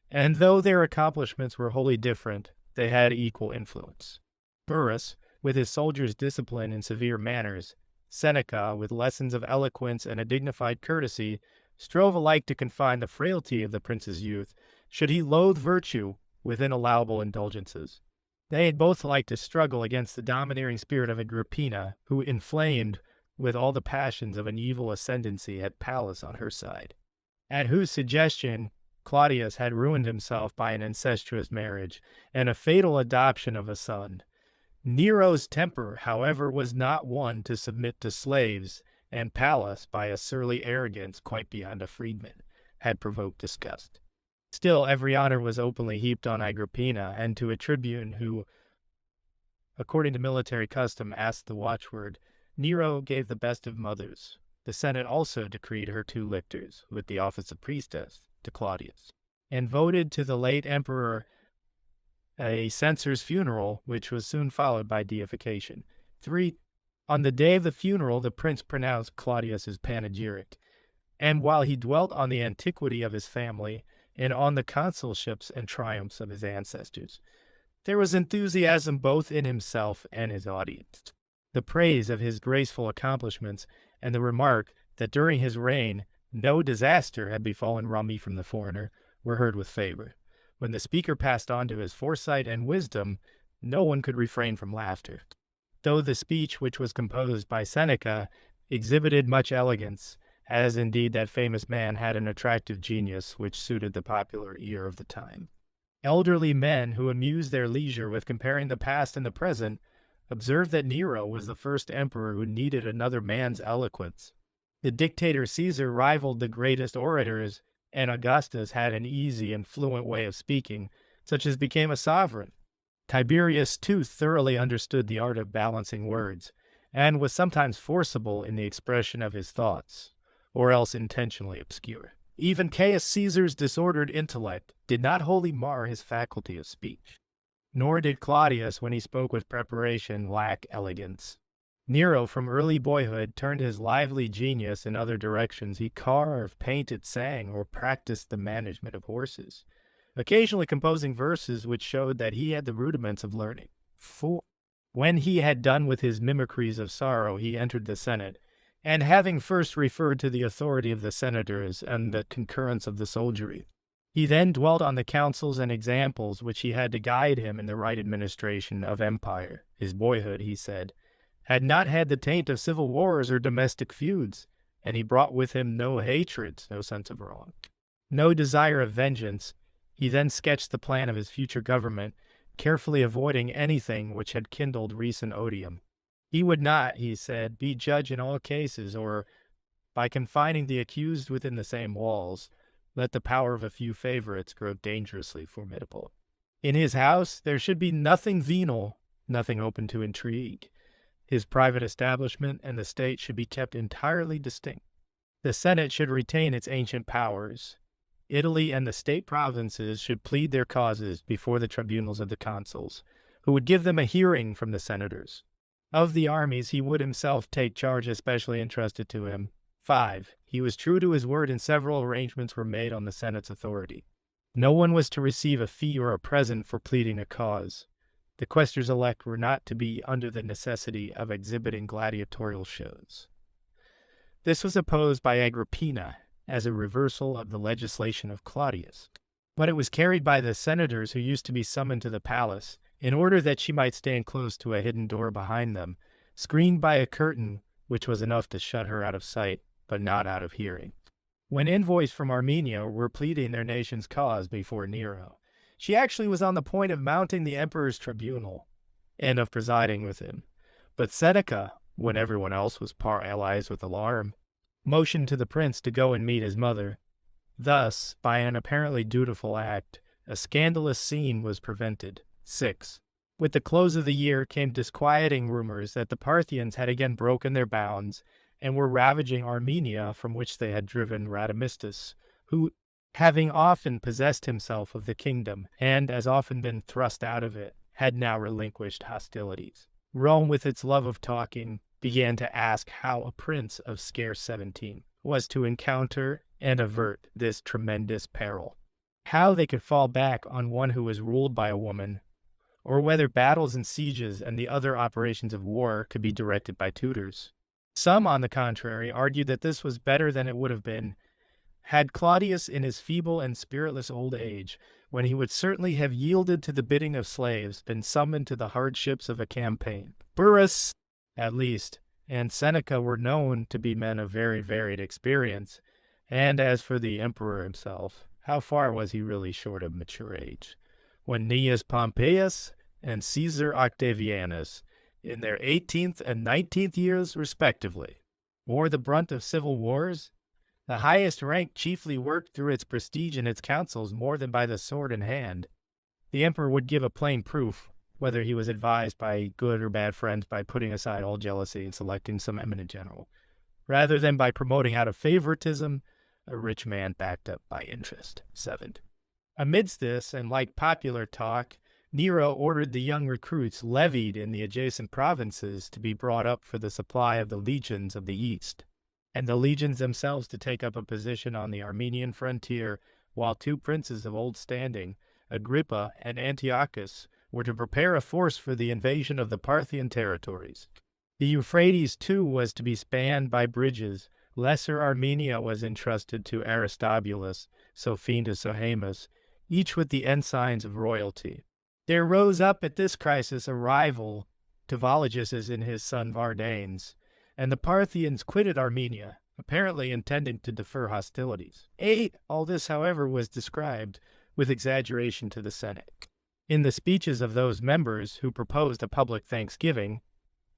and though their accomplishments were wholly different, they had equal influence. Burrus, with his soldiers' discipline and severe manners, Seneca, with lessons of eloquence and a dignified courtesy, strove alike to confine the frailty of the prince's youth, should he loathe virtue within allowable indulgences. They had both liked to struggle against the domineering spirit of Agrippina, who, inflamed with all the passions of an evil ascendancy, had Pallas on her side, at whose suggestion Claudius had ruined himself by an incestuous marriage and a fatal adoption of a son. Nero's temper, however, was not one to submit to slaves, and Pallas, by a surly arrogance quite beyond a freedman, had provoked disgust. Still, every honor was openly heaped on Agrippina, and to a tribune who, according to military custom, asked the watchword, Nero gave the best of mothers. The Senate also decreed her 2 lictors, with the office of priestess, to Claudius, and voted to the late emperor a censor's funeral, which was soon followed by deification. 3. On the day of the funeral, the prince pronounced Claudius's panegyric, and while he dwelt on the antiquity of his family and on the consulships and triumphs of his ancestors, there was enthusiasm both in himself and his audience. The praise of his graceful accomplishments and the remark that during his reign no disaster had befallen Rami from the foreigner were heard with favor. When the speaker passed on to his foresight and wisdom, no one could refrain from laughter. Though the speech, which was composed by Seneca, exhibited much elegance, as indeed that famous man had an attractive genius which suited the popular ear of the time. Elderly men who amused their leisure with comparing the past and the present observed that Nero was the first emperor who needed another man's eloquence. The dictator Caesar rivaled the greatest orators, and Augustus had an easy and fluent way of speaking, such as became a sovereign. Tiberius, too, thoroughly understood the art of balancing words, and was sometimes forcible in the expression of his thoughts, or else intentionally obscure. Even Caius Caesar's disordered intellect did not wholly mar his faculty of speech. Nor did Claudius, when he spoke with preparation, lack elegance. Nero, from early boyhood, turned his lively genius in other directions. He carved, painted, sang, or practiced the management of horses, occasionally composing verses which showed that he had the rudiments of learning. 4. When he had done with his mimicries of sorrow, he entered the Senate, and having first referred to the authority of the senators and the concurrence of the soldiery, he then dwelt on the counsels and examples which he had to guide him in the right administration of empire. His boyhood, he said, had not had the taint of civil wars or domestic feuds, and he brought with him no hatreds, no sense of wrong, no desire of vengeance. He then sketched the plan of his future government, carefully avoiding anything which had kindled recent odium. He would not, he said, be judge in all cases, or, by confining the accused within the same walls, let the power of a few favorites grow dangerously formidable. In his house there should be nothing venal, nothing open to intrigue. His private establishment and the state should be kept entirely distinct. The Senate should retain its ancient powers. Italy and the state provinces should plead their causes before the tribunals of the consuls, who would give them a hearing from the senators. Of the armies he would himself take charge especially entrusted to him. 5. He was true to his word, and several arrangements were made on the Senate's authority. No one was to receive a fee or a present for pleading a cause. The quaestors elect were not to be under the necessity of exhibiting gladiatorial shows. This was opposed by Agrippina as a reversal of the legislation of Claudius, but it was carried by the senators who used to be summoned to the palace, in order that she might stand close to a hidden door behind them, screened by a curtain which was enough to shut her out of sight, but not out of hearing. When envoys from Armenia were pleading their nation's cause before Nero, she actually was on the point of mounting the emperor's tribunal and of presiding with him. But Seneca, when everyone else was paralyzed with alarm, motioned to the prince to go and meet his mother. Thus, by an apparently dutiful act, a scandalous scene was prevented. 6. With the close of the year came disquieting rumors that the Parthians had again broken their bounds and were ravaging Armenia, from which they had driven Radamistus, who, having often possessed himself of the kingdom, and as often been thrust out of it, had now relinquished hostilities. Rome, with its love of talking, began to ask how a prince of scarce 17 was to encounter and avert this tremendous peril, how they could fall back on one who was ruled by a woman, or whether battles and sieges and the other operations of war could be directed by tutors. Some, on the contrary, argued that this was better than it would have been had Claudius, in his feeble and spiritless old age, when he would certainly have yielded to the bidding of slaves, been summoned to the hardships of a campaign. Burrus, at least, and Seneca were known to be men of very varied experience, and as for the emperor himself, how far was he really short of mature age, when Gnaeus Pompeius and Caesar Octavianus, in their 18th and 19th years respectively, bore the brunt of civil wars? The highest rank chiefly worked through its prestige and its counsels more than by the sword in hand. The emperor would give a plain proof, whether he was advised by good or bad friends, by putting aside all jealousy and selecting some eminent general, rather than by promoting out of favoritism a rich man backed up by interest. 7. Amidst this, and like popular talk, Nero ordered the young recruits levied in the adjacent provinces to be brought up for the supply of the legions of the East, and the legions themselves to take up a position on the Armenian frontier, while two princes of old standing, Agrippa and Antiochus, were to prepare a force for the invasion of the Parthian territories. The Euphrates, too, was to be spanned by bridges. Lesser Armenia was entrusted to Aristobulus, Sophene to Sohaemus, each with the ensigns of royalty. There rose up at this crisis a rival to Vologeses and his son Vardanes, and the Parthians quitted Armenia, apparently intending to defer hostilities. All this, however, was described with exaggeration to the Senate in the speeches of those members who proposed a public thanksgiving,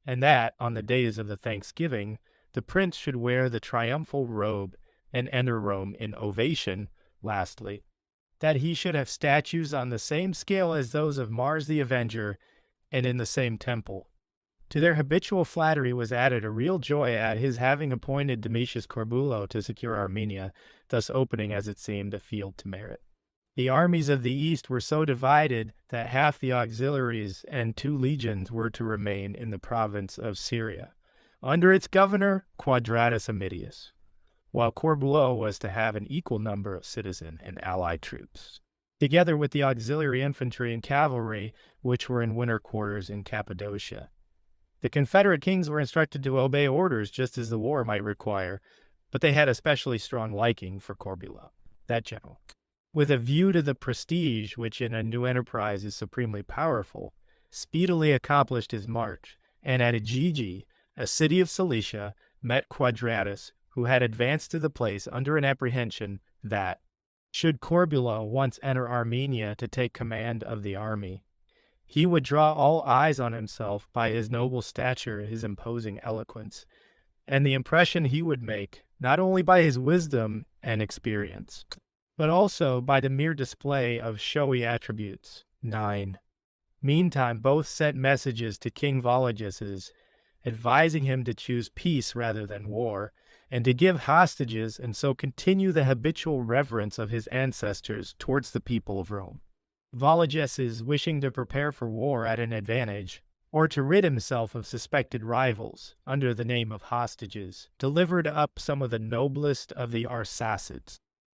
and that, on the days of the thanksgiving, the prince should wear the triumphal robe and enter Rome in ovation. Lastly, that he should have statues on the same scale as those of Mars the Avenger, and in the same temple. To their habitual flattery was added a real joy at his having appointed Domitius Corbulo to secure Armenia, thus opening, as it seemed, a field to merit. The armies of the East were so divided that half the auxiliaries and 2 legions were to remain in the province of Syria, under its governor Quadratus Amitius, while Corbulo was to have an equal number of citizen and allied troops, together with the auxiliary infantry and cavalry, which were in winter quarters in Cappadocia. The Confederate kings were instructed to obey orders just as the war might require, but they had especially strong liking for Corbulo, that general. With a view to the prestige which in a new enterprise is supremely powerful, speedily accomplished his march, and at Egigi, a city of Cilicia, met Quadratus, who had advanced to the place under an apprehension that, should Corbulo once enter Armenia to take command of the army, he would draw all eyes on himself by his noble stature and his imposing eloquence, and the impression he would make, not only by his wisdom and experience, but also by the mere display of showy attributes. 9. Meantime, both sent messages to King Vologeses, advising him to choose peace rather than war, and to give hostages and so continue the habitual reverence of his ancestors towards the people of Rome. Vologeses, wishing to prepare for war at an advantage, or to rid himself of suspected rivals under the name of hostages, delivered up some of the noblest of the Arsacids.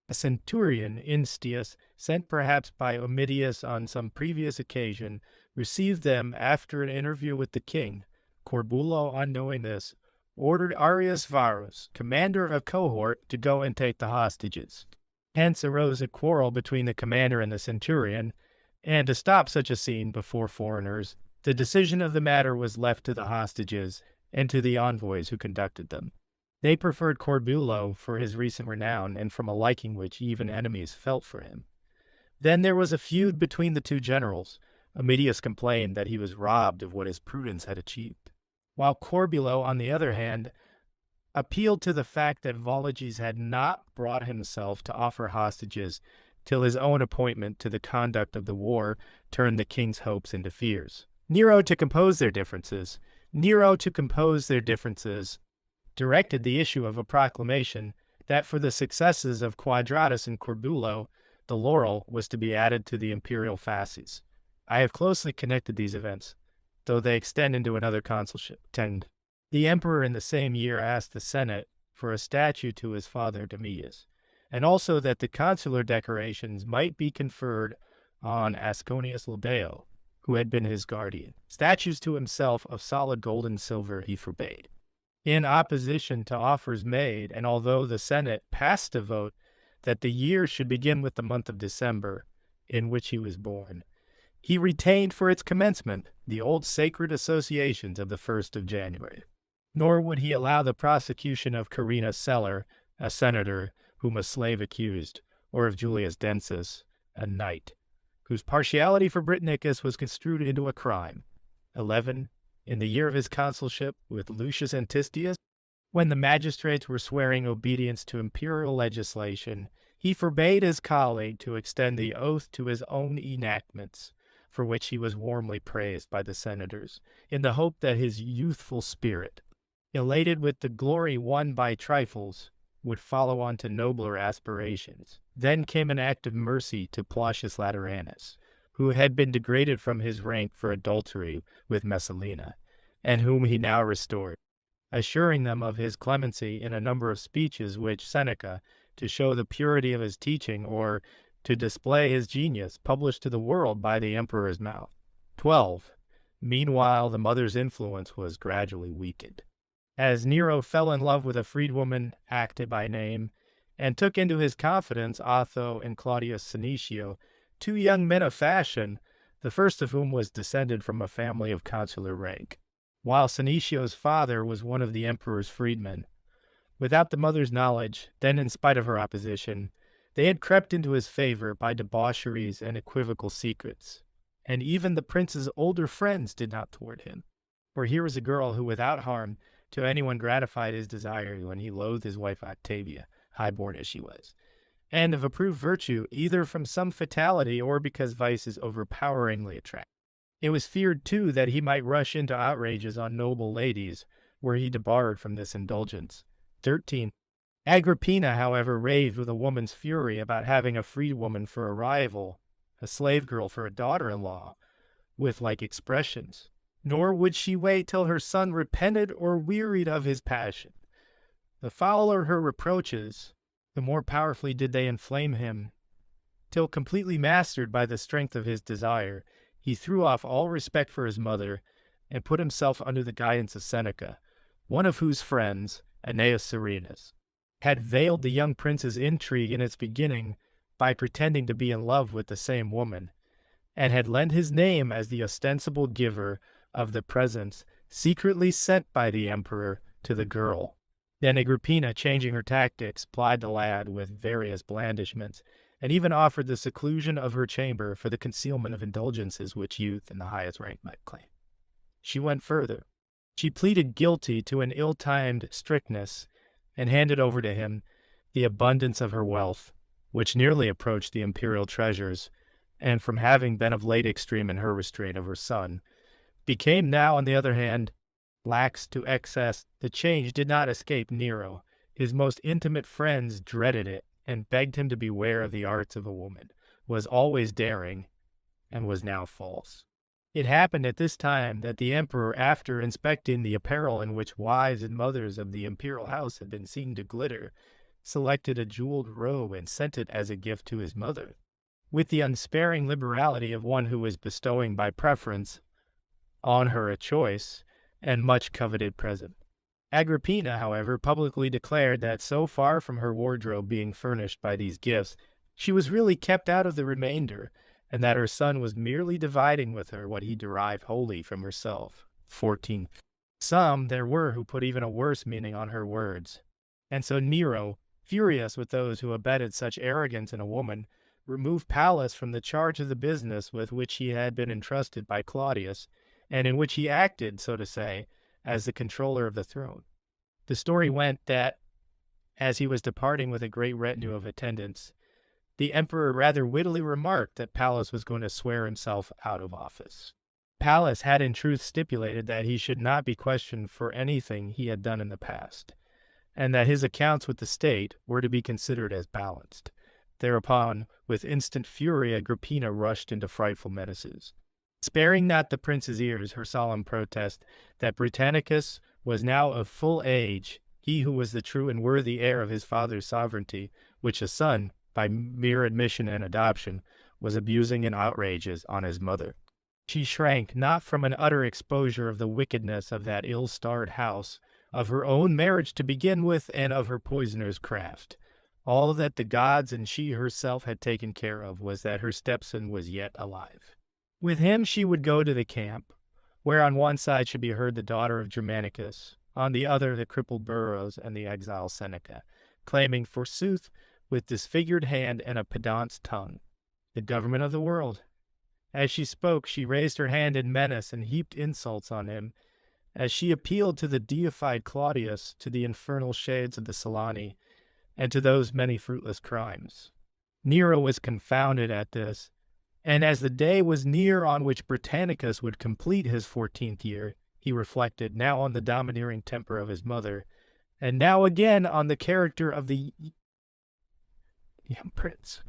A centurion, Instius, sent perhaps by Omidius on some previous occasion, received them after an interview with the king. Corbulo, on knowing this, ordered Arius Varus, commander of cohort, to go and take the hostages. Hence arose a quarrel between the commander and the centurion, and to stop such a scene before foreigners, the decision of the matter was left to the hostages and to the envoys who conducted them. They preferred Corbulo for his recent renown and from a liking which even enemies felt for him. Then there was a feud between the 2 generals. Omidius complained that he was robbed of what his prudence had achieved, while Corbulo, on the other hand, appealed to the fact that Vologeses had not brought himself to offer hostages till his own appointment to the conduct of the war turned the king's hopes into fears. Nero to compose their differences, directed the issue of a proclamation that for the successes of Quadratus and Corbulo, the laurel was to be added to the imperial fasces. I have closely connected these events, though they extend into another consulship. 10. The emperor in the same year asked the Senate for a statue to his father Domitius, and also that the consular decorations might be conferred on Asconius Lodeo, who had been his guardian. Statues to himself of solid gold and silver he forbade. In opposition to offers made, and although the Senate passed a vote that the year should begin with the month of December, in which he was born, he retained for its commencement the old sacred associations of the 1st of January. Nor would he allow the prosecution of Carina Celer, a senator whom a slave accused, or of Julius Densus, a knight, whose partiality for Britannicus was construed into a crime. 11. In the year of his consulship with Lucius Antistius, when the magistrates were swearing obedience to imperial legislation, he forbade his colleague to extend the oath to his own enactments, for which he was warmly praised by the senators, in the hope that his youthful spirit elated with the glory won by trifles, would follow on to nobler aspirations. Then came an act of mercy to Plautius Lateranus, who had been degraded from his rank for adultery with Messalina, and whom he now restored, assuring them of his clemency in a number of speeches which Seneca, to show the purity of his teaching or to display his genius, published to the world by the emperor's mouth. 12. Meanwhile, the mother's influence was gradually weakened. As Nero fell in love with a freedwoman, Acta by name, and took into his confidence Otho and Claudius Senecio, two young men of fashion, the first of whom was descended from a family of consular rank, while Senecio's father was one of the emperor's freedmen. Without the mother's knowledge, then in spite of her opposition, they had crept into his favor by debaucheries and equivocal secrets, and even the prince's older friends did not thwart him. For here was a girl who, without harm to anyone, gratified his desire when he loathed his wife Octavia, high-born as she was, and of approved virtue, either from some fatality or because vice is overpoweringly attractive. It was feared, too, that he might rush into outrages on noble ladies, were he debarred from this indulgence. 13. Agrippina, however, raved with a woman's fury about having a freedwoman for a rival, a slave girl for a daughter-in-law, with like expressions. Nor would she wait till her son repented or wearied of his passion. The fouler her reproaches, the more powerfully did they inflame him, till completely mastered by the strength of his desire, he threw off all respect for his mother, and put himself under the guidance of Seneca, one of whose friends, Aeneas Serenus, had veiled the young prince's intrigue in its beginning by pretending to be in love with the same woman, and had lent his name as the ostensible giver of the presents secretly sent by the emperor to the girl. Then Agrippina, changing her tactics, plied the lad with various blandishments, and even offered the seclusion of her chamber for the concealment of indulgences which youth in the highest rank might claim. She went further. She pleaded guilty to an ill-timed strictness, and handed over to him the abundance of her wealth, which nearly approached the imperial treasures, and from having been of late extreme in her restraint of her son, became now, on the other hand, lax to excess. The change did not escape Nero. His most intimate friends dreaded it, and begged him to beware of the arts of a woman, was always daring, and was now false. It happened at this time that the emperor, after inspecting the apparel in which wives and mothers of the imperial house had been seen to glitter, selected a jeweled robe and sent it as a gift to his mother, with the unsparing liberality of one who was bestowing by preference on her a choice and much coveted present. Agrippina, however, publicly declared that so far from her wardrobe being furnished by these gifts, she was really kept out of the remainder, and that her son was merely dividing with her what he derived wholly from herself. 14. Some there were who put even a worse meaning on her words, and so Nero, furious with those who abetted such arrogance in a woman, removed Pallas from the charge of the business with which he had been entrusted by Claudius, and in which he acted, so to say, as the controller of the throne. The story went that, as he was departing with a great retinue of attendants, the emperor rather wittily remarked that Pallas was going to swear himself out of office. Pallas had in truth stipulated that he should not be questioned for anything he had done in the past, and that his accounts with the state were to be considered as balanced. Thereupon, with instant fury, Agrippina rushed into frightful menaces, sparing not the prince's ears her solemn protest that Britannicus was now of full age, he who was the true and worthy heir of his father's sovereignty, which a son, by mere admission and adoption, was abusing in outrages on his mother. She shrank not from an utter exposure of the wickedness of that ill-starred house, of her own marriage to begin with, and of her poisoner's craft. All that the gods and she herself had taken care of was that her stepson was yet alive. With him she would go to the camp, where on one side should be heard the daughter of Germanicus, on the other the crippled Burrus and the exiled Seneca, claiming, forsooth, with disfigured hand and a pedant's tongue, the government of the world. As she spoke, she raised her hand in menace and heaped insults on him, as she appealed to the deified Claudius, to the infernal shades of the Silani, and to those many fruitless crimes. Nero was confounded at this, and as the day was near on which Britannicus would complete his 14th year, he reflected, now on the domineering temper of his mother, and now again on the character of the young prince,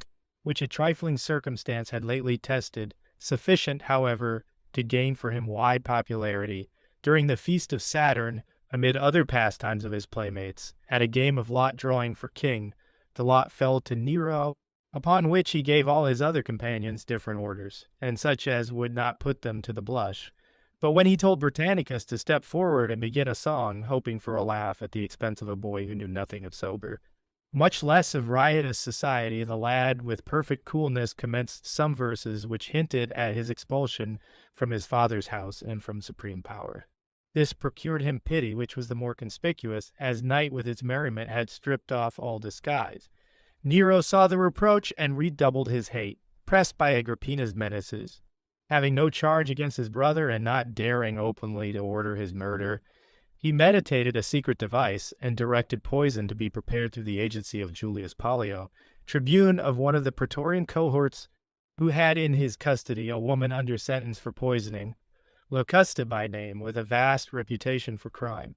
which a trifling circumstance had lately tested, sufficient, however, to gain for him wide popularity. During the feast of Saturn, amid other pastimes of his playmates, at a game of lot drawing for king, the lot fell to Nero, upon which he gave all his other companions different orders, and such as would not put them to the blush. But when he told Britannicus to step forward and begin a song, hoping for a laugh at the expense of a boy who knew nothing of sober, much less of riotous society, the lad with perfect coolness commenced some verses which hinted at his expulsion from his father's house and from supreme power. This procured him pity, which was the more conspicuous, as night with its merriment had stripped off all disguise. Nero saw the reproach and redoubled his hate, pressed by Agrippina's menaces. Having no charge against his brother and not daring openly to order his murder, he meditated a secret device and directed poison to be prepared through the agency of Julius Pollio, tribune of one of the Praetorian cohorts, who had in his custody a woman under sentence for poisoning, Locusta by name, with a vast reputation for crime.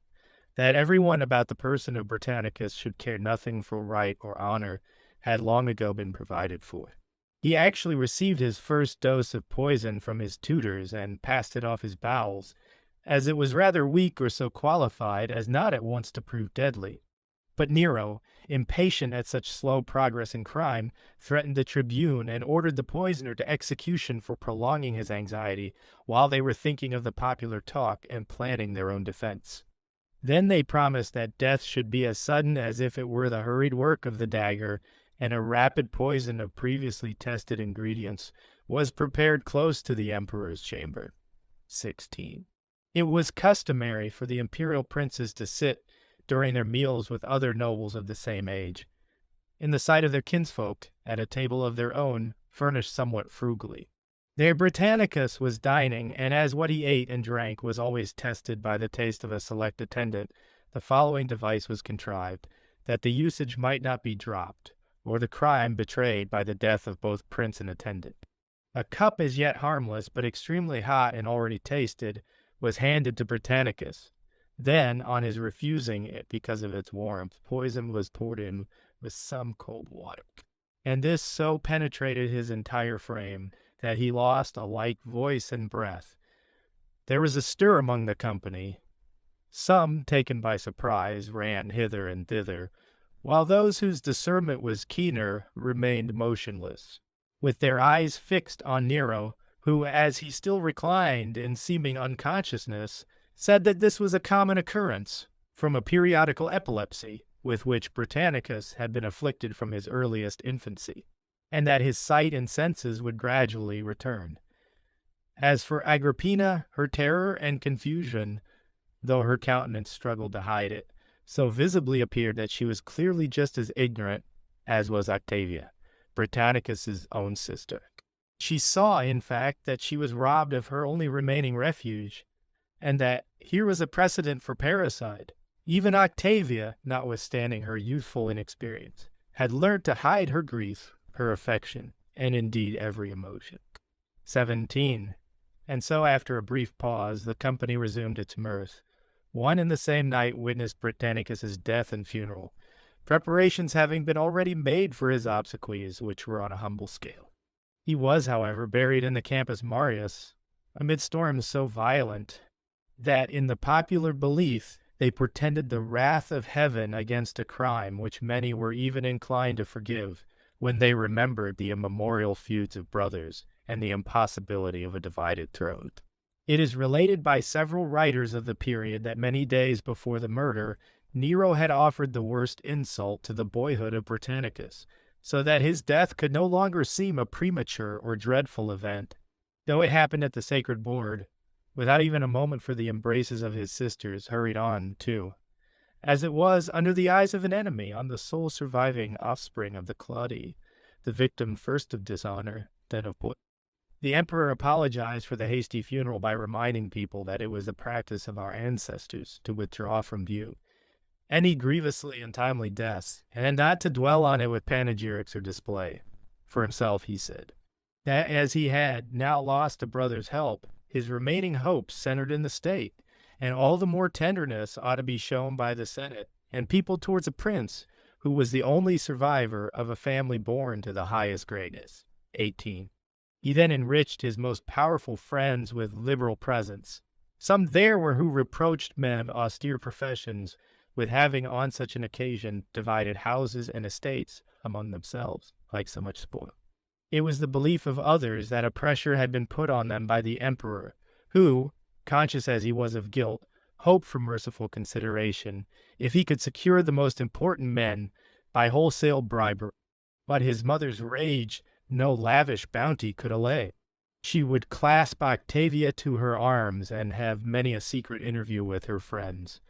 That everyone about the person of Britannicus should care nothing for right or honor had long ago been provided for. He actually received his first dose of poison from his tutors and passed it off his bowels, as it was rather weak or so qualified as not at once to prove deadly. But Nero, impatient at such slow progress in crime, threatened the tribune and ordered the poisoner to execution for prolonging his anxiety while they were thinking of the popular talk and planning their own defense. Then they promised that death should be as sudden as if it were the hurried work of the dagger, and a rapid poison of previously tested ingredients was prepared close to the emperor's chamber. 16. It was customary for the imperial princes to sit during their meals with other nobles of the same age, in the sight of their kinsfolk, at a table of their own, furnished somewhat frugally. There Britannicus was dining, and as what he ate and drank was always tested by the taste of a select attendant, the following device was contrived, that the usage might not be dropped, or the crime betrayed by the death of both prince and attendant. A cup as yet harmless, but extremely hot and already tasted, was handed to Britannicus. Then, on his refusing it because of its warmth, poison was poured in with some cold water, and this so penetrated his entire frame that he lost alike voice and breath. There was a stir among the company. Some, taken by surprise, ran hither and thither, while those whose discernment was keener remained motionless, with their eyes fixed on Nero, who, as he still reclined in seeming unconsciousness, said that this was a common occurrence from a periodical epilepsy with which Britannicus had been afflicted from his earliest infancy, and that his sight and senses would gradually return. As for Agrippina, her terror and confusion, though her countenance struggled to hide it, so visibly appeared that she was clearly just as ignorant as was Octavia, Britannicus's own sister. She saw, in fact, that she was robbed of her only remaining refuge, and that here was a precedent for parricide. Even Octavia, notwithstanding her youthful inexperience, had learnt to hide her grief, her affection, and indeed every emotion. 17. And so after a brief pause, the company resumed its mirth. One and the same night witnessed Britannicus's death and funeral, preparations having been already made for his obsequies, which were on a humble scale. He was, however, buried in the Campus Marius, amid storms so violent that, in the popular belief, they portended the wrath of heaven against a crime which many were even inclined to forgive when they remembered the immemorial feuds of brothers and the impossibility of a divided throne. It is related by several writers of the period that many days before the murder, Nero had offered the worst insult to the boyhood of Britannicus, so that his death could no longer seem a premature or dreadful event, though it happened at the sacred board, without even a moment for the embraces of his sisters, hurried on, too, as it was under the eyes of an enemy, on the sole surviving offspring of the Claudii, the victim first of dishonor, then of poison. The emperor apologized for the hasty funeral by reminding people that it was the practice of our ancestors to withdraw from view any grievously untimely deaths, and not to dwell on it with panegyrics or display. For himself, he said, that as he had now lost a brother's help, his remaining hopes centered in the state, and all the more tenderness ought to be shown by the Senate and people towards a prince who was the only survivor of a family born to the highest greatness. 18. He then enriched his most powerful friends with liberal presents. Some there were who reproached men of austere professions with having on such an occasion divided houses and estates among themselves, like so much spoil. It was the belief of others that a pressure had been put on them by the emperor, who, conscious as he was of guilt, hoped for merciful consideration, if he could secure the most important men by wholesale bribery. But his mother's rage no lavish bounty could allay. She would clasp Octavia to her arms and have many a secret interview with her friends.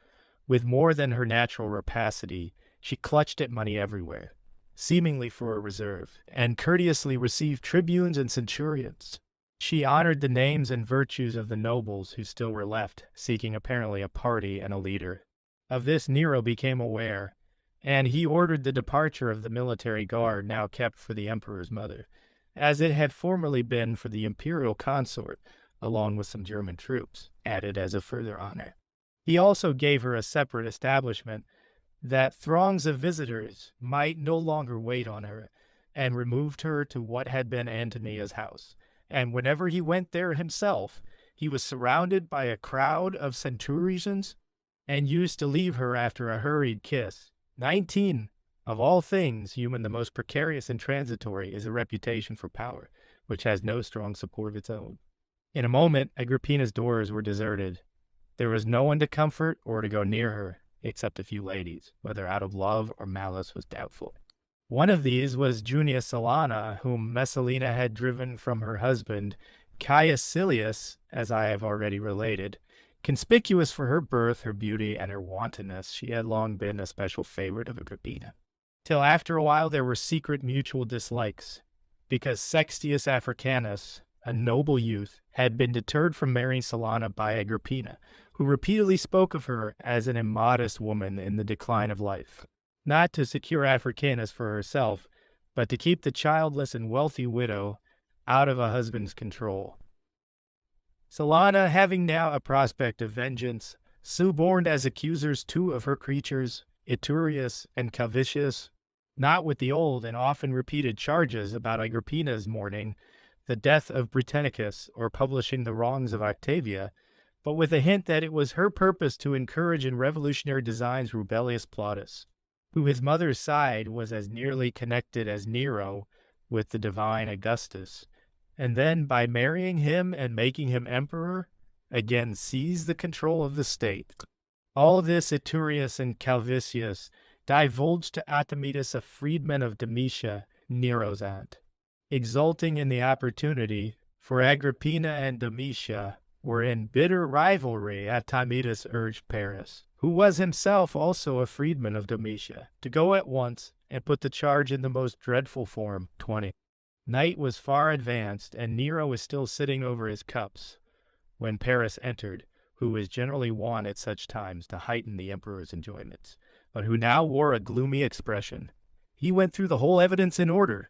With more than her natural rapacity, she clutched at money everywhere, seemingly for a reserve, and courteously received tribunes and centurions. She honored the names and virtues of the nobles who still were left, seeking apparently a party and a leader. Of this Nero became aware, and he ordered the departure of the military guard now kept for the emperor's mother, as it had formerly been for the imperial consort, along with some German troops, added as a further honor. He also gave her a separate establishment, that throngs of visitors might no longer wait on her, and removed her to what had been Antonia's house. And whenever he went there himself, he was surrounded by a crowd of centurions, and used to leave her after a hurried kiss. 19. Of all things, human, the most precarious and transitory is a reputation for power, which has no strong support of its own. In a moment, Agrippina's doors were deserted. There was no one to comfort or to go near her, except a few ladies, whether out of love or malice was doubtful. One of these was Junia Silana, whom Messalina had driven from her husband, Caius Silius, as I have already related. Conspicuous for her birth, her beauty, and her wantonness, she had long been a special favorite of Agrippina. Till after a while there were secret mutual dislikes, because Sextius Africanus, a noble youth, had been deterred from marrying Silana by Agrippina, who repeatedly spoke of her as an immodest woman in the decline of life, not to secure Africanus for herself, but to keep the childless and wealthy widow out of a husband's control. Silana, having now a prospect of vengeance, suborned as accusers two of her creatures, Iturius and Calvisius, not with the old and often repeated charges about Agrippina's mourning, the death of Britannicus, or publishing the wrongs of Octavia, but with a hint that it was her purpose to encourage in revolutionary designs Rubellius Plautus, who his mother's side was as nearly connected as Nero with the divine Augustus, and then by marrying him and making him emperor, again seized the control of the state. All this Iturius and Calvisius divulged to Artemidas, a freedman of Domitia, Nero's aunt, exulting in the opportunity, for Agrippina and Domitia were in bitter rivalry. Artemidas urged Paris, who was himself also a freedman of Domitia, to go at once and put the charge in the most dreadful form. 20. Night was far advanced, and Nero was still sitting over his cups, when Paris entered, who was generally wont at such times to heighten the emperor's enjoyments, but who now wore a gloomy expression. He went through the whole evidence in order,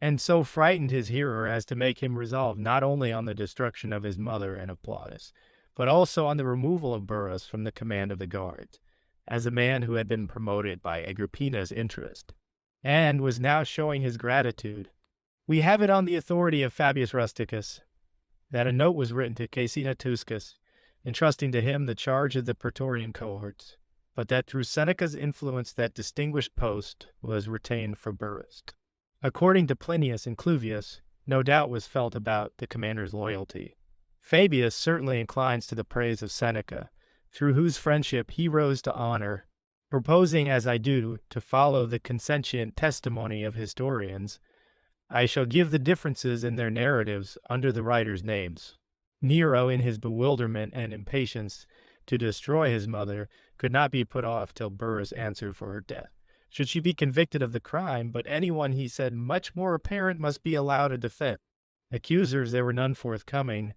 and so frightened his hearer as to make him resolve not only on the destruction of his mother and of Plautus, but also on the removal of Burrus from the command of the guards, as a man who had been promoted by Agrippina's interest, and was now showing his gratitude. We have it on the authority of Fabius Rusticus, that a note was written to Caecina Tuscus, entrusting to him the charge of the Praetorian cohorts, but that through Seneca's influence that distinguished post was retained for Burrus. According to Plinius and Cluvius, no doubt was felt about the commander's loyalty. Fabius certainly inclines to the praise of Seneca, through whose friendship he rose to honor, proposing as I do to follow the consentient testimony of historians. I shall give the differences in their narratives under the writers' names. Nero, in his bewilderment and impatience to destroy his mother, could not be put off till Burrus answered for her death. Should she be convicted of the crime, but anyone, he said, much more apparent must be allowed a defense. Accusers there were none forthcoming.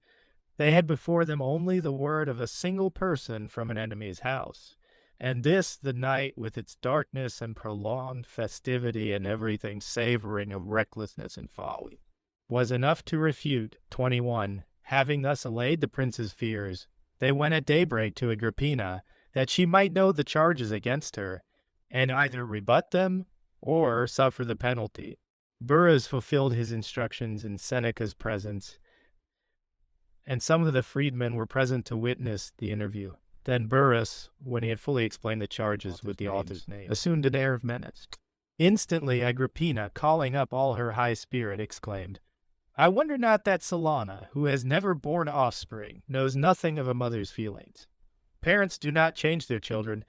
They had before them only the word of a single person from an enemy's house, and this the night with its darkness and prolonged festivity and everything savoring of recklessness and folly, was enough to refute. 21. Having thus allayed the prince's fears, They went at daybreak to Agrippina, that she might know the charges against her, and either rebut them or suffer the penalty. Burrus fulfilled his instructions in Seneca's presence, and some of the freedmen were present to witness the interview. Then Burrus, when he had fully explained the charges with the author's name, assumed an air of menace. Instantly Agrippina, calling up all her high spirit, exclaimed, "I wonder not that Salona, who has never borne offspring, knows nothing of a mother's feelings. Parents do not change their children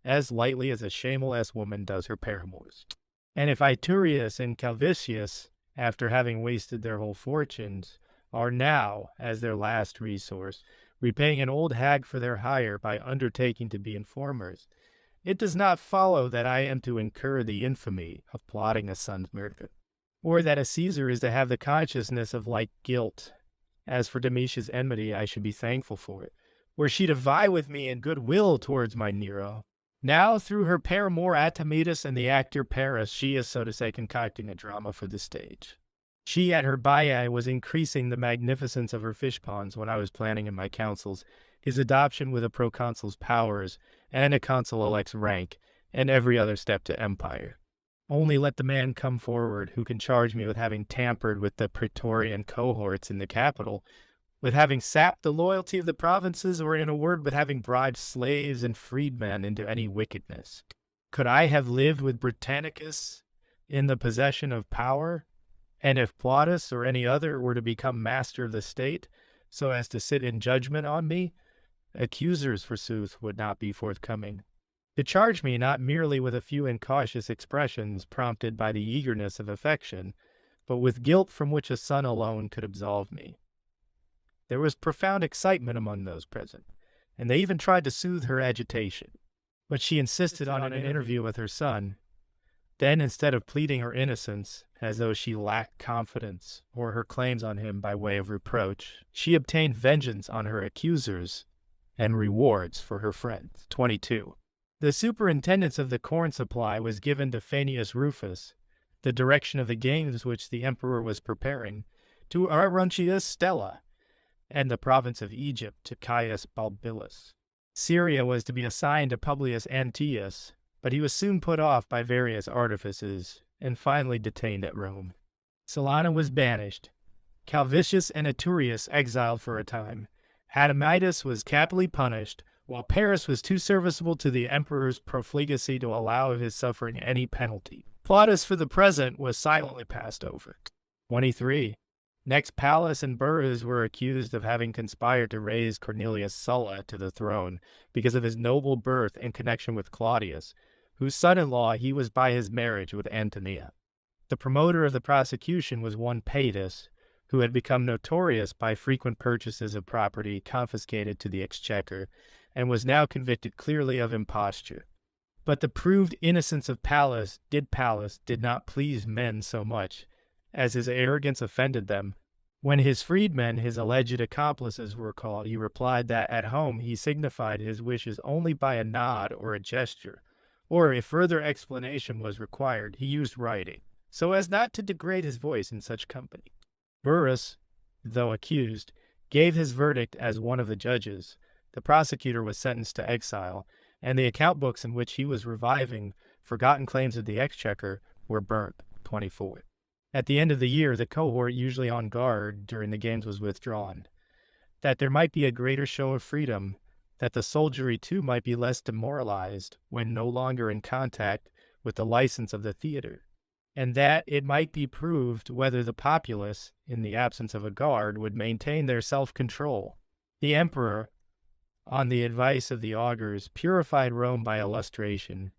as lightly as a shameless woman does her paramours. And if Iturius and Calvisius, after having wasted their whole fortunes, are now, as their last resource, repaying an old hag for their hire by undertaking to be informers, it does not follow that I am to incur the infamy of plotting a son's murder, or that a Caesar is to have the consciousness of like guilt. As for Domitia's enmity, I should be thankful for it, were she to vie with me in goodwill towards my Nero. Now, through her paramour Atamitus and the actor Paris, she is, so to say, concocting a drama for the stage. She at her Baiae was increasing the magnificence of her fish ponds when I was planning in my councils his adoption with a proconsul's powers and a consul-elect's rank, and every other step to empire. Only let the man come forward who can charge me with having tampered with the praetorian cohorts in the capital, with having sapped the loyalty of the provinces, or in a word, with having bribed slaves and freedmen into any wickedness. Could I have lived with Britannicus in the possession of power? And if Plautus or any other were to become master of the state, so as to sit in judgment on me, accusers, forsooth, would not be forthcoming, to charge me not merely with a few incautious expressions prompted by the eagerness of affection, but with guilt from which a son alone could absolve me. There was profound excitement among those present, and they even tried to soothe her agitation, but she insisted on an interview with her son. Then, instead of pleading her innocence, as though she lacked confidence, or her claims on him by way of reproach, she obtained vengeance on her accusers and rewards for her friends. 22. The superintendence of the corn supply was given to Phanius Rufus, the direction of the games which the emperor was preparing, to Aruncius Stella, and the province of Egypt to Caius Balbillus. Syria was to be assigned to Publius Antius, but he was soon put off by various artifices, and finally detained at Rome. Salona was banished, Calvisius and Iturius exiled for a time, Adamitus was capitally punished, while Paris was too serviceable to the emperor's profligacy to allow of his suffering any penalty. Plautus, for the present, was silently passed over. 23. Next, Pallas and Burrus were accused of having conspired to raise Cornelius Sulla to the throne because of his noble birth in connection with Claudius, whose son-in-law he was by his marriage with Antonia. The promoter of the prosecution was one Paetus, who had become notorious by frequent purchases of property confiscated to the exchequer, and was now convicted clearly of imposture. But the proved innocence of Pallas did not please men so much, as his arrogance offended them. When his freedmen, his alleged accomplices, were called, he replied that at home he signified his wishes only by a nod or a gesture, or if further explanation was required, he used writing, so as not to degrade his voice in such company. Burrus, though accused, gave his verdict as one of the judges. The prosecutor was sentenced to exile, and the account books in which he was reviving forgotten claims of the exchequer were burnt. 24. At the end of the year, the cohort usually on guard during the games was withdrawn, that there might be a greater show of freedom, that the soldiery too might be less demoralized when no longer in contact with the license of the theater, and that it might be proved whether the populace, in the absence of a guard, would maintain their self-control. The emperor, on the advice of the augurs, purified Rome by illustration,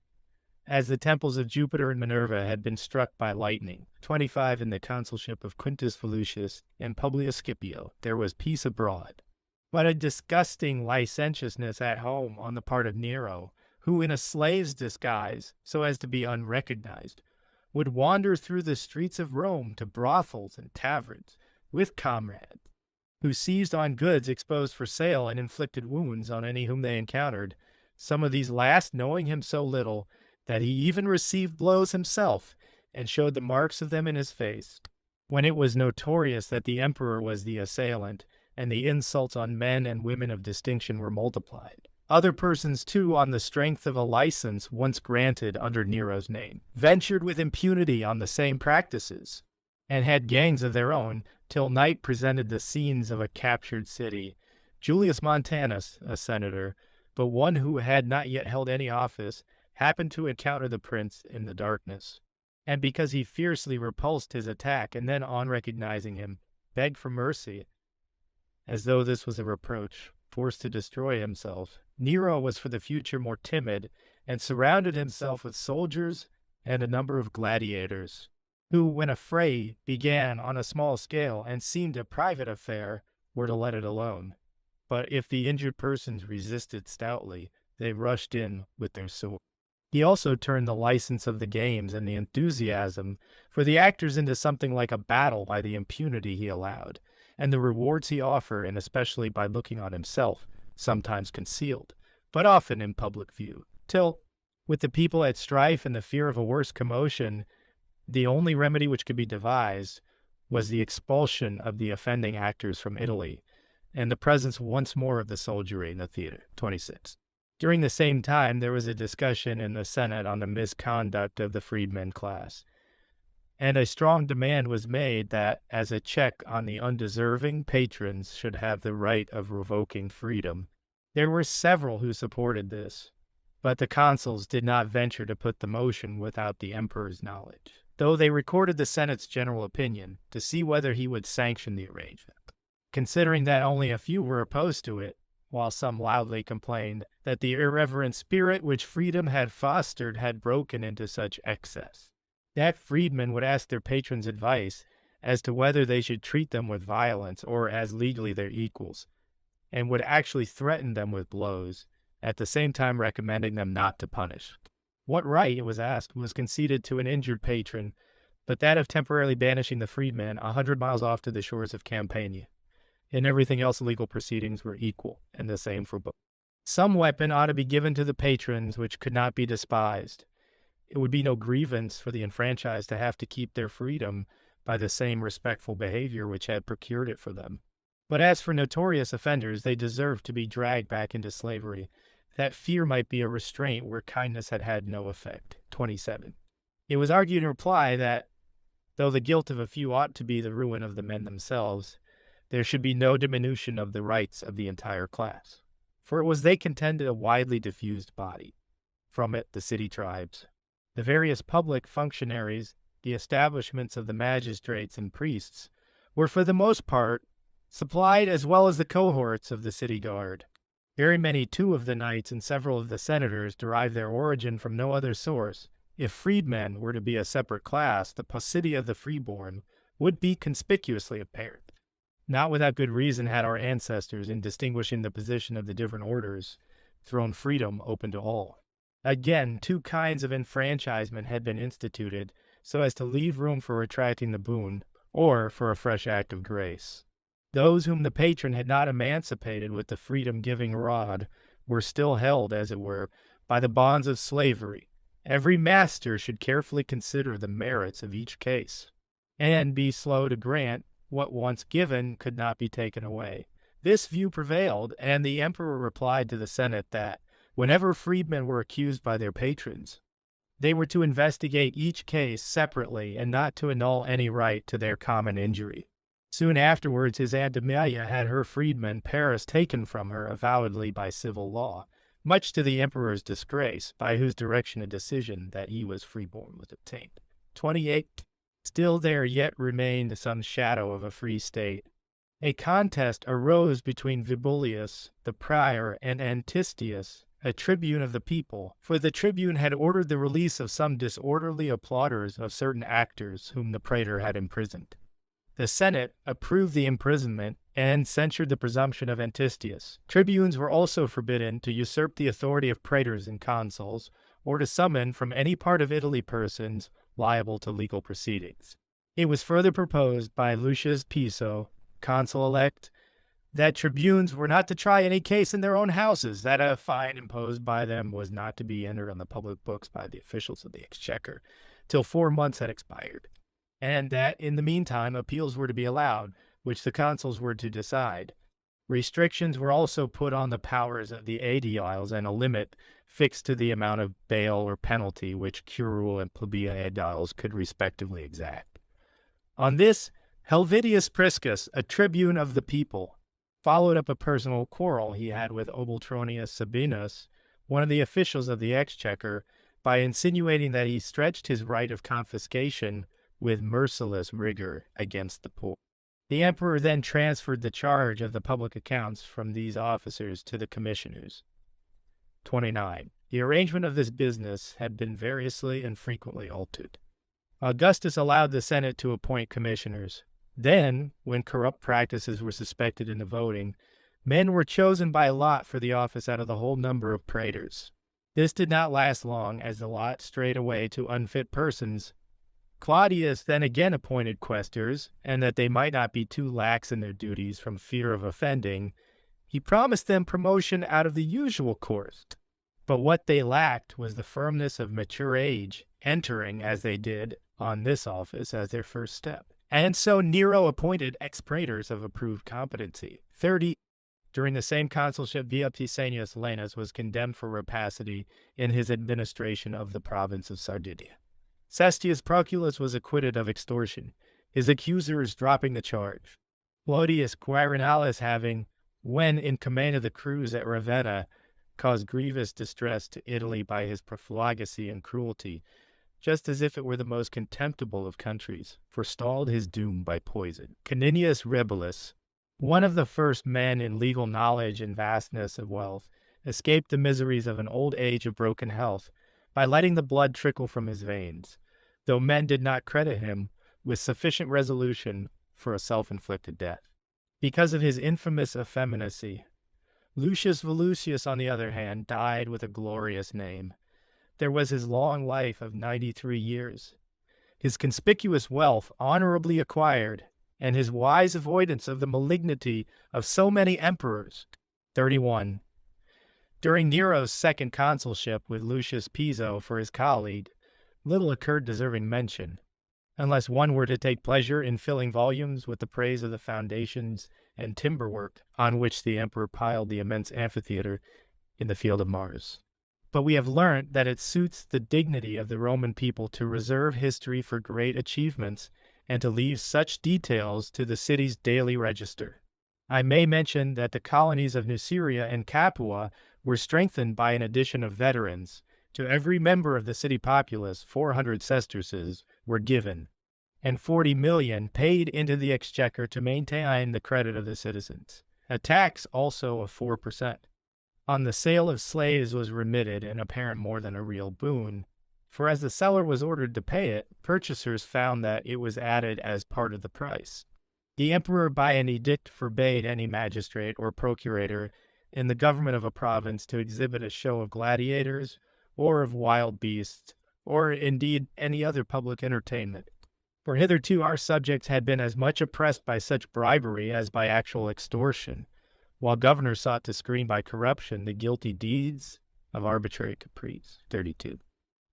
as the temples of Jupiter and Minerva had been struck by lightning. 25. In the consulship of Quintus Volusius and Publius Scipio, there was peace abroad, but a disgusting licentiousness at home on the part of Nero, who, in a slave's disguise, so as to be unrecognized, would wander through the streets of Rome to brothels and taverns with comrades, who seized on goods exposed for sale and inflicted wounds on any whom they encountered, some of these last knowing him so little that he even received blows himself, and showed the marks of them in his face. When it was notorious that the emperor was the assailant, and the insults on men and women of distinction were multiplied. Other persons, too, on the strength of a license once granted under Nero's name, ventured with impunity on the same practices, and had gangs of their own, till night presented the scenes of a captured city. Julius Montanus, a senator, but one who had not yet held any office, happened to encounter the prince in the darkness, and because he fiercely repulsed his attack, and then, on recognizing him, begged for mercy, as though this was a reproach, forced to destroy himself. Nero was for the future more timid, and surrounded himself with soldiers and a number of gladiators, who, when a fray began on a small scale and seemed a private affair, were to let it alone. But if the injured persons resisted stoutly, they rushed in with their swords. He also turned the license of the games and the enthusiasm for the actors into something like a battle by the impunity he allowed, and the rewards he offered, and especially by looking on himself, sometimes concealed, but often in public view, till, with the people at strife and the fear of a worse commotion, the only remedy which could be devised was the expulsion of the offending actors from Italy, and the presence once more of the soldiery in the theater. 26. During the same time, there was a discussion in the Senate on the misconduct of the freedmen class, and a strong demand was made that, as a check on the undeserving, patrons should have the right of revoking freedom. There were several who supported this, but the consuls did not venture to put the motion without the emperor's knowledge, though they recorded the Senate's general opinion to see whether he would sanction the arrangement. Considering that only a few were opposed to it, while some loudly complained that the irreverent spirit which freedom had fostered had broken into such excess, that freedmen would ask their patrons' advice as to whether they should treat them with violence or as legally their equals, and would actually threaten them with blows, at the same time recommending them not to punish. What right, it was asked, was conceded to an injured patron, but that of temporarily banishing the freedman 100 miles off to the shores of Campania? In everything else, legal proceedings were equal, and the same for both. Some weapon ought to be given to the patrons which could not be despised. It would be no grievance for the enfranchised to have to keep their freedom by the same respectful behavior which had procured it for them. But as for notorious offenders, they deserved to be dragged back into slavery, that fear might be a restraint where kindness had had no effect. 27. It was argued in reply that, though the guilt of a few ought to be the ruin of the men themselves, there should be no diminution of the rights of the entire class. For it was, they contended, a widely diffused body. From it, the city tribes, the various public functionaries, the establishments of the magistrates and priests, were for the most part supplied, as well as the cohorts of the city guard. Very many, too, of the knights and several of the senators derived their origin from no other source. If freedmen were to be a separate class, the paucity of the freeborn would be conspicuously apparent. Not without good reason had our ancestors, in distinguishing the position of the different orders, thrown freedom open to all. Again, two kinds of enfranchisement had been instituted, so as to leave room for retracting the boon, or for a fresh act of grace. Those whom the patron had not emancipated with the freedom-giving rod were still held, as it were, by the bonds of slavery. Every master should carefully consider the merits of each case, and be slow to grant what once given could not be taken away. This view prevailed, and the emperor replied to the Senate that, whenever freedmen were accused by their patrons, they were to investigate each case separately and not to annul any right to their common injury. Soon afterwards, his Aunt Amelia had her freedman Paris taken from her avowedly by civil law, much to the emperor's disgrace, by whose direction a decision that he was freeborn was obtained. 28. Still there yet remained some shadow of a free state. A contest arose between Vibullius, the prior, and Antistius, a tribune of the people, for the tribune had ordered the release of some disorderly applauders of certain actors whom the praetor had imprisoned. The Senate approved the imprisonment and censured the presumption of Antistius. Tribunes were also forbidden to usurp the authority of praetors and consuls, or to summon from any part of Italy persons liable to legal proceedings. It was further proposed by Lucius Piso, consul-elect, that tribunes were not to try any case in their own houses, that a fine imposed by them was not to be entered on the public books by the officials of the exchequer till 4 months had expired, and that in the meantime appeals were to be allowed, which the consuls were to decide. Restrictions were also put on the powers of the aediles and a limit fixed to the amount of bail or penalty which curule and plebeian aediles could respectively exact. On this, Helvidius Priscus, a tribune of the people, followed up a personal quarrel he had with Obultronius Sabinus, one of the officials of the exchequer, by insinuating that he stretched his right of confiscation with merciless rigor against the poor. The emperor then transferred the charge of the public accounts from these officers to the commissioners. 29. The arrangement of this business had been variously and frequently altered. Augustus allowed the Senate to appoint commissioners. Then, when corrupt practices were suspected in the voting, men were chosen by lot for the office out of the whole number of praetors. This did not last long, as the lot strayed away to unfit persons. Claudius then again appointed quaestors, and that they might not be too lax in their duties from fear of offending, he promised them promotion out of the usual course. But what they lacked was the firmness of mature age, entering, as they did, on this office as their first step. And so Nero appointed ex-praetors of approved competency. 30. During the same consulship, Vipsanius Laenas was condemned for rapacity in his administration of the province of Sardinia. Cestius Proculus was acquitted of extortion, his accusers dropping the charge. Claudius Quirinalis having, when in command of the crews at Ravenna, caused grievous distress to Italy by his profligacy and cruelty, just as if it were the most contemptible of countries, forestalled his doom by poison. Caninius Rebilus, one of the first men in legal knowledge and vastness of wealth, escaped the miseries of an old age of broken health by letting the blood trickle from his veins, though men did not credit him with sufficient resolution for a self-inflicted death. Because of his infamous effeminacy, Lucius Volusius, on the other hand, died with a glorious name. There was his long life of 93 years, his conspicuous wealth honorably acquired, and his wise avoidance of the malignity of so many emperors. 31. During Nero's second consulship with Lucius Piso for his colleague, little occurred deserving mention, unless one were to take pleasure in filling volumes with the praise of the foundations and timber work on which the emperor piled the immense amphitheater in the field of Mars. But we have learnt that it suits the dignity of the Roman people to reserve history for great achievements and to leave such details to the city's daily register. I may mention that the colonies of Nuceria and Capua were strengthened by an addition of veterans. To every member of the city populace, 400 sesterces were given, and 40 million paid into the exchequer to maintain the credit of the citizens. A tax also of 4%. On the sale of slaves was remitted an apparent more than a real boon, for as the seller was ordered to pay it, purchasers found that it was added as part of the price. The emperor by an edict forbade any magistrate or procurator in the government of a province to exhibit a show of gladiators or of wild beasts, or indeed any other public entertainment. For hitherto our subjects had been as much oppressed by such bribery as by actual extortion, while governors sought to screen by corruption the guilty deeds of arbitrary caprice. 32.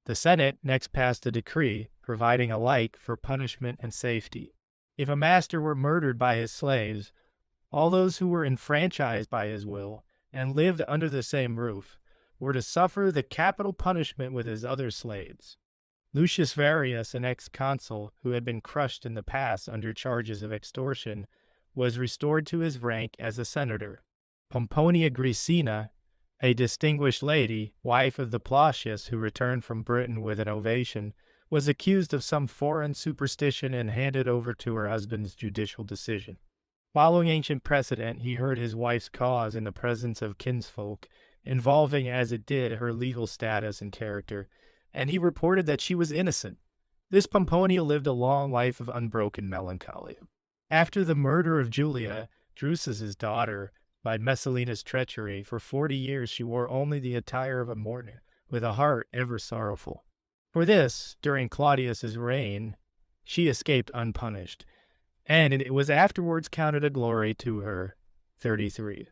The Senate next passed a decree providing alike for punishment and safety. If a master were murdered by his slaves, all those who were enfranchised by his will and lived under the same roof were to suffer the capital punishment with his other slaves. Lucius Varius, an ex-consul who had been crushed in the past under charges of extortion, was restored to his rank as a senator. Pomponia Graecina, a distinguished lady, wife of the Plautius who returned from Britain with an ovation, was accused of some foreign superstition and handed over to her husband's judicial decision. Following ancient precedent, he heard his wife's cause in the presence of kinsfolk, involving as it did her legal status and character, and he reported that she was innocent. This Pomponia lived a long life of unbroken melancholy. After the murder of Julia, Drusus's daughter, by Messalina's treachery, for 40 years she wore only the attire of a mourner, with a heart ever sorrowful. For this, during Claudius's reign, she escaped unpunished, and it was afterwards counted a glory to her. 33.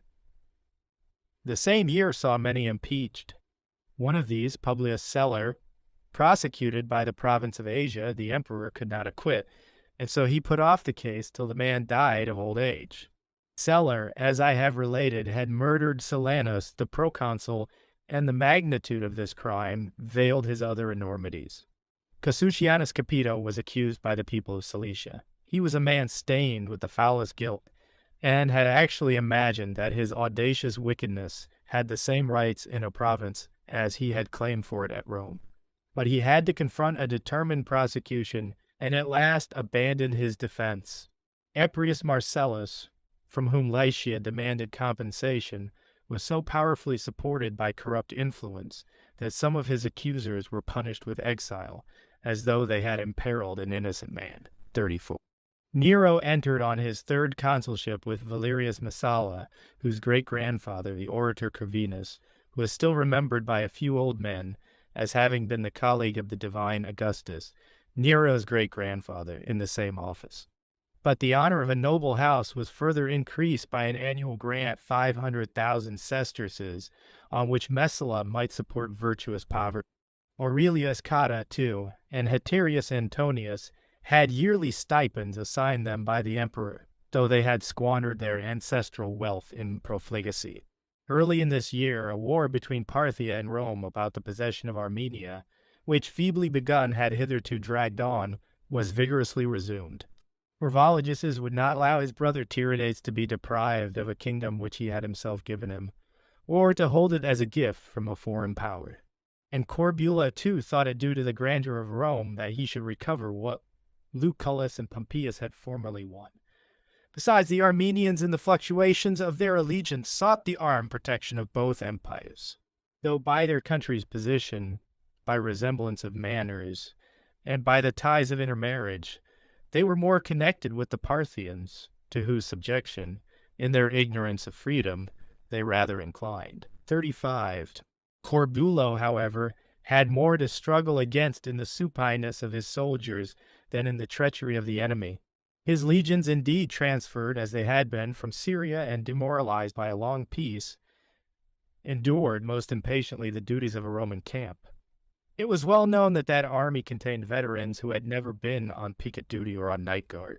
The same year saw many impeached. One of these, Publius Celer, prosecuted by the province of Asia, the emperor could not acquit, and so he put off the case till the man died of old age. Celer, as I have related, had murdered Silanus, the proconsul, and the magnitude of this crime veiled his other enormities. Cassius Capito was accused by the people of Cilicia. He was a man stained with the foulest guilt, and had actually imagined that his audacious wickedness had the same rights in a province as he had claimed for it at Rome. But he had to confront a determined prosecution, and at last abandoned his defense. Appius Marcellus, from whom Lycia demanded compensation, was so powerfully supported by corrupt influence that some of his accusers were punished with exile, as though they had imperiled an innocent man. 34. Nero entered on his third consulship with Valerius Messala, whose great-grandfather, the orator Corvinus, was still remembered by a few old men as having been the colleague of the divine Augustus, Nero's great-grandfather, in the same office. But the honor of a noble house was further increased by an annual grant 500,000 sesterces, on which Messala might support virtuous poverty. Aurelius Cotta, too, and Haterius Antonius had yearly stipends assigned them by the emperor, though they had squandered their ancestral wealth in profligacy. Early in this year, a war between Parthia and Rome about the possession of Armenia, which feebly begun had hitherto dragged on, was vigorously resumed. For Vologeses would not allow his brother Tiridates to be deprived of a kingdom which he had himself given him, or to hold it as a gift from a foreign power. And Corbula, too, thought it due to the grandeur of Rome that he should recover what Lucullus and Pompeius had formerly won. Besides, the Armenians in the fluctuations of their allegiance sought the armed protection of both empires, though by their country's position, by resemblance of manners, and by the ties of intermarriage, they were more connected with the Parthians, to whose subjection, in their ignorance of freedom, they rather inclined. 35. Corbulo, however, had more to struggle against in the supineness of his soldiers than in the treachery of the enemy. His legions indeed transferred, as they had been, from Syria and demoralized by a long peace, endured most impatiently the duties of a Roman camp. It was well known that that army contained veterans who had never been on picket duty or on night guard,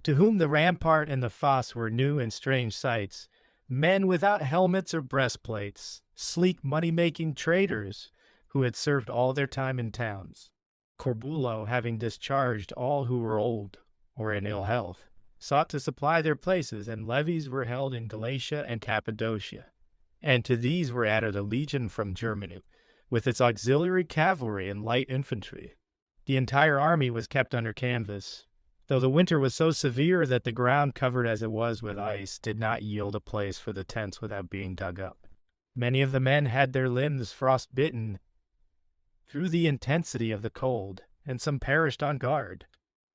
to whom the rampart and the fosse were new and strange sights, men without helmets or breastplates, sleek money-making traders who had served all their time in towns. Corbulo, having discharged all who were old or in ill health, sought to supply their places, and levies were held in Galatia and Cappadocia. And to these were added a legion from Germany, with its auxiliary cavalry and light infantry. The entire army was kept under canvas, though the winter was so severe that the ground, covered as it was with ice, did not yield a place for the tents without being dug up. Many of the men had their limbs frostbitten through the intensity of the cold, and some perished on guard.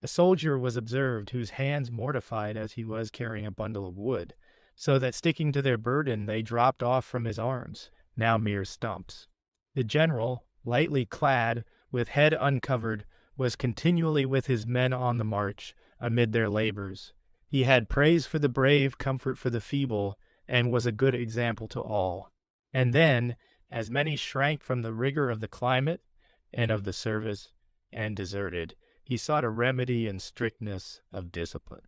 A soldier was observed whose hands mortified as he was carrying a bundle of wood, so that sticking to their burden they dropped off from his arms, now mere stumps. The general, lightly clad, with head uncovered, was continually with his men on the march, amid their labors. He had praise for the brave, comfort for the feeble, and was a good example to all. And then, as many shrank from the rigor of the climate and of the service, and deserted, he sought a remedy in strictness of discipline.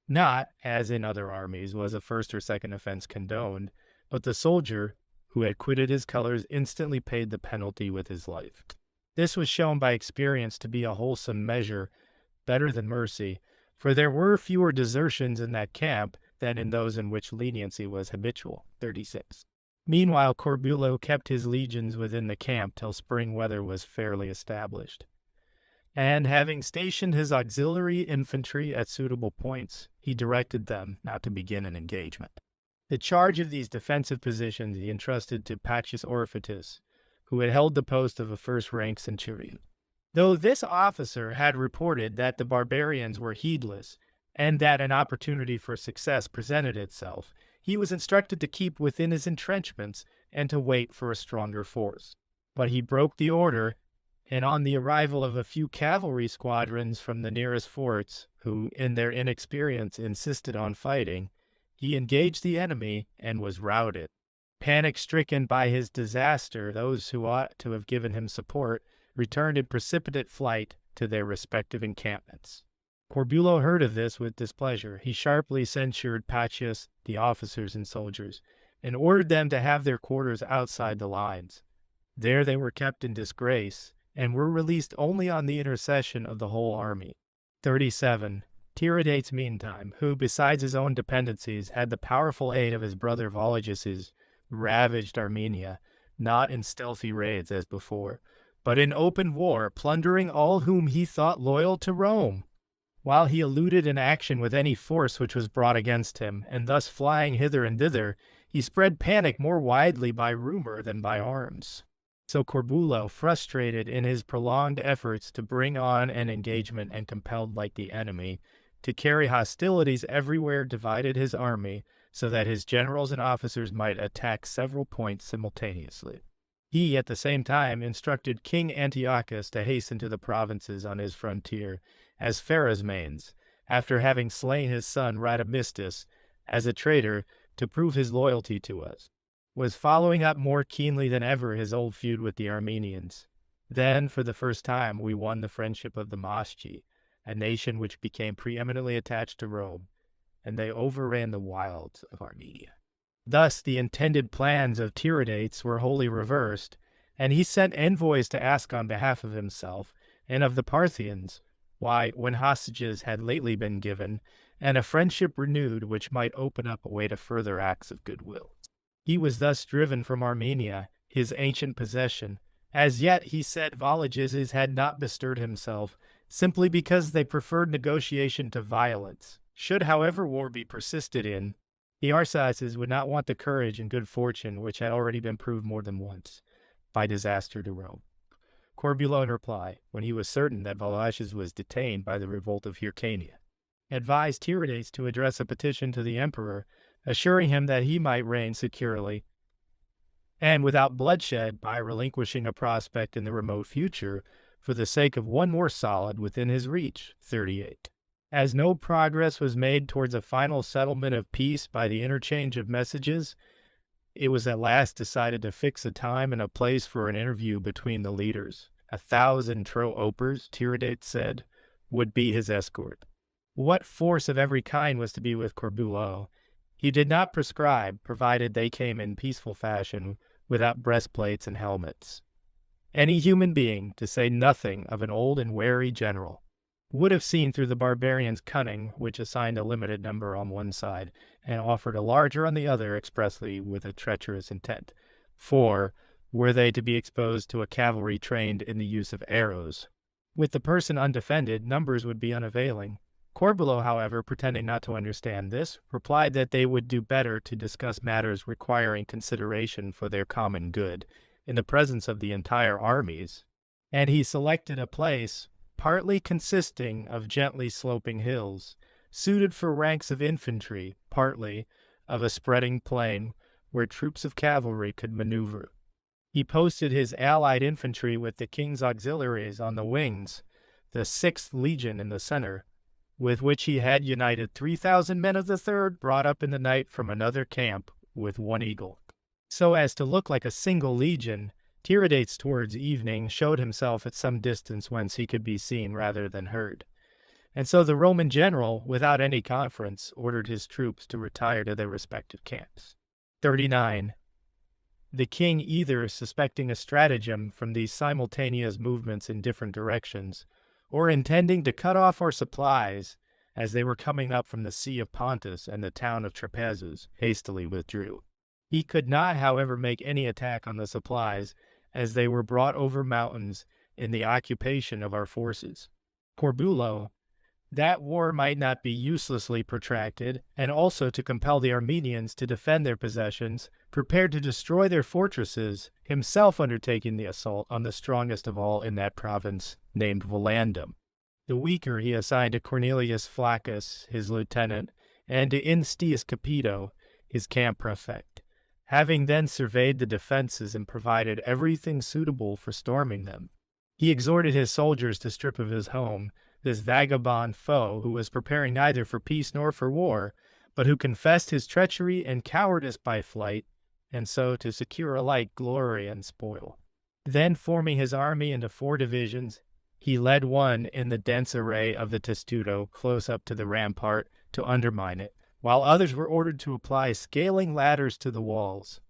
Not, as in other armies, was a first or second offense condoned, but the soldier who had quitted his colors instantly paid the penalty with his life. This was shown by experience to be a wholesome measure, better than mercy, for there were fewer desertions in that camp than in those in which leniency was habitual. 36. Meanwhile, Corbulo kept his legions within the camp till spring weather was fairly established. And having stationed his auxiliary infantry at suitable points, he directed them not to begin an engagement. The charge of these defensive positions he entrusted to Pacius Orfitus, who had held the post of a first-rank centurion. Though this officer had reported that the barbarians were heedless, and that an opportunity for success presented itself, he was instructed to keep within his entrenchments and to wait for a stronger force. But he broke the order, and on the arrival of a few cavalry squadrons from the nearest forts, who, in their inexperience, insisted on fighting, he engaged the enemy and was routed. Panic-stricken by his disaster, those who ought to have given him support returned in precipitate flight to their respective encampments. Corbulo heard of this with displeasure. He sharply censured Pacius, the officers and soldiers, and ordered them to have their quarters outside the lines. There they were kept in disgrace, and were released only on the intercession of the whole army. 37. Tiridates, meantime, who, besides his own dependencies, had the powerful aid of his brother Vologeses, ravaged Armenia, not in stealthy raids as before, but in open war, plundering all whom he thought loyal to Rome, while he eluded an action with any force which was brought against him, and thus flying hither and thither, he spread panic more widely by rumor than by arms. So Corbulo, frustrated in his prolonged efforts to bring on an engagement and compelled, like the enemy, to carry hostilities everywhere, divided his army so that his generals and officers might attack several points simultaneously. He, at the same time, instructed King Antiochus to hasten to the provinces on his frontier, as Pharasmanes, after having slain his son Radamistus as a traitor to prove his loyalty to us, was following up more keenly than ever his old feud with the Armenians. Then, for the first time, we won the friendship of the Moschi, a nation which became preeminently attached to Rome, and they overran the wilds of Armenia. Thus the intended plans of Tiridates were wholly reversed, and he sent envoys to ask on behalf of himself and of the Parthians why, when hostages had lately been given, and a friendship renewed which might open up a way to further acts of goodwill, he was thus driven from Armenia, his ancient possession. As yet, he said, Vologeses had not bestirred himself, simply because they preferred negotiation to violence. Should, however, war be persisted in, the Arsaces would not want the courage and good fortune which had already been proved more than once by disaster to Rome. Corbulo, in reply, when he was certain that Vologeses was detained by the revolt of Hyrcania, advised Tiridates to address a petition to the emperor, assuring him that he might reign securely and without bloodshed by relinquishing a prospect in the remote future for the sake of one more solid within his reach. 38. As no progress was made towards a final settlement of peace by the interchange of messages, it was at last decided to fix a time and a place for an interview between the leaders. 1,000 tro-opers, Tiridates said, would be his escort. What force of every kind was to be with Corbulo? He did not prescribe, provided they came in peaceful fashion, without breastplates and helmets. Any human being, to say nothing of an old and wary general, would have seen through the barbarians' cunning, which assigned a limited number on one side, and offered a larger on the other expressly with a treacherous intent. For, were they to be exposed to a cavalry trained in the use of arrows, with the person undefended, numbers would be unavailing. Corbulo, however, pretending not to understand this, replied that they would do better to discuss matters requiring consideration for their common good in the presence of the entire armies, and he selected a place partly consisting of gently sloping hills, suited for ranks of infantry, partly of a spreading plain where troops of cavalry could maneuver. He posted his allied infantry with the king's auxiliaries on the wings, the 6th Legion in the center, with which he had united 3,000 men of the 3rd brought up in the night from another camp with one eagle. So as to look like a single legion, Tiridates towards evening showed himself at some distance whence he could be seen rather than heard. And so the Roman general, without any conference, ordered his troops to retire to their respective camps. 39. The king, either suspecting a stratagem from these simultaneous movements in different directions, or intending to cut off our supplies as they were coming up from the Sea of Pontus and the town of Trapezus, hastily withdrew. He could not, however, make any attack on the supplies, as they were brought over mountains in the occupation of our forces. Corbulo, that war might not be uselessly protracted, and also to compel the Armenians to defend their possessions, prepared to destroy their fortresses, himself undertaking the assault on the strongest of all in that province, named Volandum. The weaker he assigned to Cornelius Flaccus, his lieutenant, and to Instius Capito, his camp prefect. Having then surveyed the defenses and provided everything suitable for storming them, he exhorted his soldiers to strip of his home this vagabond foe who was preparing neither for peace nor for war, but who confessed his treachery and cowardice by flight, and so to secure alike glory and spoil. Then, forming his army into 4 divisions, He led one in the dense array of the testudo close up to the rampart to undermine it, while others were ordered to apply scaling ladders to the walls,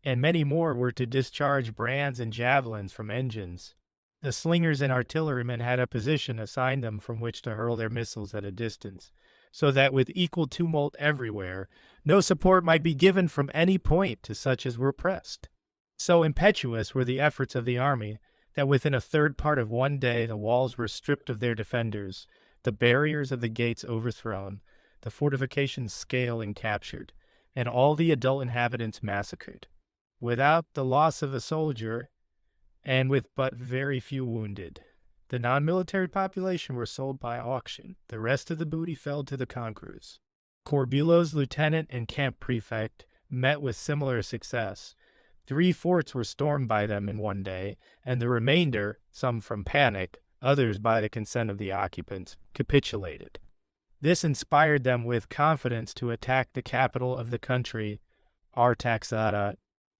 and many more were to discharge brands and javelins from engines. The slingers and artillerymen had a position assigned them from which to hurl their missiles at a distance, so that with equal tumult everywhere, no support might be given from any point to such as were pressed. So impetuous were the efforts of the army that within a third part of one day the walls were stripped of their defenders, the barriers of the gates overthrown, the fortifications scaled and captured, and all the adult inhabitants massacred, without the loss of a soldier, and with but very few wounded. The non-military population were sold by auction. The rest of the booty fell to the conquerors. Corbulo's lieutenant and camp prefect met with similar success. 3 forts were stormed by them in one day, and the remainder, some from panic, others by the consent of the occupants, capitulated. This inspired them with confidence to attack the capital of the country, Artaxata.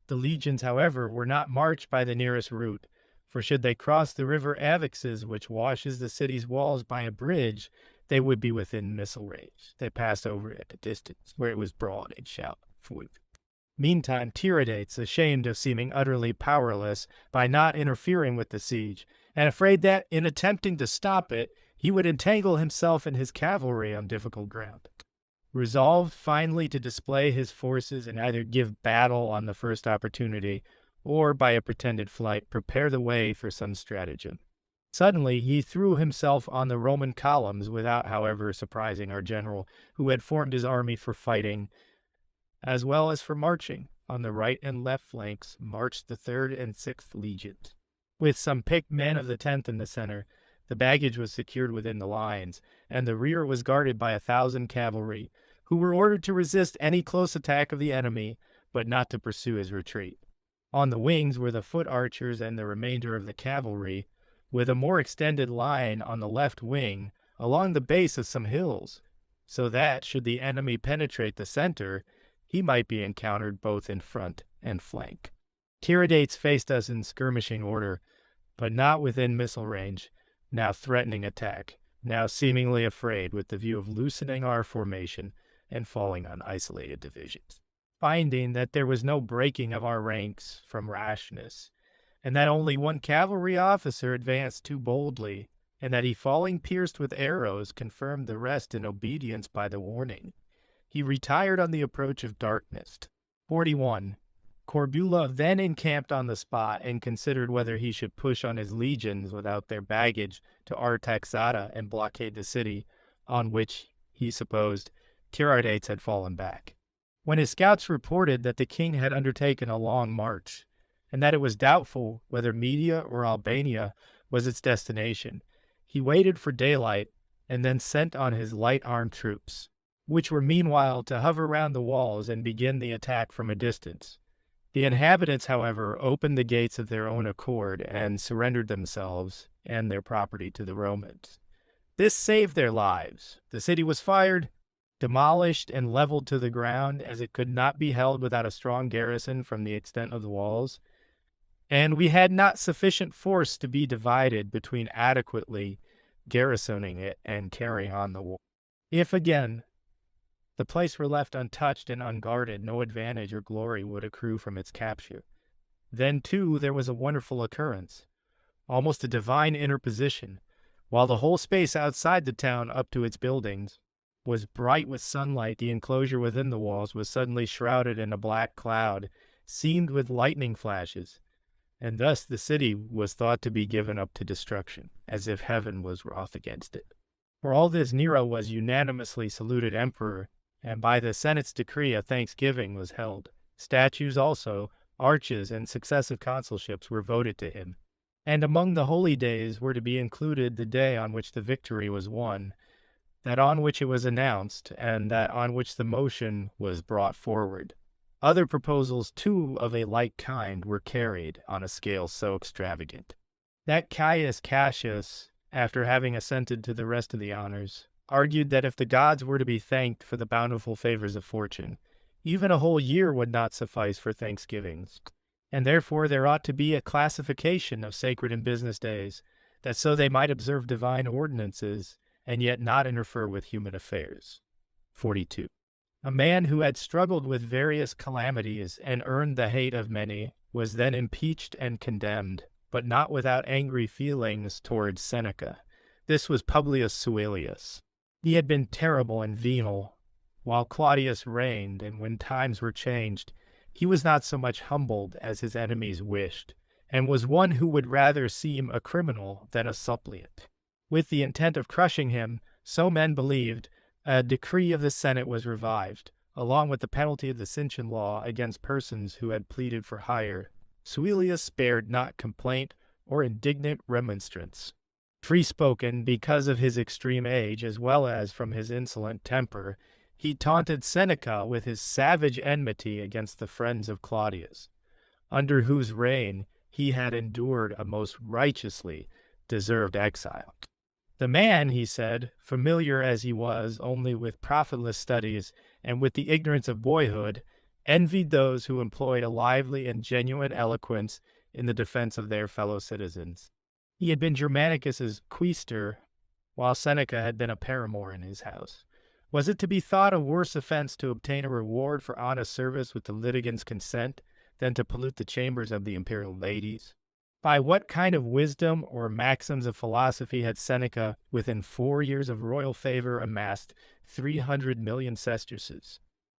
The legions, however, were not marched by the nearest route, for should they cross the river Avixes, which washes the city's walls by a bridge, they would be within missile range. They passed over at a distance, where it was broad and shallow. Meantime, Tiridates, ashamed of seeming utterly powerless by not interfering with the siege, and afraid that, in attempting to stop it, he would entangle himself and his cavalry on difficult ground, resolved finally to display his forces and either give battle on the first opportunity, or, by a pretended flight, prepare the way for some stratagem. Suddenly he threw himself on the Roman columns without, however, surprising our general, who had formed his army for fighting, as well as for marching. On the right and left flanks marched the 3rd and 6th legions. With some picked men of the 10th in the center, the baggage was secured within the lines, and the rear was guarded by 1,000 cavalry, who were ordered to resist any close attack of the enemy, but not to pursue his retreat. On the wings were the foot archers and the remainder of the cavalry, with a more extended line on the left wing along the base of some hills, so that, should the enemy penetrate the center, he might be encountered both in front and flank. Tiridates faced us in skirmishing order, but not within missile range, now threatening attack, now seemingly afraid with the view of loosening our formation and falling on isolated divisions. Finding that there was no breaking of our ranks from rashness, and that only one cavalry officer advanced too boldly, and that he, falling pierced with arrows, confirmed the rest in obedience by the warning, he retired on the approach of darkness. 41. Corbulo then encamped on the spot and considered whether he should push on his legions without their baggage to Artaxata and blockade the city, on which, he supposed, Tiridates had fallen back. When his scouts reported that the king had undertaken a long march, and that it was doubtful whether Media or Albania was its destination, he waited for daylight and then sent on his light-armed troops, which were meanwhile to hover round the walls and begin the attack from a distance. The inhabitants, however, opened the gates of their own accord and surrendered themselves and their property to the Romans. This saved their lives. The city was fired, demolished, and leveled to the ground, as it could not be held without a strong garrison from the extent of the walls, and we had not sufficient force to be divided between adequately garrisoning it and carrying on the war. If, again, the place were left untouched and unguarded, no advantage or glory would accrue from its capture. Then, too, there was a wonderful occurrence, almost a divine interposition. While the whole space outside the town up to its buildings was bright with sunlight, the enclosure within the walls was suddenly shrouded in a black cloud, seamed with lightning flashes, and thus the city was thought to be given up to destruction, as if heaven was wroth against it. For all this, Nero was unanimously saluted emperor, and by the Senate's decree a thanksgiving was held. Statues also, arches, and successive consulships were voted to him. And among the holy days were to be included the day on which the victory was won, that on which it was announced, and that on which the motion was brought forward. Other proposals, too, of a like kind were carried on a scale so extravagant, that Caius Cassius, after having assented to the rest of the honors, argued that if the gods were to be thanked for the bountiful favors of fortune, even a whole year would not suffice for thanksgivings, and therefore there ought to be a classification of sacred and business days, that so they might observe divine ordinances and yet not interfere with human affairs. 42. A man who had struggled with various calamities and earned the hate of many was then impeached and condemned, but not without angry feelings towards Seneca. This was Publius Suilius. He had been terrible and venal while Claudius reigned, and when times were changed, he was not so much humbled as his enemies wished, and was one who would rather seem a criminal than a suppliant. With the intent of crushing him, so men believed, a decree of the Senate was revived, along with the penalty of the Cinician law against persons who had pleaded for hire. Suilius spared not complaint or indignant remonstrance. Free-spoken because of his extreme age as well as from his insolent temper, he taunted Seneca with his savage enmity against the friends of Claudius, under whose reign he had endured a most righteously deserved exile. The man, he said, familiar as he was only with profitless studies and with the ignorance of boyhood, envied those who employed a lively and genuine eloquence in the defense of their fellow citizens. He had been Germanicus's quaestor, while Seneca had been a paramour in his house. Was it to be thought a worse offense to obtain a reward for honest service with the litigant's consent than to pollute the chambers of the imperial ladies? By what kind of wisdom or maxims of philosophy had Seneca, within 4 years of royal favor, amassed 300 million sesterces?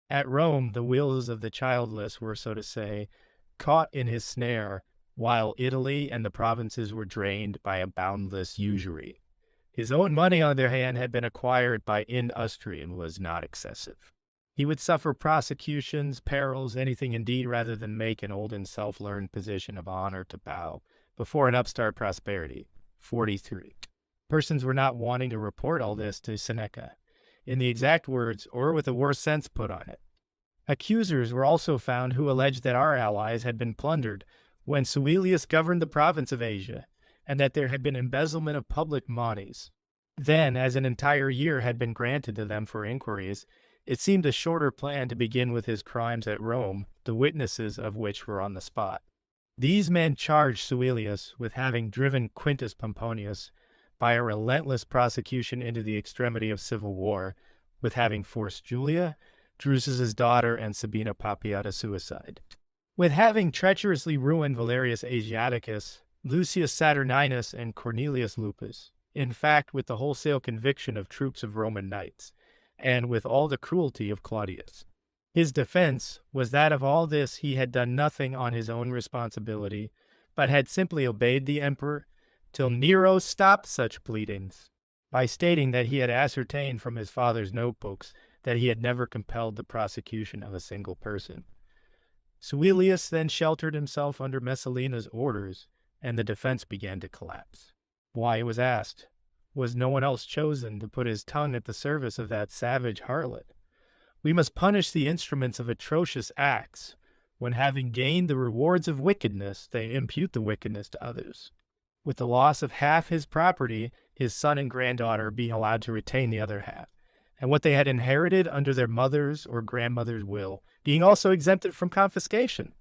At Rome, the wills of the childless were, so to say, caught in his snare, while Italy and the provinces were drained by a boundless usury. His own money, on the other hand, had been acquired by industry and was not excessive. He would suffer prosecutions, perils, anything indeed, rather than make an old and self-learned position of honor to bow before an upstart prosperity. 43. Persons were not wanting to report all this to Seneca, in the exact words, or with a worse sense put on it. Accusers were also found who alleged that our allies had been plundered when Suilius governed the province of Asia, and that there had been embezzlement of public monies. Then, as an entire year had been granted to them for inquiries, it seemed a shorter plan to begin with his crimes at Rome, the witnesses of which were on the spot. These men charged Suilius with having driven Quintus Pomponius by a relentless prosecution into the extremity of civil war, with having forced Julia, Drusus's daughter, and Sabina Poppaea to suicide, with having treacherously ruined Valerius Asiaticus, Lucius Saturninus, and Cornelius Lupus, in fact with the wholesale conviction of troops of Roman knights, and with all the cruelty of Claudius. His defense was that of all this he had done nothing on his own responsibility, but had simply obeyed the emperor till Nero stopped such pleadings, by stating that he had ascertained from his father's notebooks that he had never compelled the prosecution of a single person. Suilius then sheltered himself under Messalina's orders, and the defense began to collapse. Why, it was asked, was no one else chosen to put his tongue at the service of that savage harlot? We must punish the instruments of atrocious acts, when having gained the rewards of wickedness, they impute the wickedness to others. With the loss of half his property, his son and granddaughter being allowed to retain the other half, and what they had inherited under their mother's or grandmother's will being also exempted from confiscation.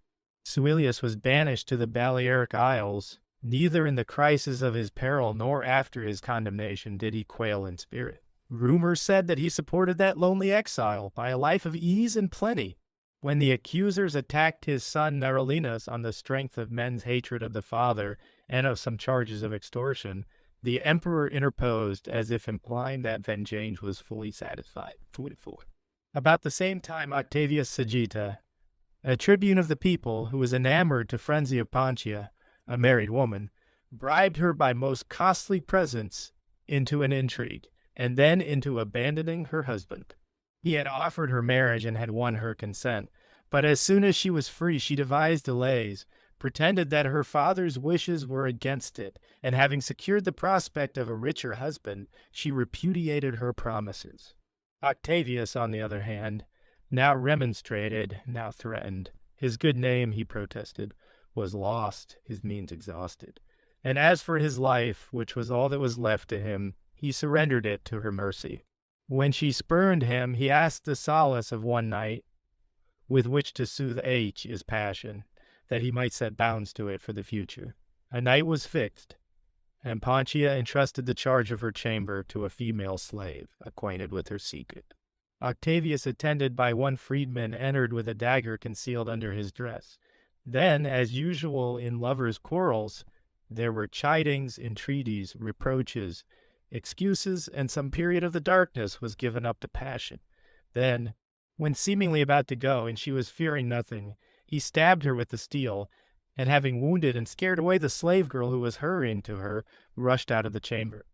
Suilius was banished to the Balearic Isles. Neither in the crisis of his peril nor after his condemnation did he quail in spirit. Rumor said that he supported that lonely exile by a life of ease and plenty. When the accusers attacked his son Nerolinus on the strength of men's hatred of the father and of some charges of extortion, the emperor interposed as if implying that vengeance was fully satisfied. 44. About the same time, Octavius Sagitta, a tribune of the people who was enamored to frenzy of Pontia, a married woman, bribed her by most costly presents into an intrigue, and then into abandoning her husband. He had offered her marriage and had won her consent, but as soon as she was free she devised delays, pretended that her father's wishes were against it, and having secured the prospect of a richer husband, she repudiated her promises. Octavius, on the other hand, now remonstrated, now threatened. His good name, he protested, was lost, his means exhausted. And as for his life, which was all that was left to him, he surrendered it to her mercy. When she spurned him, he asked the solace of one night, with which to soothe his passion, that he might set bounds to it for the future. A night was fixed, and Pontia entrusted the charge of her chamber to a female slave acquainted with her secret. Octavius, attended by one freedman, entered with a dagger concealed under his dress. Then, as usual in lovers' quarrels, there were chidings, entreaties, reproaches, excuses, and some period of the darkness was given up to passion. Then, when seemingly about to go, and she was fearing nothing, he stabbed her with the steel, and having wounded and scared away the slave girl who was hurrying to her, rushed out of the chamber.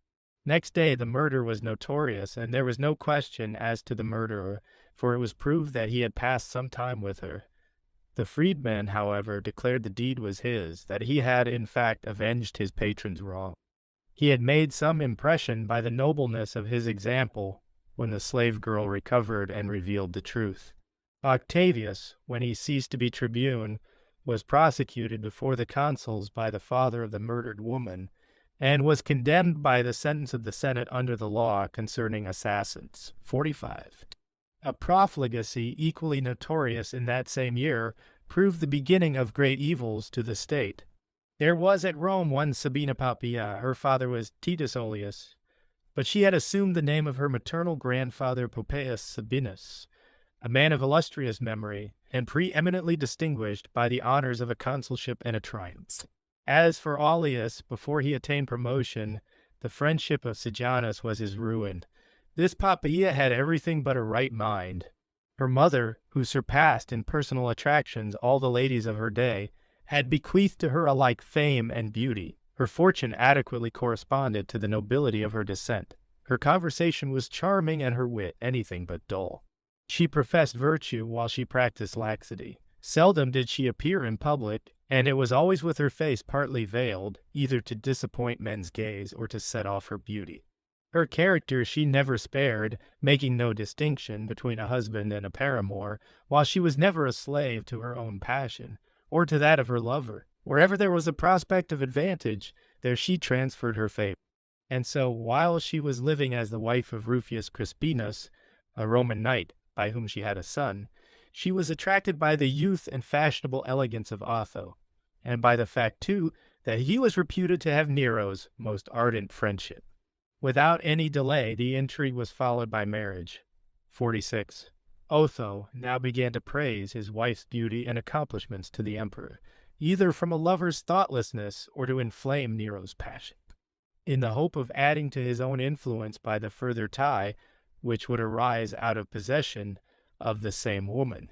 Next day the murder was notorious, and there was no question as to the murderer, for it was proved that he had passed some time with her. The freedman, however, declared the deed was his, that he had in fact avenged his patron's wrong. He had made some impression by the nobleness of his example when the slave girl recovered and revealed the truth. Octavius, when he ceased to be tribune, was prosecuted before the consuls by the father of the murdered woman, and was condemned by the sentence of the Senate under the law concerning assassins. 45. A profligacy equally notorious in that same year proved the beginning of great evils to the state. There was at Rome one Sabina Poppaea. Her father was Titus Olius, but she had assumed the name of her maternal grandfather Poppaeus Sabinus, a man of illustrious memory, and preeminently distinguished by the honors of a consulship and a triumph. As for Olius, before he attained promotion, the friendship of Sejanus was his ruin. This Poppaea had everything but a right mind. Her mother, who surpassed in personal attractions all the ladies of her day, had bequeathed to her alike fame and beauty. Her fortune adequately corresponded to the nobility of her descent. Her conversation was charming and her wit anything but dull. She professed virtue while she practiced laxity. Seldom did she appear in public, and it was always with her face partly veiled, either to disappoint men's gaze or to set off her beauty. Her character she never spared, making no distinction between a husband and a paramour, while she was never a slave to her own passion, or to that of her lover. Wherever there was a prospect of advantage, there she transferred her favor. And so, while she was living as the wife of Rufius Crispinus, a Roman knight, by whom she had a son, she was attracted by the youth and fashionable elegance of Otho, and by the fact, too, that he was reputed to have Nero's most ardent friendship. Without any delay, the intrigue was followed by marriage. 46. Otho now began to praise his wife's beauty and accomplishments to the emperor, either from a lover's thoughtlessness or to inflame Nero's passion, in the hope of adding to his own influence by the further tie which would arise out of possession of the same woman.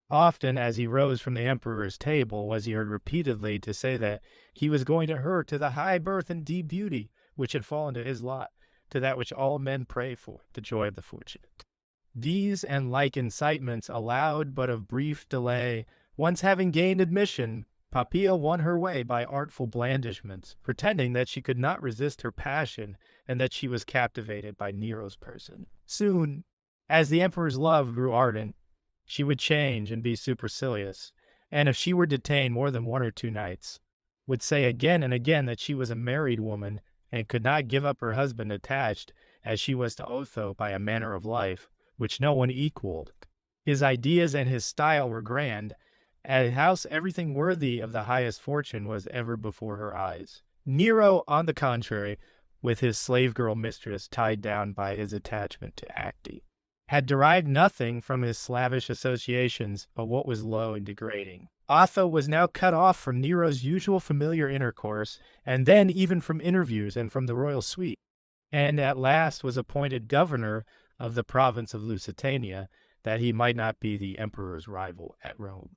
Often, as he rose from the emperor's table, was he heard repeatedly to say that he was going to her, to the high birth and deep beauty which had fallen to his lot, to that which all men pray for, the joy of the fortunate. These and like incitements allowed but of brief delay. Once having gained admission, Poppaea won her way by artful blandishments, pretending that she could not resist her passion and that she was captivated by Nero's person. Soon, as the emperor's love grew ardent, she would change and be supercilious, and if she were detained more than 1 or 2 nights, would say again and again that she was a married woman and could not give up her husband attached as she was to Otho by a manner of life which no one equaled. His ideas and his style were grand. At a house everything worthy of the highest fortune was ever before her eyes. Nero, on the contrary, with his slave girl mistress tied down by his attachment to Acte, had derived nothing from his slavish associations but what was low and degrading. Otho was now cut off from Nero's usual familiar intercourse, and then even from interviews and from the royal suite, and at last was appointed governor of the province of Lusitania, that he might not be the emperor's rival at Rome.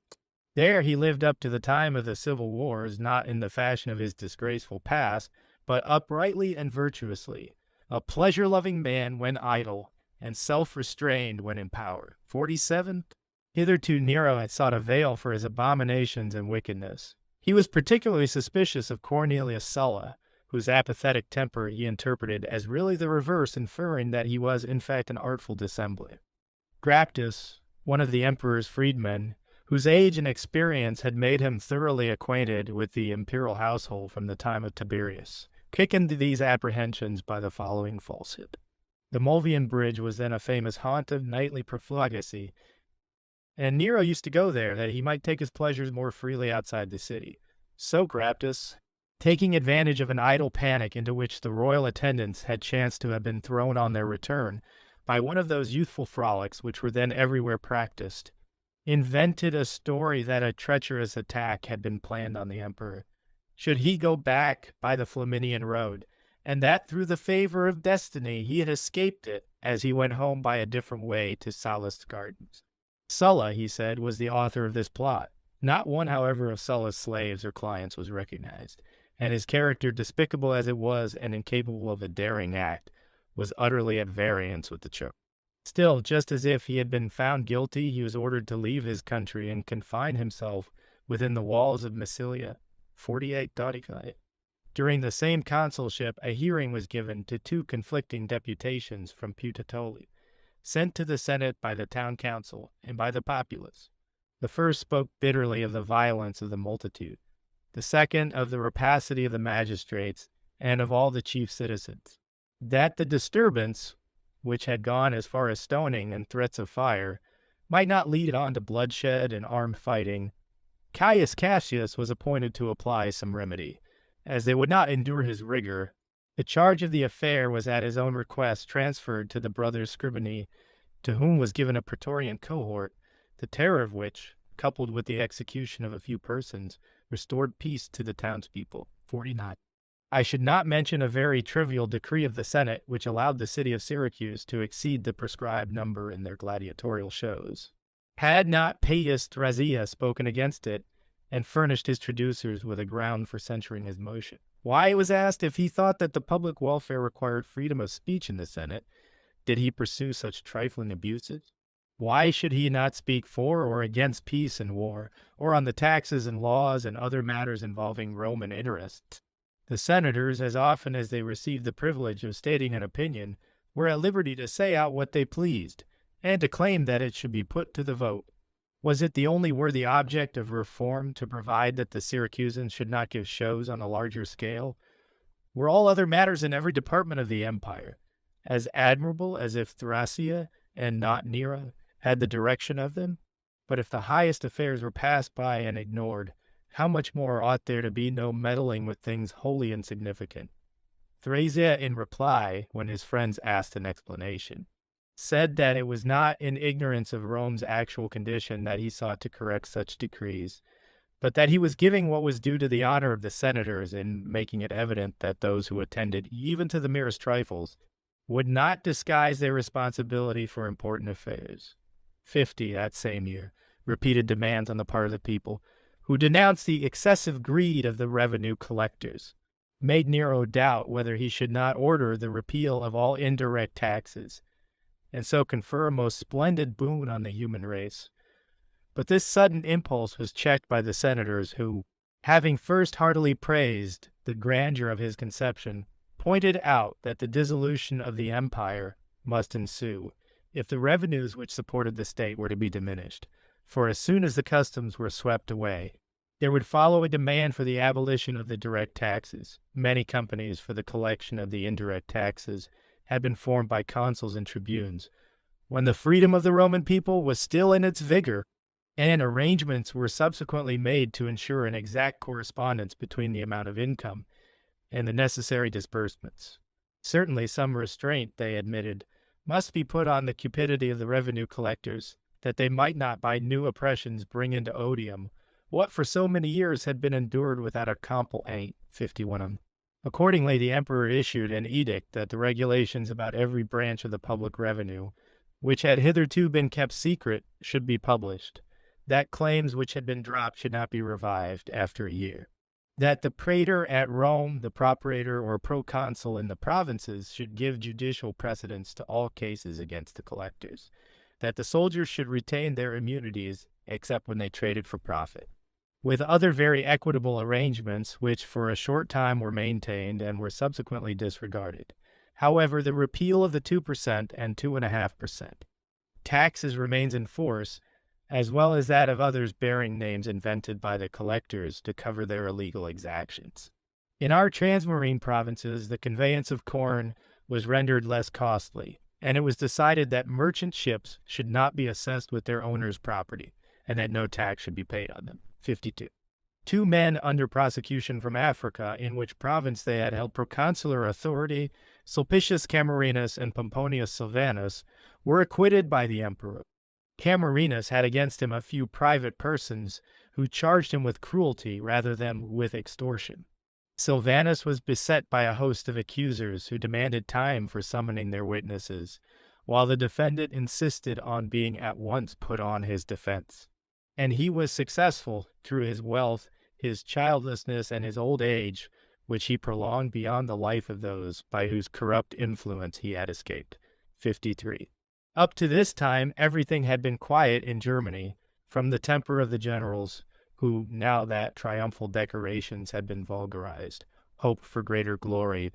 There he lived up to the time of the civil wars, not in the fashion of his disgraceful past, but uprightly and virtuously, a pleasure-loving man when idle, and self-restrained when in power. 47. Hitherto Nero had sought a veil for his abominations and wickedness. He was particularly suspicious of Cornelius Sulla, whose apathetic temper he interpreted as really the reverse, inferring that he was in fact an artful dissembler. Graptus, one of the emperor's freedmen, whose age and experience had made him thoroughly acquainted with the imperial household from the time of Tiberius, quickened these apprehensions by the following falsehood. The Mulvian Bridge was then a famous haunt of nightly profligacy, and Nero used to go there that he might take his pleasures more freely outside the city. So Graptus, Taking advantage of an idle panic into which the royal attendants had chanced to have been thrown on their return by one of those youthful frolics which were then everywhere practiced, invented a story that a treacherous attack had been planned on the emperor, should he go back by the Flaminian road, and that through the favor of destiny he had escaped it as he went home by a different way to Sallust's gardens. Sulla, he said, was the author of this plot. Not one, however, of Sulla's slaves or clients was recognized, and his character, despicable as it was and incapable of a daring act, was utterly at variance with the truth. Still, just as if he had been found guilty, he was ordered to leave his country and confine himself within the walls of Massilia. 48:35. During the same consulship, a hearing was given to two conflicting deputations from Puteoli, sent to the Senate by the town council and by the populace. The first spoke bitterly of the violence of the multitude, the second of the rapacity of the magistrates and of all the chief citizens. That the disturbance, which had gone as far as stoning and threats of fire, might not lead on to bloodshed and armed fighting, Caius Cassius was appointed to apply some remedy. As they would not endure his rigor, the charge of the affair was at his own request transferred to the brothers Scribani, to whom was given a praetorian cohort, the terror of which, coupled with the execution of a few persons, restored peace to the townspeople. 49. I should not mention a very trivial decree of the Senate which allowed the city of Syracuse to exceed the prescribed number in their gladiatorial shows. Had not Paius Thrasea spoken against it, and furnished his traducers with a ground for censuring his motion? Why, it was asked, if he thought that the public welfare required freedom of speech in the Senate, did he pursue such trifling abuses? Why should he not speak for or against peace and war, or on the taxes and laws and other matters involving Roman interests? The senators, as often as they received the privilege of stating an opinion, were at liberty to say out what they pleased, and to claim that it should be put to the vote. Was it the only worthy object of reform to provide that the Syracusans should not give shows on a larger scale? Were all other matters in every department of the empire as admirable as if Thrasea, and not Nero, had the direction of them? But if the highest affairs were passed by and ignored, how much more ought there to be no meddling with things wholly insignificant? Thrasea, in reply, when his friends asked an explanation, said that it was not in ignorance of Rome's actual condition that he sought to correct such decrees, but that he was giving what was due to the honor of the senators in making it evident that those who attended, even to the merest trifles, would not disguise their responsibility for important affairs. 50, that same year, repeated demands on the part of the people, who denounced the excessive greed of the revenue collectors, made Nero doubt whether he should not order the repeal of all indirect taxes, and so confer a most splendid boon on the human race. But this sudden impulse was checked by the senators who, having first heartily praised the grandeur of his conception, pointed out that the dissolution of the empire must ensue if the revenues which supported the state were to be diminished, for as soon as the customs were swept away, there would follow a demand for the abolition of the direct taxes. Many companies for the collection of the indirect taxes had been formed by consuls and tribunes, when the freedom of the Roman people was still in its vigor, and arrangements were subsequently made to ensure an exact correspondence between the amount of income and the necessary disbursements. Certainly some restraint, they admitted, must be put on the cupidity of the revenue collectors, that they might not by new oppressions bring into odium what for so many years had been endured without a complaint. 51. Accordingly, the emperor issued an edict that the regulations about every branch of the public revenue, which had hitherto been kept secret, should be published, that claims which had been dropped should not be revived after a year, that the praetor at Rome, the procurator or proconsul in the provinces should give judicial precedence to all cases against the collectors, that the soldiers should retain their immunities except when they traded for profit, with other very equitable arrangements which for a short time were maintained and were subsequently disregarded. However, the repeal of the 2% and 2.5% taxes remains in force, as well as that of others bearing names invented by the collectors to cover their illegal exactions. In our transmarine provinces, the conveyance of corn was rendered less costly, and it was decided that merchant ships should not be assessed with their owner's property, and that no tax should be paid on them. 52. Two men under prosecution from Africa, in which province they had held proconsular authority, Sulpicius Camerinus and Pomponius Silvanus, were acquitted by the emperor. Camerinus had against him a few private persons who charged him with cruelty rather than with extortion. Silvanus was beset by a host of accusers who demanded time for summoning their witnesses, while the defendant insisted on being at once put on his defense. And he was successful through his wealth, his childlessness, and his old age, which he prolonged beyond the life of those by whose corrupt influence he had escaped. 53. Up to this time, everything had been quiet in Germany, from the temper of the generals, who, now that triumphal decorations had been vulgarized, hoped for greater glory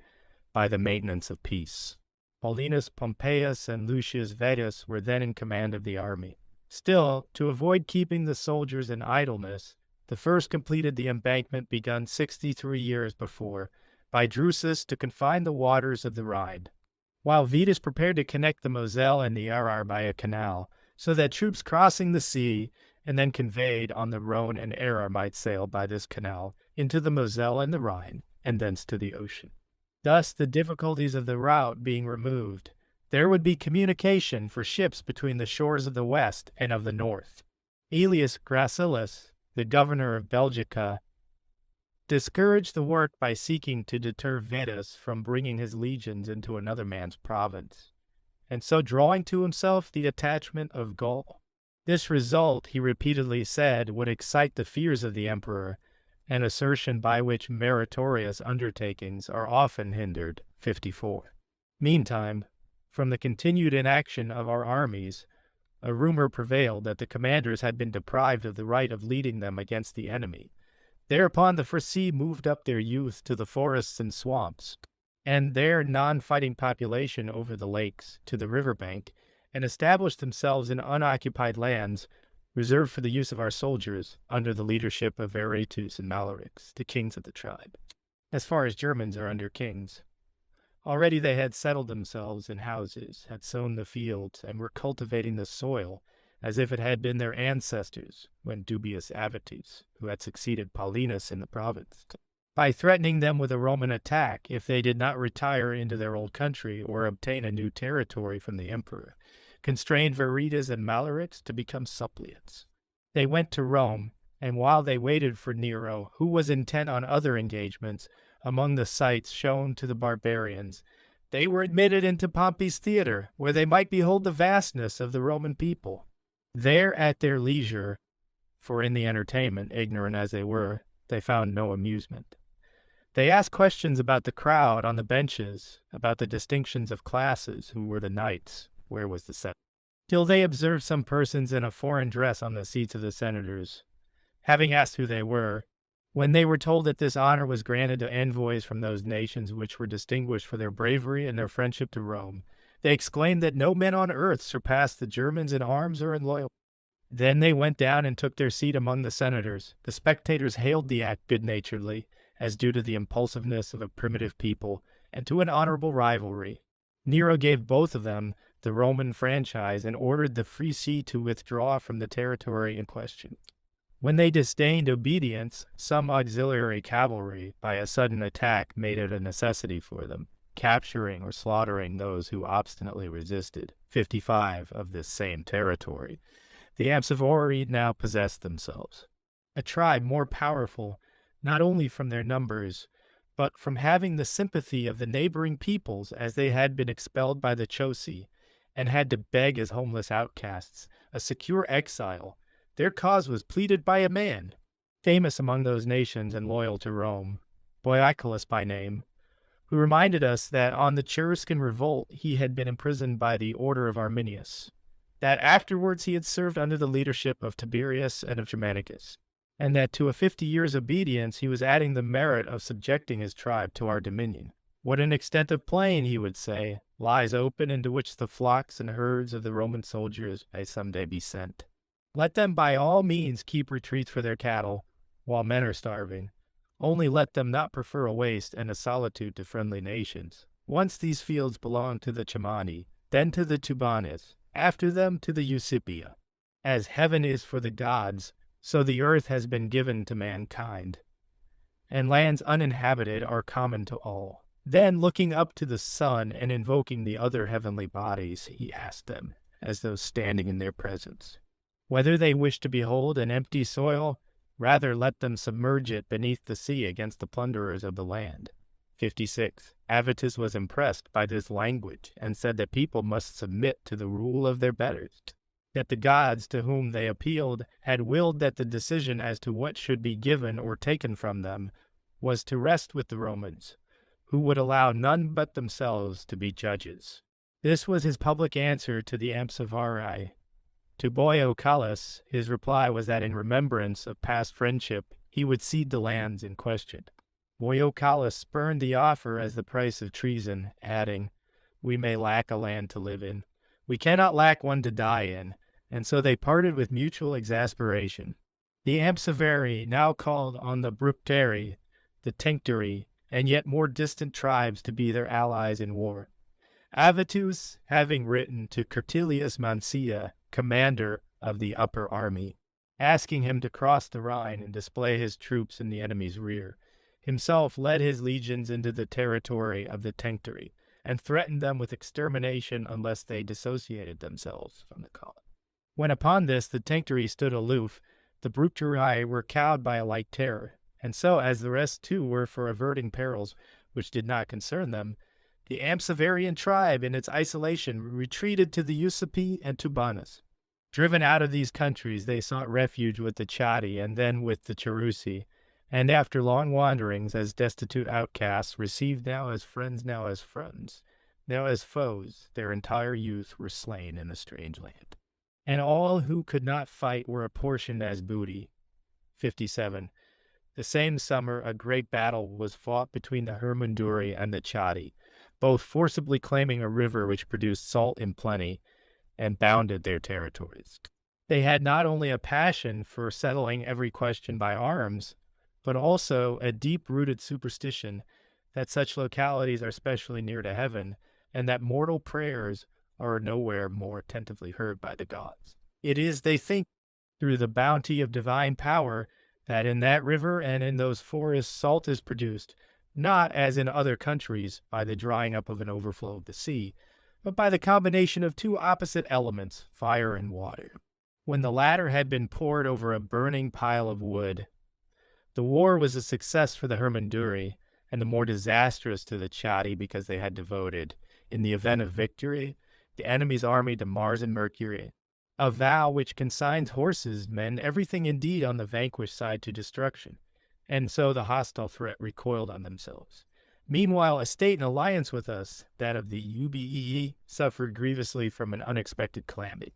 by the maintenance of peace. Paulinus Pompeius and Lucius Vettius were then in command of the army. Still, to avoid keeping the soldiers in idleness, the first completed the embankment begun 63 years before by Drusus to confine the waters of the Rhine, while Vetus prepared to connect the Moselle and the Arar by a canal, so that troops crossing the sea and then conveyed on the Rhone and Arar might sail by this canal into the Moselle and the Rhine, and thence to the ocean. Thus, the difficulties of the route being removed, there would be communication for ships between the shores of the west and of the north. Aelius Gracilis, the governor of Belgica, discouraged the work by seeking to deter Vettius from bringing his legions into another man's province, and so drawing to himself the attachment of Gaul. This result, he repeatedly said, would excite the fears of the emperor, an assertion by which meritorious undertakings are often hindered. 54. Meantime, from the continued inaction of our armies, a rumor prevailed that the commanders had been deprived of the right of leading them against the enemy. Thereupon the Frisii moved up their youth to the forests and swamps, and their non-fighting population over the lakes to the river bank, and established themselves in unoccupied lands reserved for the use of our soldiers under the leadership of Aretus and Malarix, the kings of the tribe. As far as Germans are under kings, already they had settled themselves in houses, had sown the fields, and were cultivating the soil as if it had been their ancestors when Dubius Avitus, who had succeeded Paulinus in the province, by threatening them with a Roman attack if they did not retire into their old country or obtain a new territory from the emperor, constrained Veritas and Malarix to become suppliants. They went to Rome, and while they waited for Nero, who was intent on other engagements, among the sights shown to the barbarians, they were admitted into Pompey's theater, where they might behold the vastness of the Roman people. There at their leisure, for in the entertainment, ignorant as they were, they found no amusement. They asked questions about the crowd on the benches, about the distinctions of classes, who were the knights, where was the senate, till they observed some persons in a foreign dress on the seats of the senators. Having asked who they were, when they were told that this honor was granted to envoys from those nations which were distinguished for their bravery and their friendship to Rome, they exclaimed that no men on earth surpassed the Germans in arms or in loyalty. Then they went down and took their seat among the senators. The spectators hailed the act good-naturedly, as due to the impulsiveness of a primitive people and to an honorable rivalry. Nero gave both of them the Roman franchise and ordered the Frisii to withdraw from the territory in question. When they disdained obedience, some auxiliary cavalry, by a sudden attack, made it a necessity for them, capturing or slaughtering those who obstinately resisted, 55 of this same territory. The Ampsivori now possessed themselves, a tribe more powerful not only from their numbers, but from having the sympathy of the neighboring peoples, as they had been expelled by the Chossi, and had to beg as homeless outcasts, a secure exile. Their cause was pleaded by a man, famous among those nations and loyal to Rome, Boicolus by name, who reminded us that on the Cheruscan revolt he had been imprisoned by the order of Arminius, that afterwards he had served under the leadership of Tiberius and of Germanicus, and that to a 50 years' obedience he was adding the merit of subjecting his tribe to our dominion. What an extent of plain, he would say, lies open into which the flocks and herds of the Roman soldiers may someday be sent. Let them by all means keep retreats for their cattle, while men are starving. Only let them not prefer a waste and a solitude to friendly nations. Once these fields belonged to the Cimani, then to the Tubanes, after them to the Eusipia. As heaven is for the gods, So the earth has been given to mankind, and lands uninhabited are common to all. Then, looking up to the sun and invoking the other heavenly bodies, he asked them, as though standing in their presence, whether they wish to behold an empty soil. Rather let them submerge it beneath the sea against the plunderers of the land. 56. Avitus was impressed by this language and said that people must submit to the rule of their betters, that the gods to whom they appealed had willed that the decision as to what should be given or taken from them was to rest with the Romans, who would allow none but themselves to be judges. This was his public answer to the Ampsivarii. To Boiocalus, his reply was that in remembrance of past friendship, he would cede the lands in question. Boiocalus spurned the offer as the price of treason, adding, "We may lack a land to live in. We cannot lack one to die in," and so they parted with mutual exasperation. The Ampsivarii now called on the Bructeri, the Tencteri, and yet more distant tribes to be their allies in war. Avitus, having written to Curtilius Mancia, commander of the upper army, asking him to cross the Rhine and display his troops in the enemy's rear, himself led his legions into the territory of the Tencteri, and threatened them with extermination unless they dissociated themselves from the colony. When upon this the Tencteri stood aloof, the Bructeri were cowed by a like terror, and so, as the rest too were for averting perils which did not concern them, the Ampsivarian tribe in its isolation retreated to the Usipi and Tubanus. Driven out of these countries, they sought refuge with the Chatti and then with the Cherusi, and after long wanderings as destitute outcasts, received now as friends, now as friends, now as foes, their entire youth were slain in a strange land. And all who could not fight were apportioned as booty. 57. The same summer a great battle was fought between the Hermunduri and the Chatti, both forcibly claiming a river which produced salt in plenty and bounded their territories. They had not only a passion for settling every question by arms, but also a deep-rooted superstition that such localities are specially near to heaven, and that mortal prayers are nowhere more attentively heard by the gods. It is, they think, through the bounty of divine power that in that river and in those forests salt is produced, not, as in other countries, by the drying up of an overflow of the sea, but by the combination of two opposite elements, fire and water. When the latter had been poured over a burning pile of wood, the war was a success for the Hermunduri, and the more disastrous to the Chatti because they had devoted, in the event of victory, the enemy's army to Mars and Mercury, a vow which consigns horses, men, everything indeed on the vanquished side to destruction, and so the hostile threat recoiled on themselves. Meanwhile, a state in alliance with us, that of the Ubii, suffered grievously from an unexpected calamity.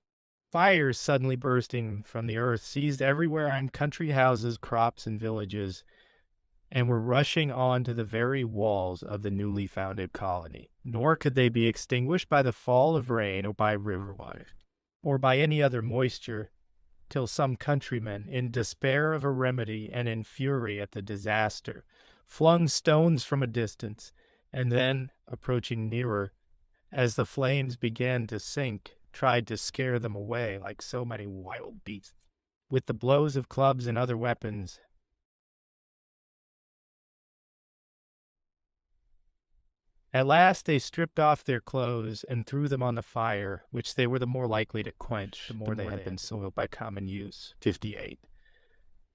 Fires suddenly bursting from the earth seized everywhere on country houses, crops, and villages, and were rushing on to the very walls of the newly founded colony. Nor could they be extinguished by the fall of rain or by river water, or by any other moisture, till some countrymen, in despair of a remedy and in fury at the disaster, flung stones from a distance, and then, approaching nearer, as the flames began to sink, tried to scare them away like so many wild beasts, with the blows of clubs and other weapons. At last they stripped off their clothes and threw them on the fire, which they were the more likely to quench, the more they had been soiled by common use. 58.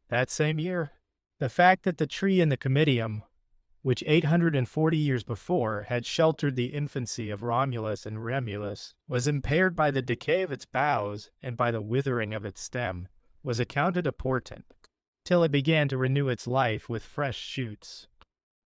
That same year, the fact that the tree in the Comitium, which 840 years before had sheltered the infancy of Romulus and Remulus, was impaired by the decay of its boughs and by the withering of its stem, was accounted a portent, till it began to renew its life with fresh shoots,